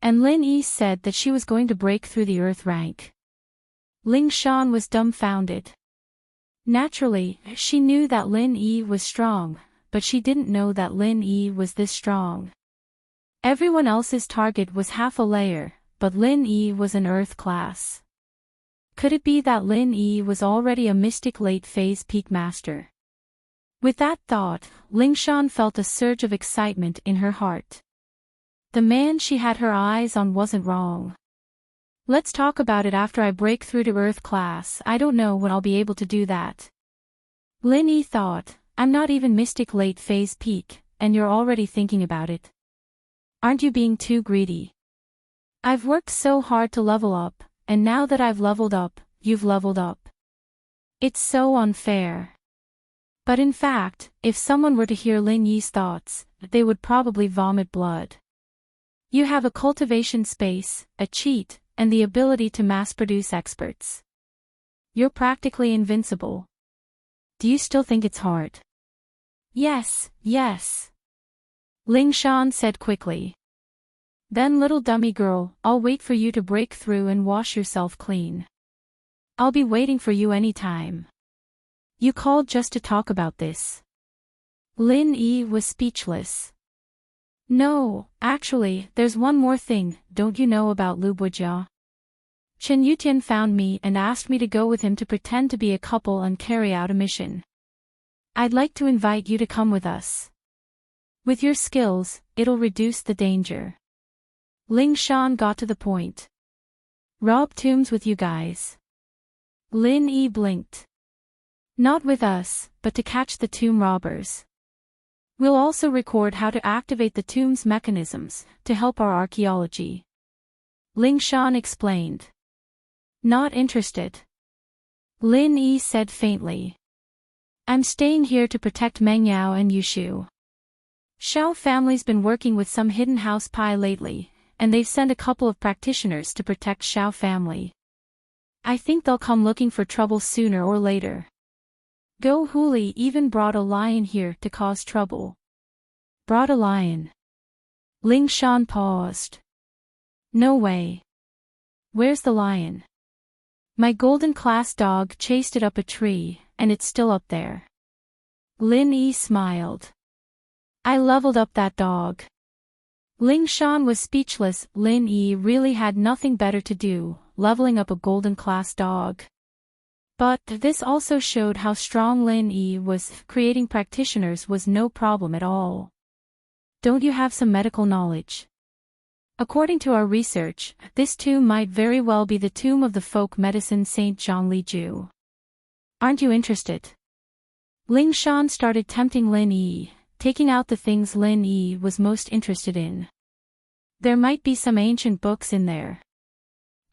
And Lin Yi said that she was going to break through the Earth rank. Ling Shan was dumbfounded. Naturally, she knew that Lin Yi was strong, but she didn't know that Lin Yi was this strong. Everyone else's target was half a layer, but Lin Yi was an Earth class. Could it be that Lin Yi was already a mystic late phase peak master? With that thought, Ling Shan felt a surge of excitement in her heart. The man she had her eyes on wasn't wrong. "Let's talk about it after I break through to Earth class. I don't know when I'll be able to do that." Lin Yi thought, "I'm not even mystic late phase peak, and you're already thinking about it. Aren't you being too greedy? I've worked so hard to level up, and now that I've leveled up, you've leveled up. It's so unfair." But in fact, if someone were to hear Lin Yi's thoughts, they would probably vomit blood. You have a cultivation space, a cheat, and the ability to mass-produce experts. You're practically invincible. Do you still think it's hard? "Yes, yes," Ling Shan said quickly. "Then little dummy girl, I'll wait for you to break through and wash yourself clean. I'll be waiting for you anytime. You called just to talk about this?" Lin Yi was speechless. "No, actually, there's one more thing. Don't you know about Lu Bujia?" Chen Yutian found me and asked me to go with him to pretend to be a couple and carry out a mission. I'd like to invite you to come with us. With your skills, it'll reduce the danger. Ling Shan got to the point. Rob tombs with you guys. Lin Yi blinked. Not with us, but to catch the tomb robbers. We'll also record how to activate the tomb's mechanisms, to help our archaeology. Ling Shan explained. Not interested. Lin Yi said faintly. I'm staying here to protect Meng Yao and Yushu. Xiao family's been working with some hidden house pie lately, and they've sent a couple of practitioners to protect Xiao family. I think they'll come looking for trouble sooner or later. Go Huli even brought a lion here to cause trouble. Brought a lion. Ling Shan paused. No way. Where's the lion? My golden class dog chased it up a tree, and it's still up there. Lin Yi smiled. I leveled up that dog. Ling Shan was speechless. Lin Yi really had nothing better to do, leveling up a golden class dog. But this also showed how strong Lin Yi was. Creating practitioners was no problem at all. Don't you have some medical knowledge? According to our research, this tomb might very well be the tomb of the folk medicine Saint Zhang Liju. Aren't you interested? Ling Shan started tempting Lin Yi, taking out the things Lin Yi was most interested in. There might be some ancient books in there.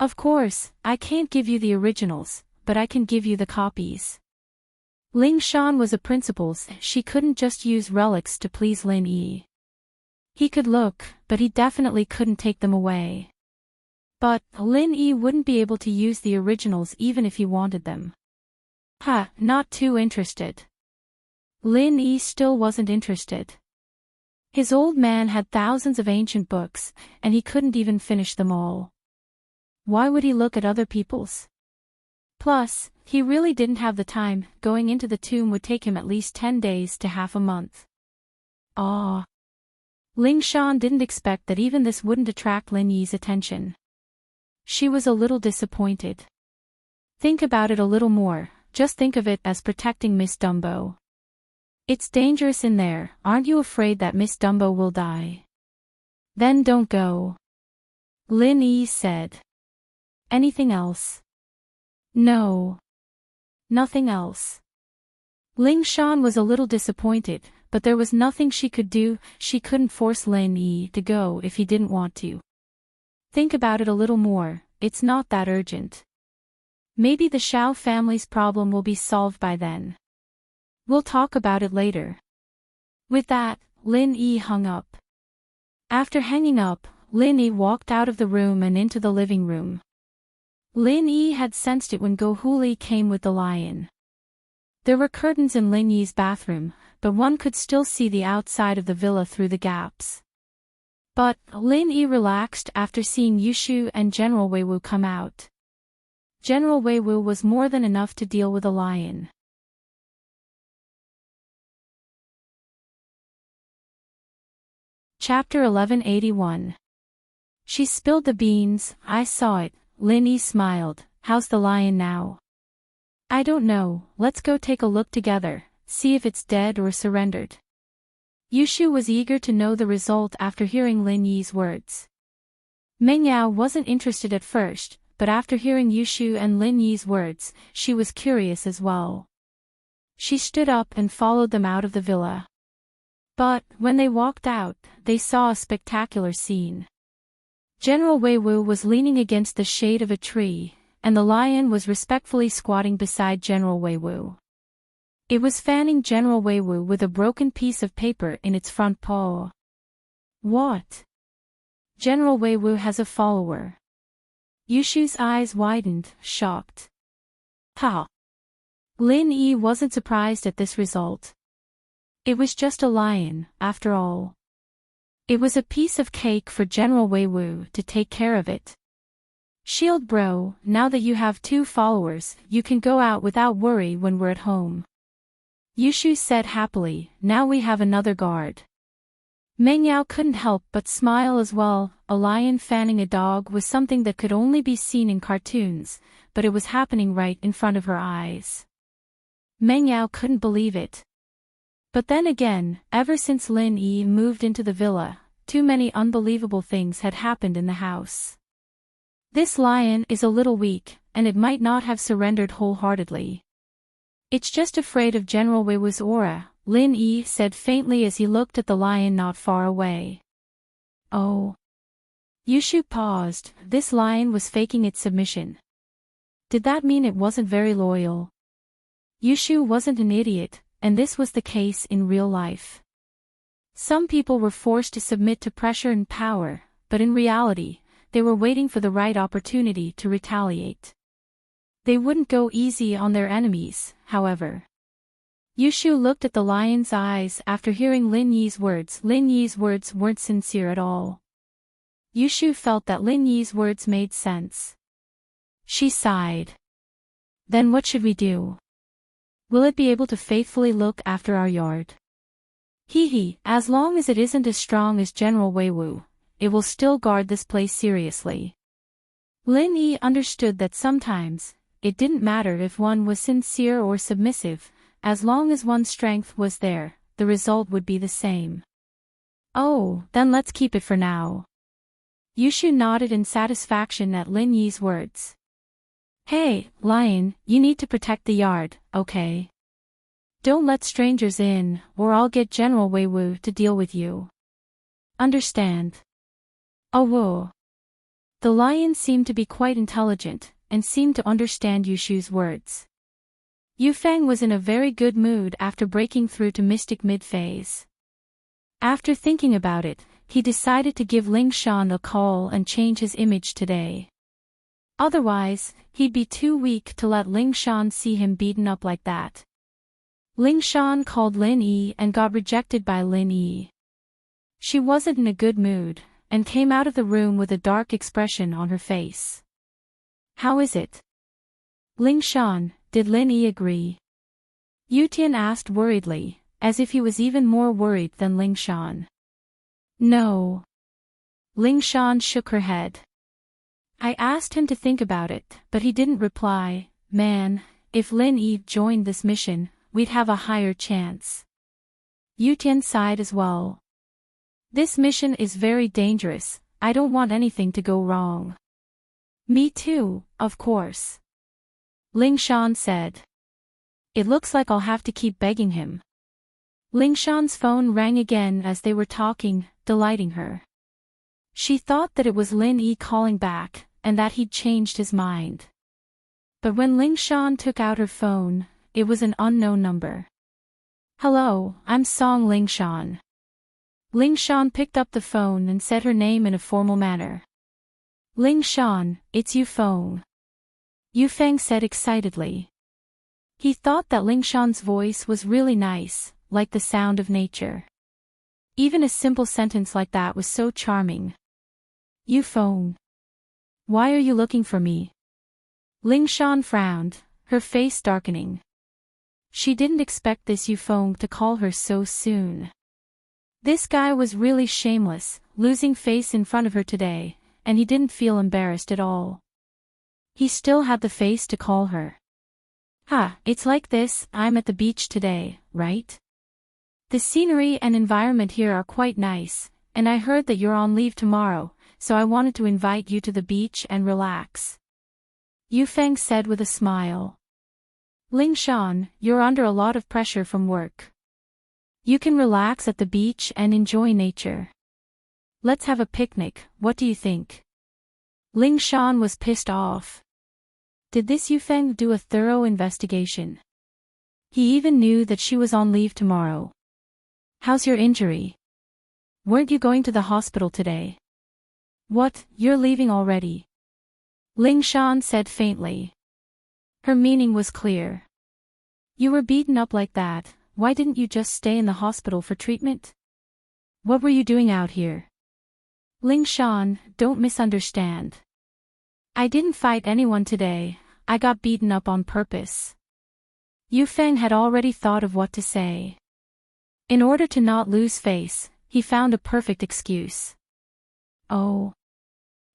Of course, I can't give you the originals, but I can give you the copies. Ling Shan was a principal, she couldn't just use relics to please Lin Yi. He could look, but he definitely couldn't take them away. But Lin Yi wouldn't be able to use the originals even if he wanted them. Not too interested. Lin Yi still wasn't interested. His old man had thousands of ancient books, and he couldn't even finish them all. Why would he look at other people's? Plus, he really didn't have the time. Going into the tomb would take him at least 10 days to half a month. Ling Shan didn't expect that even this wouldn't attract Lin Yi's attention. She was a little disappointed. Think about it a little more, just think of it as protecting Miss Dumbo. It's dangerous in there, aren't you afraid that Miss Dumbo will die? Then don't go. Lin Yi said. Anything else? No. Nothing else. Ling Shan was a little disappointed, but there was nothing she could do. She couldn't force Lin Yi to go if he didn't want to. Think about it a little more, it's not that urgent. Maybe the Xiao family's problem will be solved by then. We'll talk about it later. With that, Lin Yi hung up. After hanging up, Lin Yi walked out of the room and into the living room. Lin Yi had sensed it when Go Huli came with the lion. There were curtains in Lin Yi's bathroom, but one could still see the outside of the villa through the gaps. But Lin Yi relaxed after seeing Yushu and General Weiwu come out. General Weiwu was more than enough to deal with a lion. Chapter 1181. She spilled the beans, I saw it. Lin Yi smiled. How's the lion now? I don't know, let's go take a look together, see if it's dead or surrendered. Yushu was eager to know the result after hearing Lin Yi's words. Meng Yao wasn't interested at first, but after hearing Yushu and Lin Yi's words, she was curious as well. She stood up and followed them out of the villa. But, when they walked out, they saw a spectacular scene. General Weiwu was leaning against the shade of a tree, and the lion was respectfully squatting beside General Weiwu. It was fanning General Weiwu with a broken piece of paper in its front paw. What? General Weiwu has a follower. Yushu's eyes widened, shocked. Ha! Lin Yi wasn't surprised at this result. It was just a lion, after all. It was a piece of cake for General Weiwu to take care of it. Shield bro, now that you have 2 followers, you can go out without worry when we're at home. Yushu said happily, now we have another guard. Meng Yao couldn't help but smile as well. A lion fanning a dog was something that could only be seen in cartoons, but it was happening right in front of her eyes. Meng Yao couldn't believe it. But then again, ever since Lin Yi moved into the villa, too many unbelievable things had happened in the house. This lion is a little weak, and it might not have surrendered wholeheartedly. It's just afraid of General Wei Wu's aura, Lin Yi said faintly as he looked at the lion not far away. Oh. Yushu paused. This lion was faking its submission. Did that mean it wasn't very loyal? Yushu wasn't an idiot, and this was the case in real life. Some people were forced to submit to pressure and power, but in reality, they were waiting for the right opportunity to retaliate. They wouldn't go easy on their enemies, however. Yushu looked at the lion's eyes after hearing Lin Yi's words. Lin Yi's words weren't sincere at all. Yushu felt that Lin Yi's words made sense. She sighed. Then what should we do? Will it be able to faithfully look after our yard? As long as it isn't as strong as General Wei Wu, it will still guard this place seriously. Lin Yi understood that sometimes, it didn't matter if one was sincere or submissive, as long as one's strength was there, the result would be the same. Oh, then let's keep it for now. Yushu nodded in satisfaction at Lin Yi's words. Hey, lion, you need to protect the yard, okay? Don't let strangers in, or I'll get General Wei Wu to deal with you. Understand? Oh whoa. The lion seemed to be quite intelligent, and seemed to understand Yushu's words. Yu Feng was in a very good mood after breaking through to Mystic mid-phase. After thinking about it, he decided to give Ling Shan a call and change his image today. Otherwise, he'd be too weak to let Ling Shan see him beaten up like that. Ling Shan called Lin Yi and got rejected by Lin Yi. She wasn't in a good mood, and came out of the room with a dark expression on her face. How is it? Ling Shan, did Lin Yi agree? Yu Tian asked worriedly, as if he was even more worried than Ling Shan. No. Ling Shan shook her head. I asked him to think about it, but he didn't reply. Man, if Lin Yi joined this mission, we'd have a higher chance. Yu Tian sighed as well. This mission is very dangerous, I don't want anything to go wrong. Me too, of course. Ling Shan said. It looks like I'll have to keep begging him. Ling Shan's phone rang again as they were talking, delighting her. She thought that it was Lin Yi calling back, and that he'd changed his mind. But when Ling Shan took out her phone, it was an unknown number. Hello, I'm Song Ling Shan. Ling Shan picked up the phone and said her name in a formal manner. Ling Shan, it's Yu Feng. Yu Feng said excitedly. He thought that Ling Shan's voice was really nice, like the sound of nature. Even a simple sentence like that was so charming. Yu Feng. Why are you looking for me? Ling Shan frowned, her face darkening. She didn't expect this Yu Feng to call her so soon. This guy was really shameless, losing face in front of her today, and he didn't feel embarrassed at all. He still had the face to call her. It's like this, I'm at the beach today, right? The scenery and environment here are quite nice, and I heard that you're on leave tomorrow, so I wanted to invite you to the beach and relax. Yu Feng said with a smile. Ling Shan, you're under a lot of pressure from work. You can relax at the beach and enjoy nature. Let's have a picnic, what do you think? Ling Shan was pissed off. Did this Yu Feng do a thorough investigation? He even knew that she was on leave tomorrow. How's your injury? Weren't you going to the hospital today? What, you're leaving already? Ling Shan said faintly. Her meaning was clear. You were beaten up like that, why didn't you just stay in the hospital for treatment? What were you doing out here? Ling Shan, don't misunderstand. I didn't fight anyone today, I got beaten up on purpose. Yu Feng had already thought of what to say. In order to not lose face, he found a perfect excuse. Oh.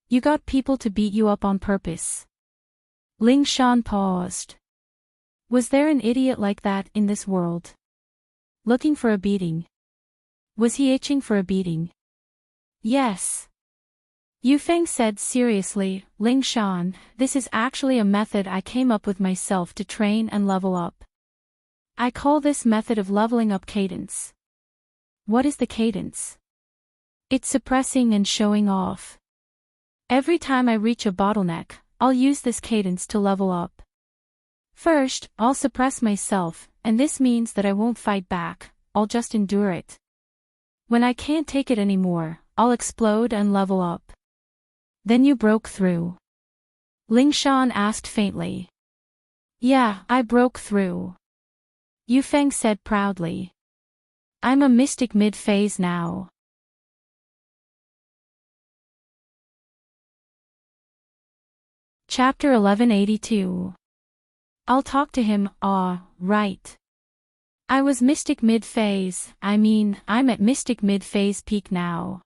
You got people to beat you up on purpose. Ling Shan paused. Was there an idiot like that in this world? Looking for a beating. Was he itching for a beating? Yes. Yu Feng said seriously, Ling Shan, this is actually a method I came up with myself to train and level up. I call this method of leveling up cadence. What is the cadence? It's suppressing and showing off. Every time I reach a bottleneck, I'll use this cadence to level up. First, I'll suppress myself, and this means that I won't fight back, I'll just endure it. When I can't take it anymore, I'll explode and level up. Then you broke through? Ling Shan asked faintly. Yeah, I broke through. Yu Feng said proudly. I'm a mystic mid-phase now. Chapter 1182. I'll talk to him, right. I was mystic mid-phase, I'm at mystic mid-phase peak now.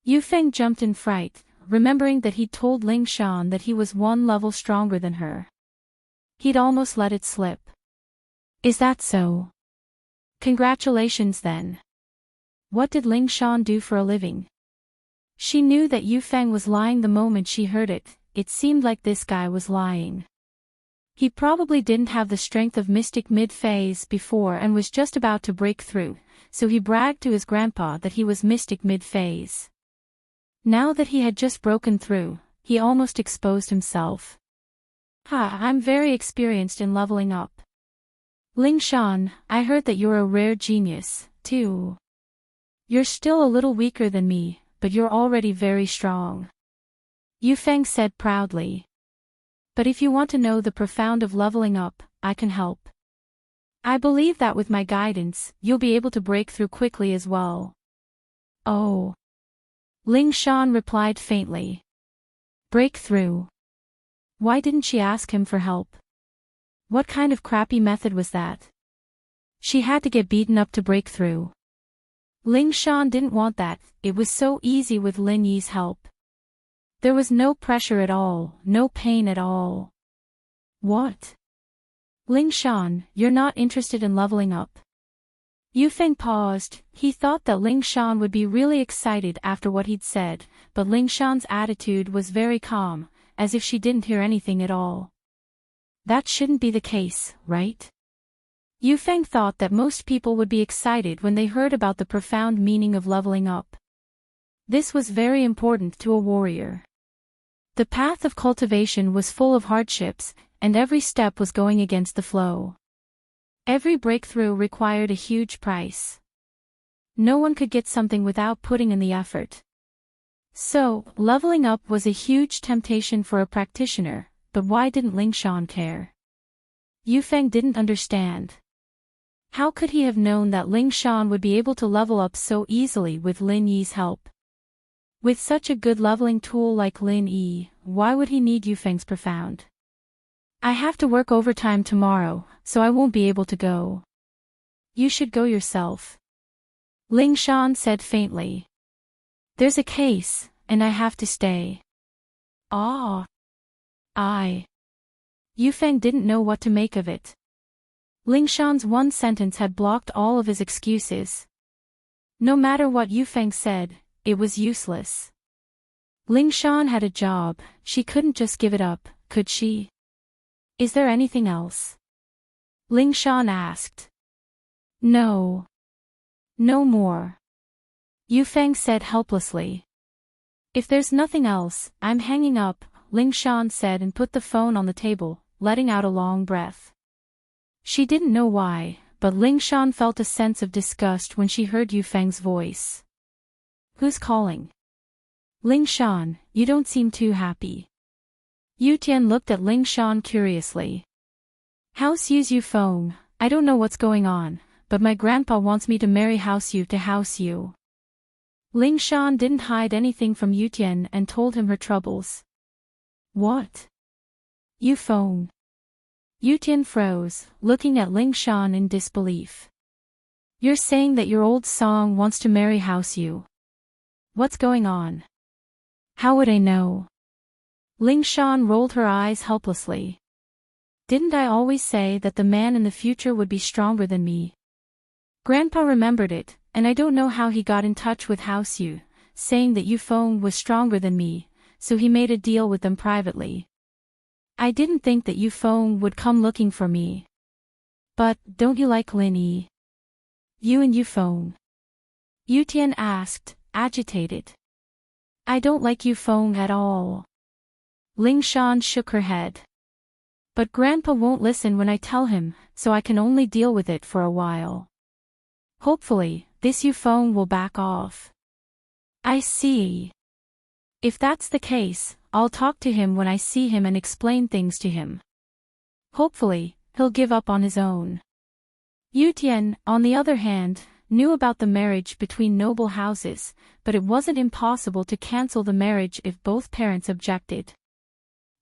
Yu Feng jumped in fright, remembering that he'd told Ling Shan that he was one level stronger than her. He'd almost let it slip. Is that so? Congratulations then. What did Ling Shan do for a living? She knew that Yu Feng was lying the moment she heard it. It seemed like this guy was lying. He probably didn't have the strength of mystic mid-phase before and was just about to break through, so he bragged to his grandpa that he was mystic mid-phase. Now that he had just broken through, he almost exposed himself. I'm very experienced in leveling up. Ling Shan, I heard that you're a rare genius, too. You're still a little weaker than me, but you're already very strong. Yu Feng said proudly. But if you want to know the profound of leveling up, I can help. I believe that with my guidance, you'll be able to break through quickly as well. Oh. Ling Shan replied faintly. Breakthrough. Why didn't she ask him for help? What kind of crappy method was that? She had to get beaten up to break through. Ling Shan didn't want that, it was so easy with Lin Yi's help. There was no pressure at all, no pain at all. What? Ling Shan, you're not interested in leveling up? Yu Feng paused, he thought that Ling Shan would be really excited after what he'd said, but Ling Shan's attitude was very calm, as if she didn't hear anything at all. That shouldn't be the case, right? Yu Feng thought that most people would be excited when they heard about the profound meaning of leveling up. This was very important to a warrior. The path of cultivation was full of hardships, and every step was going against the flow. Every breakthrough required a huge price. No one could get something without putting in the effort. So, leveling up was a huge temptation for a practitioner, but why didn't Ling Shan care? Yu Feng didn't understand. How could he have known that Ling Shan would be able to level up so easily with Lin Yi's help? With such a good leveling tool like Lin Yi, why would he need Yu Feng's profound? I have to work overtime tomorrow, so I won't be able to go. You should go yourself. Ling Shan said faintly. There's a case, and I have to stay. Ah. Yu Feng didn't know what to make of it. Ling Shan's one sentence had blocked all of his excuses. No matter what Yu Feng said, it was useless. Ling Shan had a job, she couldn't just give it up, could she? Is there anything else? Ling Shan asked. No. No more. Yu Feng said helplessly. If there's nothing else, I'm hanging up, Ling Shan said and put the phone on the table, letting out a long breath. She didn't know why, but Ling Shan felt a sense of disgust when she heard Yu Feng's voice. Who's calling? Ling Shan, you don't seem too happy. Yu Tian looked at Ling Shan curiously. House Yu's Yu Feng, I don't know what's going on, but my grandpa wants me to marry House Yu to House Yu. Ling Shan didn't hide anything from Yu Tian and told him her troubles. What? Yu Feng. Yu Tian froze, looking at Ling Shan in disbelief. You're saying that your old song wants to marry House Yu. What's going on? How would I know? Ling Shan rolled her eyes helplessly. Didn't I always say that the man in the future would be stronger than me? Grandpa remembered it, and I don't know how he got in touch with House Yu, saying that Yufeng was stronger than me, so he made a deal with them privately. I didn't think that Yufeng would come looking for me. But, don't you like Lin Yi? You and Yufeng? Yu Tian asked, agitated. I don't like Yufeng at all. Ling Shan shook her head. But Grandpa won't listen when I tell him, so I can only deal with it for a while. Hopefully, this Yufeng will back off. I see. If that's the case, I'll talk to him when I see him and explain things to him. Hopefully, he'll give up on his own. Yu Tian, on the other hand, knew about the marriage between noble houses, but it wasn't impossible to cancel the marriage if both parents objected.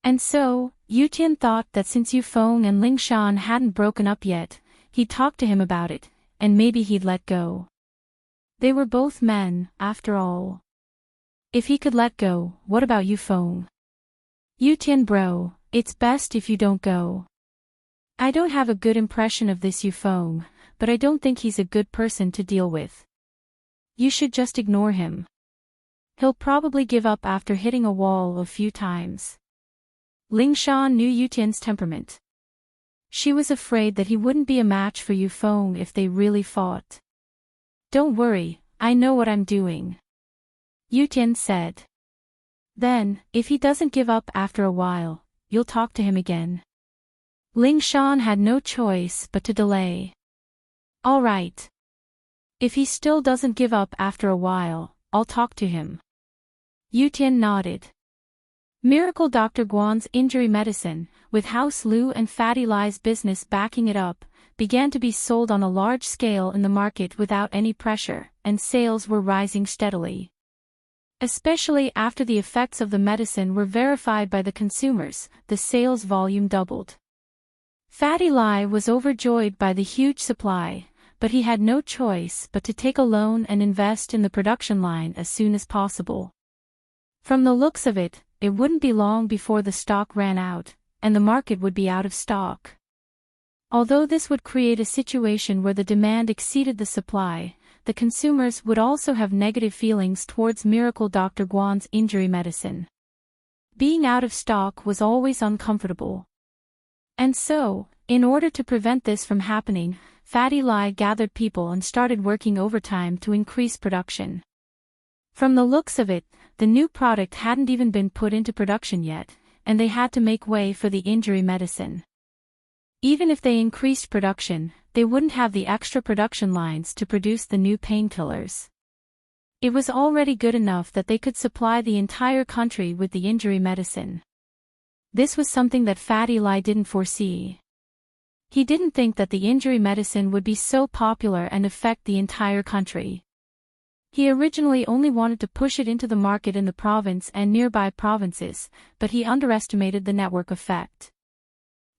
And so, Yu Tian thought that since Yufeng and Ling Shan hadn't broken up yet, he'd talk to him about it, and maybe he'd let go. They were both men, after all. If he could let go, what about Yufeng? Yu Tian bro, it's best if you don't go. I don't have a good impression of this Yufeng, but I don't think he's a good person to deal with. You should just ignore him. He'll probably give up after hitting a wall a few times. Ling Shan knew Yu Tian's temperament. She was afraid that he wouldn't be a match for Yufeng if they really fought. Don't worry, I know what I'm doing. Yu Tian said. Then, if he doesn't give up after a while, you'll talk to him again. Ling Shan had no choice but to delay. All right. If he still doesn't give up after a while, I'll talk to him. Yu Tian nodded. Miracle Dr. Guan's injury medicine, with House Lu and Fatty Lie's business backing it up, began to be sold on a large scale in the market without any pressure, and sales were rising steadily. Especially after the effects of the medicine were verified by the consumers, the sales volume doubled. Fatty Lie was overjoyed by the huge supply, but he had no choice but to take a loan and invest in the production line as soon as possible. From the looks of it, it wouldn't be long before the stock ran out, and the market would be out of stock. Although this would create a situation where the demand exceeded the supply, the consumers would also have negative feelings towards Miracle Dr. Guan's injury medicine. Being out of stock was always uncomfortable. And so, in order to prevent this from happening, Fatty Lie gathered people and started working overtime to increase production. From the looks of it, the new product hadn't even been put into production yet, and they had to make way for the injury medicine. Even if they increased production, they wouldn't have the extra production lines to produce the new painkillers. It was already good enough that they could supply the entire country with the injury medicine. This was something that Fatty Lie didn't foresee. He didn't think that the injury medicine would be so popular and affect the entire country. He originally only wanted to push it into the market in the province and nearby provinces, but he underestimated the network effect.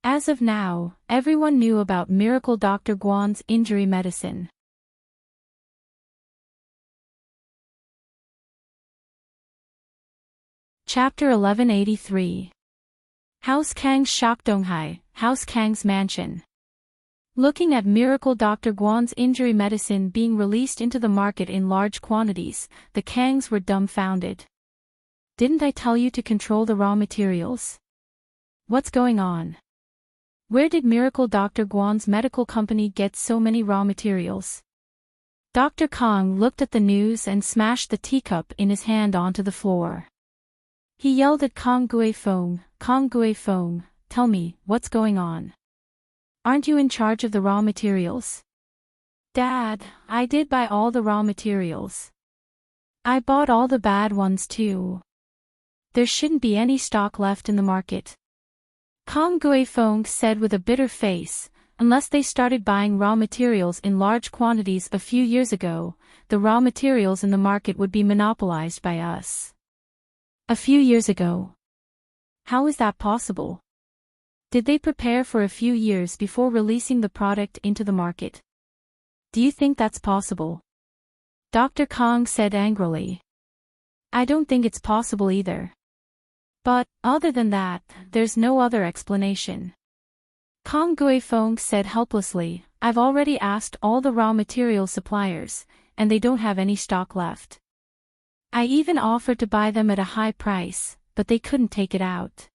As of now, everyone knew about Miracle Dr. Guan's injury medicine. Chapter 1183. House Kang's Shakdonghai, House Kang's Mansion. Looking at Miracle Dr. Guan's injury medicine being released into the market in large quantities, the Kangs were dumbfounded. Didn't I tell you to control the raw materials? What's going on? Where did Miracle Dr. Guan's medical company get so many raw materials? Dr. Kong looked at the news and smashed the teacup in his hand onto the floor. He yelled at Kong Guifeng, tell me, what's going on? Aren't you in charge of the raw materials? Dad, I did buy all the raw materials. I bought all the bad ones too. There shouldn't be any stock left in the market. Kong Guifeng said with a bitter face, unless they started buying raw materials in large quantities a few years ago, the raw materials in the market would be monopolized by us. A few years ago. How is that possible? Did they prepare for a few years before releasing the product into the market? do you think that's possible? Dr. Kong said angrily. I don't think it's possible either. But, other than that, there's no other explanation. Kong Guifeng said helplessly, I've already asked all the raw material suppliers, and they don't have any stock left. I even offered to buy them at a high price, but they couldn't take it out.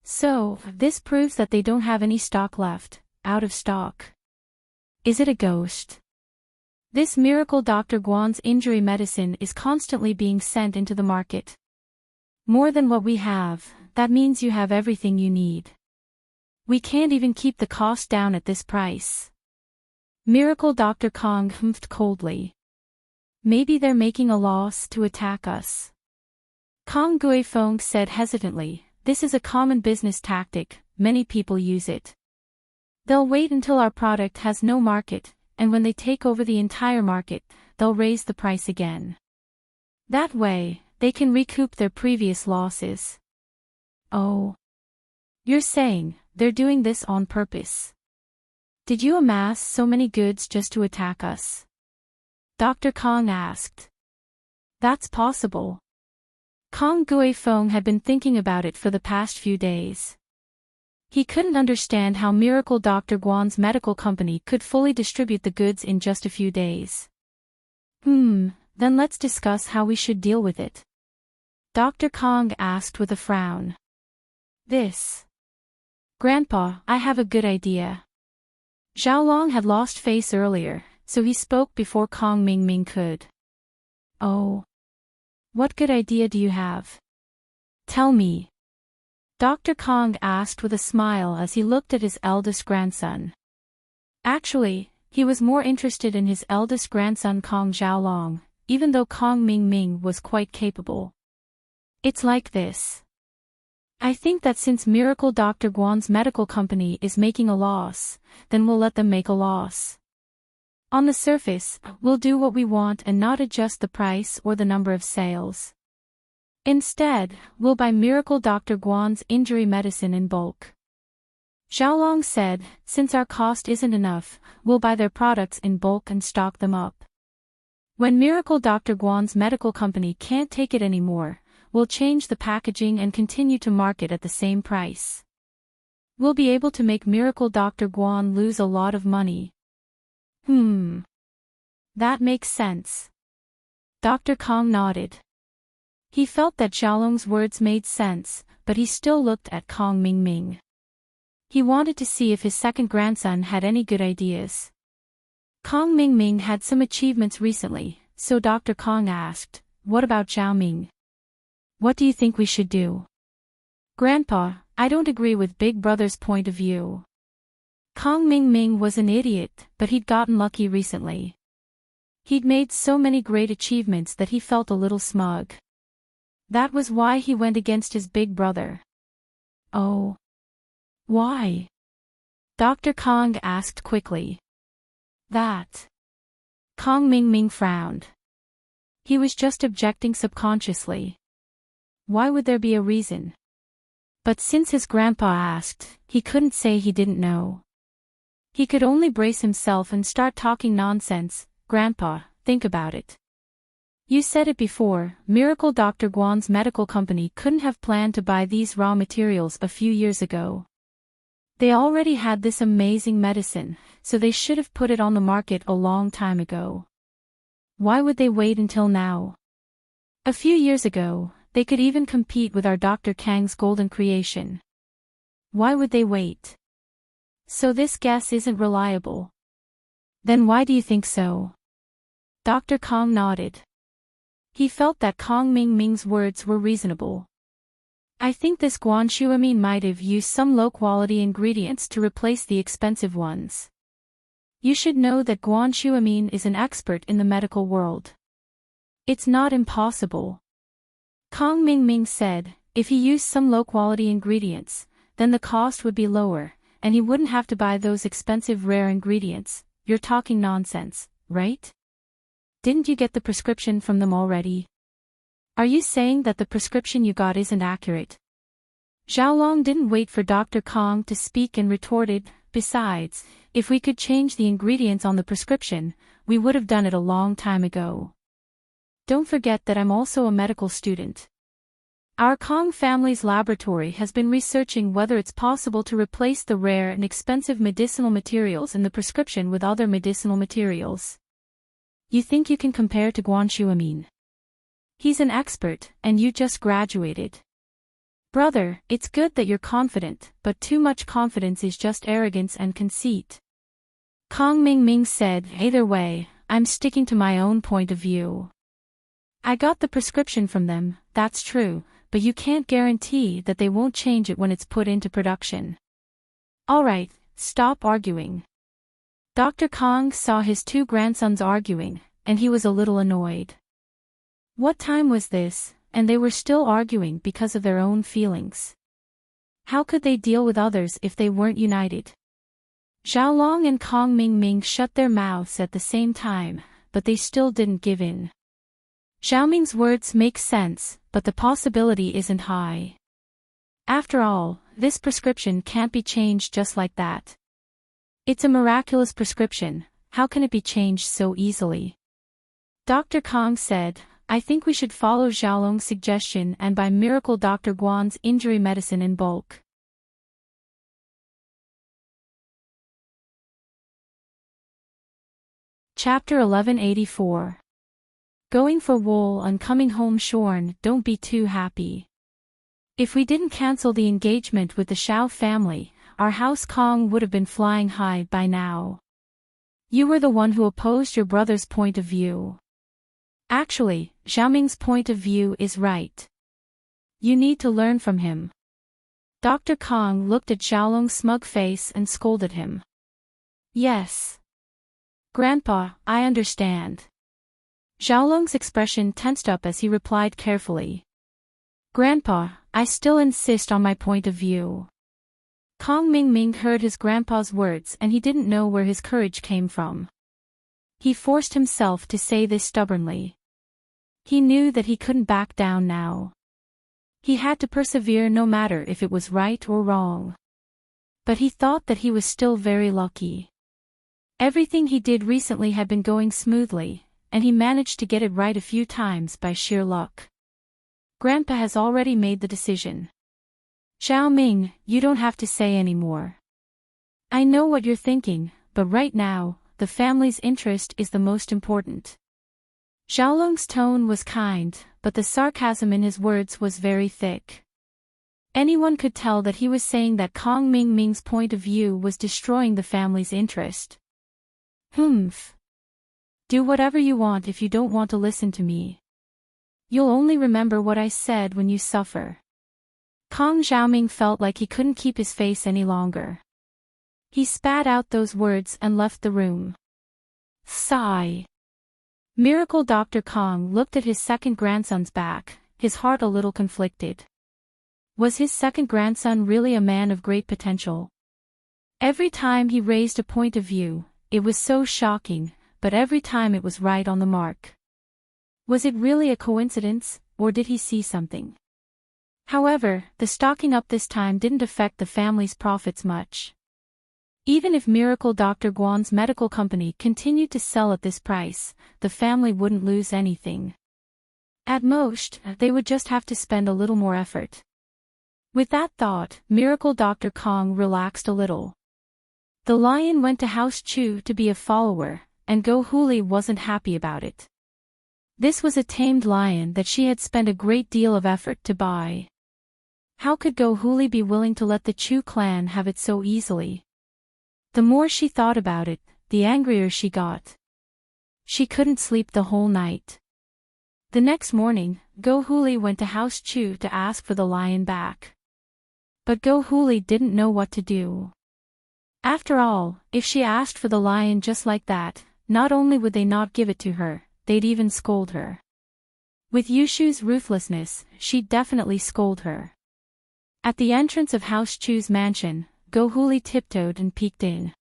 So, this proves that they don't have any stock left, out of stock. Is it a ghost? This miracle Dr. Guan's injury medicine is constantly being sent into the market. More than what we have, that means you have everything you need. We can't even keep the cost down at this price. Miracle Dr. Kong humphed coldly. Maybe they're making a loss to attack us. Kong Guifeng said hesitantly, this is a common business tactic, many people use it. They'll wait until our product has no market, and when they take over the entire market, they'll raise the price again. That way, they can recoup their previous losses. Oh. You're saying, they're doing this on purpose. Did you amass so many goods just to attack us? Dr. Kong asked. That's possible. Kong Guifeng had been thinking about it for the past few days. He couldn't understand how Miracle Dr. Guan's medical company could fully distribute the goods in just a few days. Then let's discuss how we should deal with it. Dr. Kong asked with a frown. Grandpa, I have a good idea. Xiaolong had lost face earlier, so he spoke before Kong Mingming could. Oh. What good idea do you have? Tell me. Dr. Kong asked with a smile as he looked at his eldest grandson. Actually, he was more interested in his eldest grandson Kong Xiaolong, even though Kong Mingming was quite capable. It's like this. I think that since Miracle Dr. Guan's medical company is making a loss, then we'll let them make a loss. On the surface, we'll do what we want and not adjust the price or the number of sales. Instead, we'll buy Miracle Dr. Guan's injury medicine in bulk. Xiaolong said, since our cost isn't enough, we'll buy their products in bulk and stock them up. When Miracle Dr. Guan's medical company can't take it anymore, we'll change the packaging and continue to market at the same price. We'll be able to make Miracle Dr. Guan lose a lot of money. That makes sense. Dr. Kong nodded. He felt that Xiaolong's words made sense, but he still looked at Kong Mingming. He wanted to see if his second grandson had any good ideas. Kong Mingming had some achievements recently, so Dr. Kong asked, what about Xiaoming? What do you think we should do? Grandpa, I don't agree with Big Brother's point of view. Kong Mingming was an idiot, but he'd gotten lucky recently. He'd made so many great achievements that he felt a little smug. That was why he went against his big brother. Oh. Why? Dr. Kong asked quickly. That. Kong Mingming frowned. He was just objecting subconsciously. Why would there be a reason? But since his grandpa asked, he couldn't say he didn't know. He could only brace himself and start talking nonsense. Grandpa, think about it. You said it before, Miracle Dr. Guan's medical company couldn't have planned to buy these raw materials a few years ago. They already had this amazing medicine, so they should have put it on the market a long time ago. Why would they wait until now? A few years ago, they could even compete with our Dr. Kang's golden creation. Why would they wait? So this guess isn't reliable. Then why do you think so? Dr. Kong nodded. He felt that Kong Mingming's words were reasonable. I think this guanshuamine might have used some low-quality ingredients to replace the expensive ones. You should know that guanshuamine is an expert in the medical world. It's not impossible. Kong Mingming said, if he used some low-quality ingredients, then the cost would be lower, and he wouldn't have to buy those expensive rare ingredients. You're talking nonsense, right? Didn't you get the prescription from them already? Are you saying that the prescription you got isn't accurate? Xiaolong didn't wait for Dr. Kong to speak and retorted, besides, if we could change the ingredients on the prescription, we would have done it a long time ago. Don't forget that I'm also a medical student. Our Kong family's laboratory has been researching whether it's possible to replace the rare and expensive medicinal materials in the prescription with other medicinal materials. You think you can compare to Guan Shuamin? He's an expert, and you just graduated. Brother, it's good that you're confident, but too much confidence is just arrogance and conceit. Kong Mingming said, either way, I'm sticking to my own point of view. I got the prescription from them, that's true, but you can't guarantee that they won't change it when it's put into production. Alright, stop arguing. Dr. Kong saw his two grandsons arguing, and he was a little annoyed. What time was this, and they were still arguing because of their own feelings? How could they deal with others if they weren't united? Xiaolong and Kong Mingming shut their mouths at the same time, but they still didn't give in. Xiaoming's words make sense, but the possibility isn't high. After all, this prescription can't be changed just like that. It's a miraculous prescription, how can it be changed so easily? Dr. Kong said, I think we should follow Xiaolong's suggestion and buy Miracle Dr. Guan's injury medicine in bulk. Chapter 1184. Going for wool and coming home shorn, don't be too happy. If we didn't cancel the engagement with the Xiao family, our house Kong would have been flying high by now. You were the one who opposed your brother's point of view. Actually, Xiaoming's point of view is right. You need to learn from him. Dr. Kong looked at Xiaolong's smug face and scolded him. Yes. Grandpa, I understand. Xiaolong's expression tensed up as he replied carefully. Grandpa, I still insist on my point of view. Kong Mingming heard his grandpa's words and he didn't know where his courage came from. He forced himself to say this stubbornly. He knew that he couldn't back down now. He had to persevere no matter if it was right or wrong. But he thought that he was still very lucky. Everything he did recently had been going smoothly, and he managed to get it right a few times by sheer luck. Grandpa has already made the decision. Xiaoming, you don't have to say any more. I know what you're thinking, but right now, the family's interest is the most important. Xiaolong's tone was kind, but the sarcasm in his words was very thick. Anyone could tell that he was saying that Kong Mingming's point of view was destroying the family's interest. Humph. Do whatever you want if you don't want to listen to me. You'll only remember what I said when you suffer. Kong Xiaoming felt like he couldn't keep his face any longer. He spat out those words and left the room. Sigh. Miracle Dr. Kong looked at his second grandson's back, his heart a little conflicted. Was his second grandson really a man of great potential? Every time he raised a point of view, it was so shocking, but every time it was right on the mark. Was it really a coincidence, or did he see something? However, the stocking up this time didn't affect the family's profits much. Even if Miracle Dr. Guan's medical company continued to sell at this price, the family wouldn't lose anything. At most, they would just have to spend a little more effort. With that thought, Miracle Dr. Kong relaxed a little. The lion went to House Chu to be a follower, and Go Huli wasn't happy about it. This was a tamed lion that she had spent a great deal of effort to buy. How could Go Huli be willing to let the Chu clan have it so easily? The more she thought about it, the angrier she got. She couldn't sleep the whole night. The next morning, Go Huli went to House Chu to ask for the lion back. But Go Huli didn't know what to do. After all, if she asked for the lion just like that, not only would they not give it to her, they'd even scold her. With Yushu's ruthlessness, she'd definitely scold her. At the entrance of House Chu's mansion, Go Huli tiptoed and peeked in.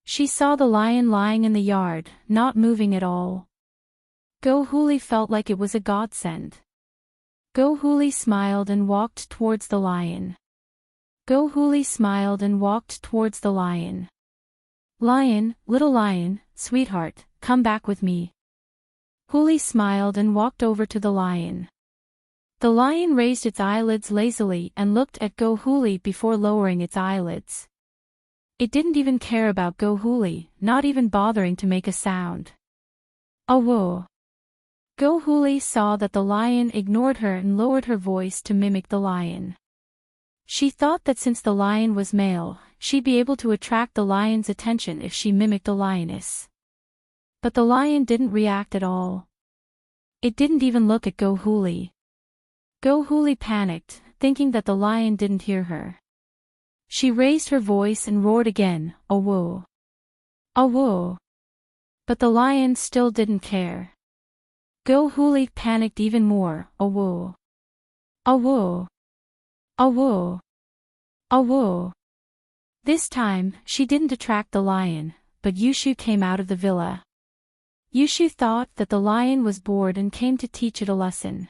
She saw the lion lying in the yard, not moving at all. Go Huli felt like it was a godsend. Go Huli smiled and walked towards the lion. Go Huli smiled and walked towards the lion. Lion, little lion, sweetheart, come back with me. Huli smiled and walked over to the lion. The lion raised its eyelids lazily and looked at Go Huli before lowering its eyelids. It didn't even care about Go Huli, not even bothering to make a sound. Oh whoa. Go Huli saw that the lion ignored her and lowered her voice to mimic the lion. She thought that since the lion was male, she'd be able to attract the lion's attention if she mimicked a lioness. But the lion didn't react at all. It didn't even look at Go Huli. Go Huli panicked, thinking that the lion didn't hear her. She raised her voice and roared again, oh whoa. Oh whoa. But the lion still didn't care. Go Huli panicked even more, oh whoa. Oh whoa. Oh whoa. Oh whoa. This time, she didn't attract the lion, but Yushu came out of the villa. Yushu thought that the lion was bored and came to teach it a lesson.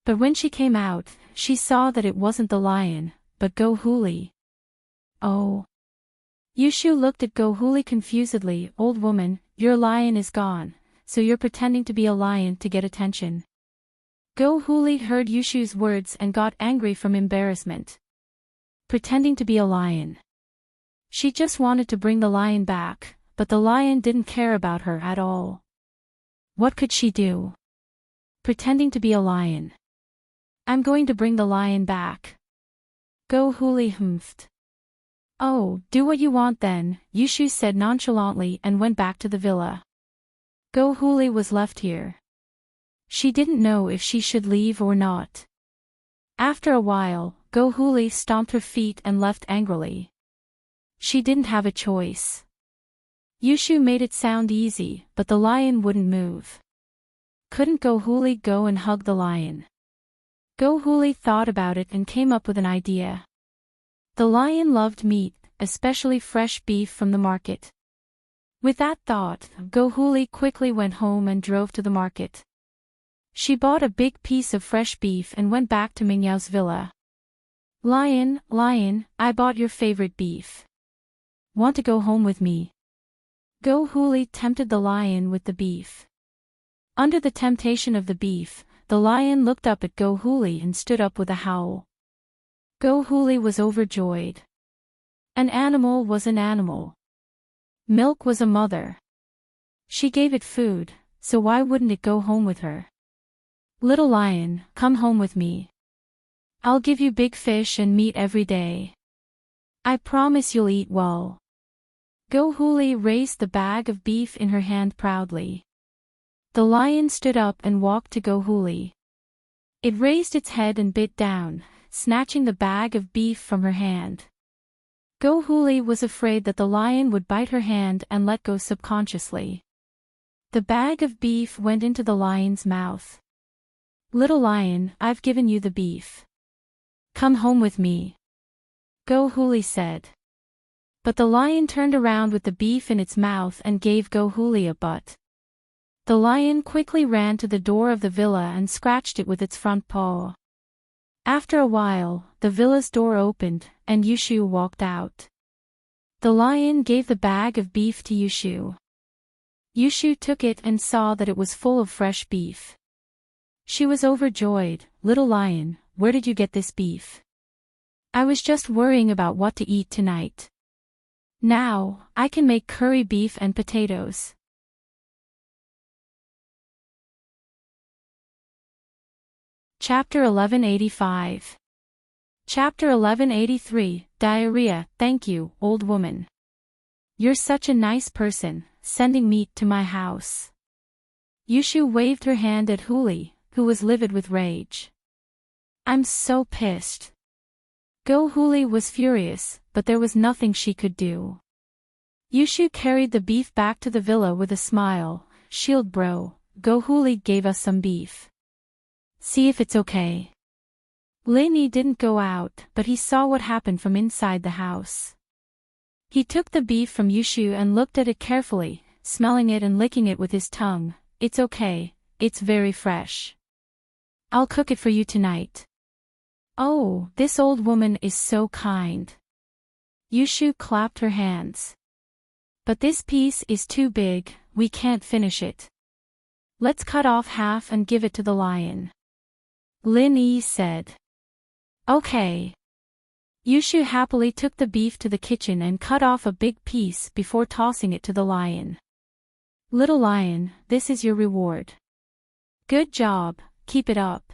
But when she came out, she saw that it wasn't the lion, but Go Huli. Oh. Yushu looked at Go Huli confusedly. Old woman, your lion is gone, so you're pretending to be a lion to get attention. Go Huli heard Yushu's words and got angry from embarrassment. Pretending to be a lion. She just wanted to bring the lion back, but the lion didn't care about her at all. What could she do? Pretending to be a lion. I'm going to bring the lion back. Go Huli humphed. Oh, do what you want then, Yushu said nonchalantly and went back to the villa. Go Huli was left here. She didn't know if she should leave or not. After a while, Go Huli stomped her feet and left angrily. She didn't have a choice. Yushu made it sound easy, but the lion wouldn't move. Couldn't Go Huli go and hug the lion? Go Huli thought about it and came up with an idea. The lion loved meat, especially fresh beef from the market. With that thought, Go Huli quickly went home and drove to the market. She bought a big piece of fresh beef and went back to Mingyao's villa. Lion, lion, I bought your favorite beef. Want to go home with me? Go Huli tempted the lion with the beef. Under the temptation of the beef, the lion looked up at Go Huli and stood up with a howl. Go Huli was overjoyed. An animal was an animal. Milk was a mother. She gave it food, so why wouldn't it go home with her? Little lion, come home with me. I'll give you big fish and meat every day. I promise you'll eat well. Go Huli raised the bag of beef in her hand proudly. The lion stood up and walked to Go Huli. It raised its head and bit down, snatching the bag of beef from her hand. Go Huli was afraid that the lion would bite her hand and let go subconsciously. The bag of beef went into the lion's mouth. Little lion, I've given you the beef. Come home with me. Go Huli said. But the lion turned around with the beef in its mouth and gave Go Huli a butt. The lion quickly ran to the door of the villa and scratched it with its front paw. After a while, the villa's door opened, and Yushu walked out. The lion gave the bag of beef to Yushu. Yushu took it and saw that it was full of fresh beef. She was overjoyed. Little lion, where did you get this beef? I was just worrying about what to eat tonight. Now, I can make curry beef and potatoes. Chapter 1185. Chapter 1183, Diarrhea. Thank you, old woman. You're such a nice person, sending meat to my house. Yushu waved her hand at Huli, who was livid with rage. I'm so pissed. Go Huli was furious, but there was nothing she could do. Yushu carried the beef back to the villa with a smile. Shield bro, Go Huli gave us some beef. See if it's okay. Lainey didn't go out, but he saw what happened from inside the house. He took the beef from Yushu and looked at it carefully, smelling it and licking it with his tongue. It's okay, it's very fresh. I'll cook it for you tonight. Oh, this old woman is so kind. Yushu clapped her hands. But this piece is too big, we can't finish it. Let's cut off half and give it to the lion. Lin Yi said. Okay. Yushu happily took the beef to the kitchen and cut off a big piece before tossing it to the lion. Little lion, this is your reward. Good job, keep it up.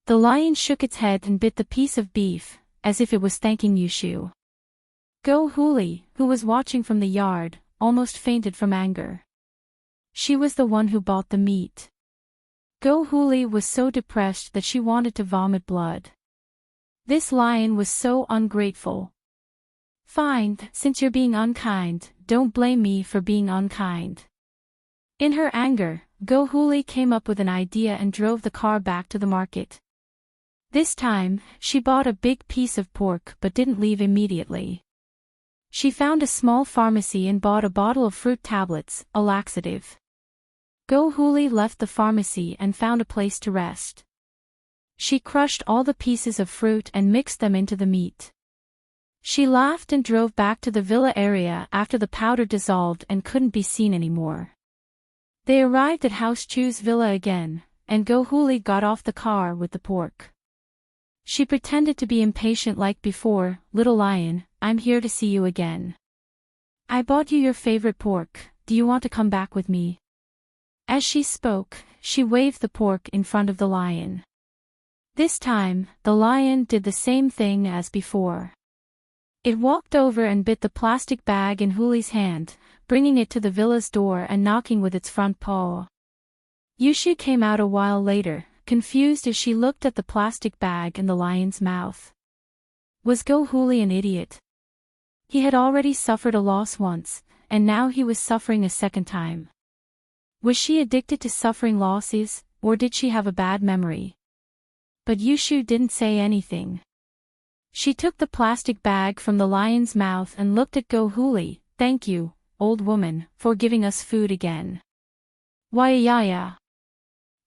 The lion shook its head and bit the piece of beef, as if it was thanking Yushu. Go Huli, who was watching from the yard, almost fainted from anger. She was the one who bought the meat. Go Huli was so depressed that she wanted to vomit blood. This lion was so ungrateful. Fine, since you're being unkind, don't blame me for being unkind. In her anger, Go Huli came up with an idea and drove the car back to the market. This time, she bought a big piece of pork but didn't leave immediately. She found a small pharmacy and bought a bottle of fruit tablets, a laxative. Go Huli left the pharmacy and found a place to rest. She crushed all the pieces of fruit and mixed them into the meat. She laughed and drove back to the villa area after the powder dissolved and couldn't be seen anymore. They arrived at House Chu's villa again, and Go Huli got off the car with the pork. She pretended to be impatient like before. Little lion, I'm here to see you again. I bought you your favorite pork, do you want to come back with me? As she spoke, she waved the pork in front of the lion. This time, the lion did the same thing as before. It walked over and bit the plastic bag in Huli's hand, bringing it to the villa's door and knocking with its front paw. Yushu came out a while later, confused as she looked at the plastic bag in the lion's mouth. Was Go Huli an idiot? He had already suffered a loss once, and now he was suffering a second time. Was she addicted to suffering losses, or did she have a bad memory? But Yushu didn't say anything. She took the plastic bag from the lion's mouth and looked at Go Huli. Thank you, old woman, for giving us food again. Why?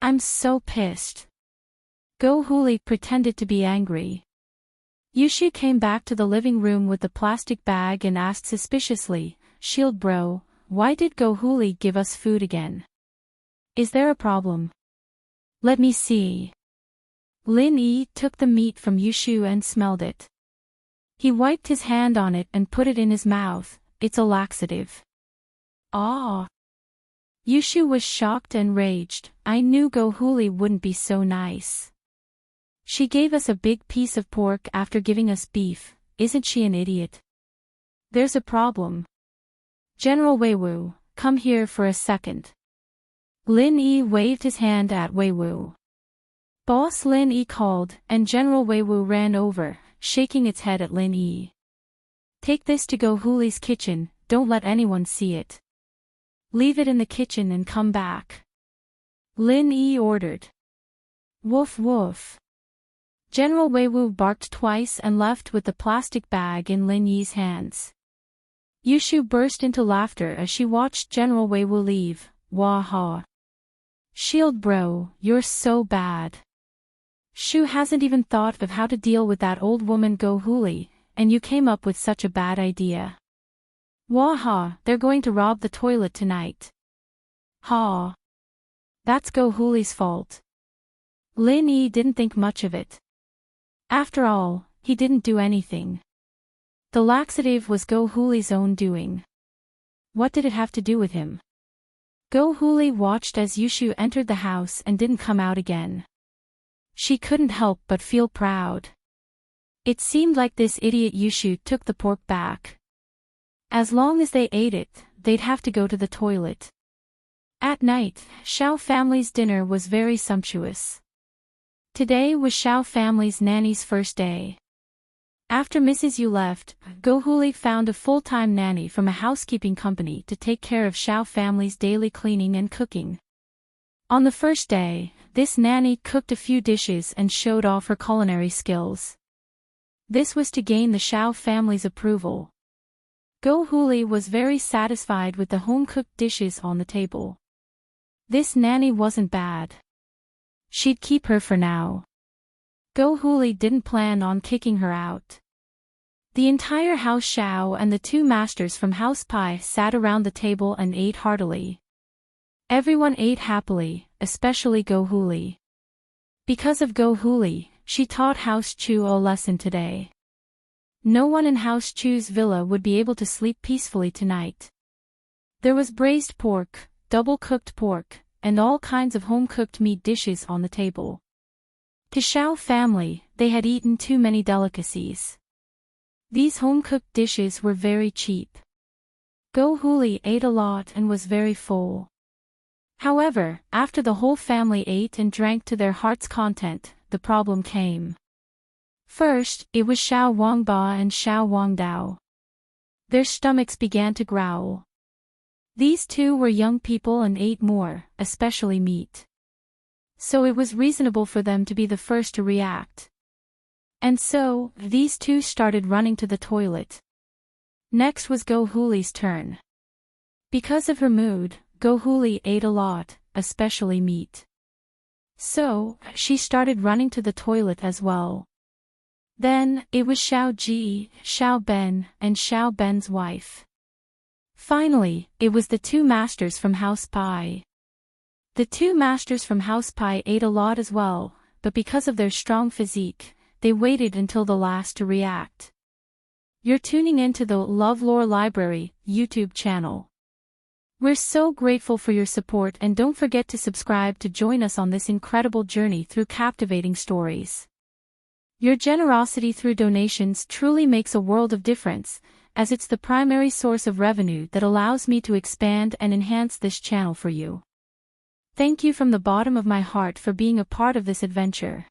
I'm so pissed. Go Huli pretended to be angry. Yushu came back to the living room with the plastic bag and asked suspiciously, Shield bro, why did Go Huli give us food again? Is there a problem? Let me see. Lin Yi took the meat from Yushu and smelled it. He wiped his hand on it and put it in his mouth. It's a laxative. Ah! Yushu was shocked and raged. I knew Go Huli wouldn't be so nice. She gave us a big piece of pork after giving us beef. Isn't she an idiot? There's a problem. General Weiwu, come here for a second. Lin Yi waved his hand at Weiwu. Boss Lin Yi called, and General Weiwu ran over, shaking its head at Lin Yi. Take this to Go Huli's kitchen, don't let anyone see it. Leave it in the kitchen and come back. Lin Yi ordered. Woof woof. General Weiwu barked twice and left with the plastic bag in Lin Yi's hands. Yushu burst into laughter as she watched General Weiwu leave. Wah ha. Shield bro, you're so bad. Shu hasn't even thought of how to deal with that old woman Go Huli, and you came up with such a bad idea. Wah ha, they're going to rob the toilet tonight. Ha. That's Go Huli's fault. Lin Yi didn't think much of it. After all, he didn't do anything. The laxative was Go Huli's own doing. What did it have to do with him? Go Huli watched as Yushu entered the house and didn't come out again. She couldn't help but feel proud. It seemed like this idiot Yushu took the pork back. As long as they ate it, they'd have to go to the toilet. At night, Xiao family's dinner was very sumptuous. Today was Xiao family's nanny's first day. After Mrs. Yu left, Go Huli found a full-time nanny from a housekeeping company to take care of Xiao family's daily cleaning and cooking. On the first day, this nanny cooked a few dishes and showed off her culinary skills. This was to gain the Xiao family's approval. Go Huli was very satisfied with the home-cooked dishes on the table. This nanny wasn't bad. She'd keep her for now. Go Huli didn't plan on kicking her out. The entire House Xiao and the two masters from House Pai sat around the table and ate heartily. Everyone ate happily, especially Go Huli. Because of Go Huli, she taught House Chu a lesson today. No one in House Chu's villa would be able to sleep peacefully tonight. There was braised pork, double-cooked pork, and all kinds of home-cooked meat dishes on the table. To Xiao family, they had eaten too many delicacies. These home-cooked dishes were very cheap. Go Huli ate a lot and was very full. However, after the whole family ate and drank to their heart's content, the problem came. First, it was Xiao Wangba and Xiao Wangdao. Their stomachs began to growl. These two were young people and ate more, especially meat. So it was reasonable for them to be the first to react. And so, these two started running to the toilet. Next was Go Huli's turn. Because of her mood, Go Huli ate a lot, especially meat. So, she started running to the toilet as well. Then, it was Xiao Ji, Xiao Ben, and Xiao Ben's wife. Finally, it was the two masters from House Pai. The two masters from House Pai ate a lot as well, but because of their strong physique, they waited until the last to react. You're tuning into the LoveLore Library YouTube channel. We're so grateful for your support, and don't forget to subscribe to join us on this incredible journey through captivating stories. Your generosity through donations truly makes a world of difference, as it's the primary source of revenue that allows me to expand and enhance this channel for you. Thank you from the bottom of my heart for being a part of this adventure.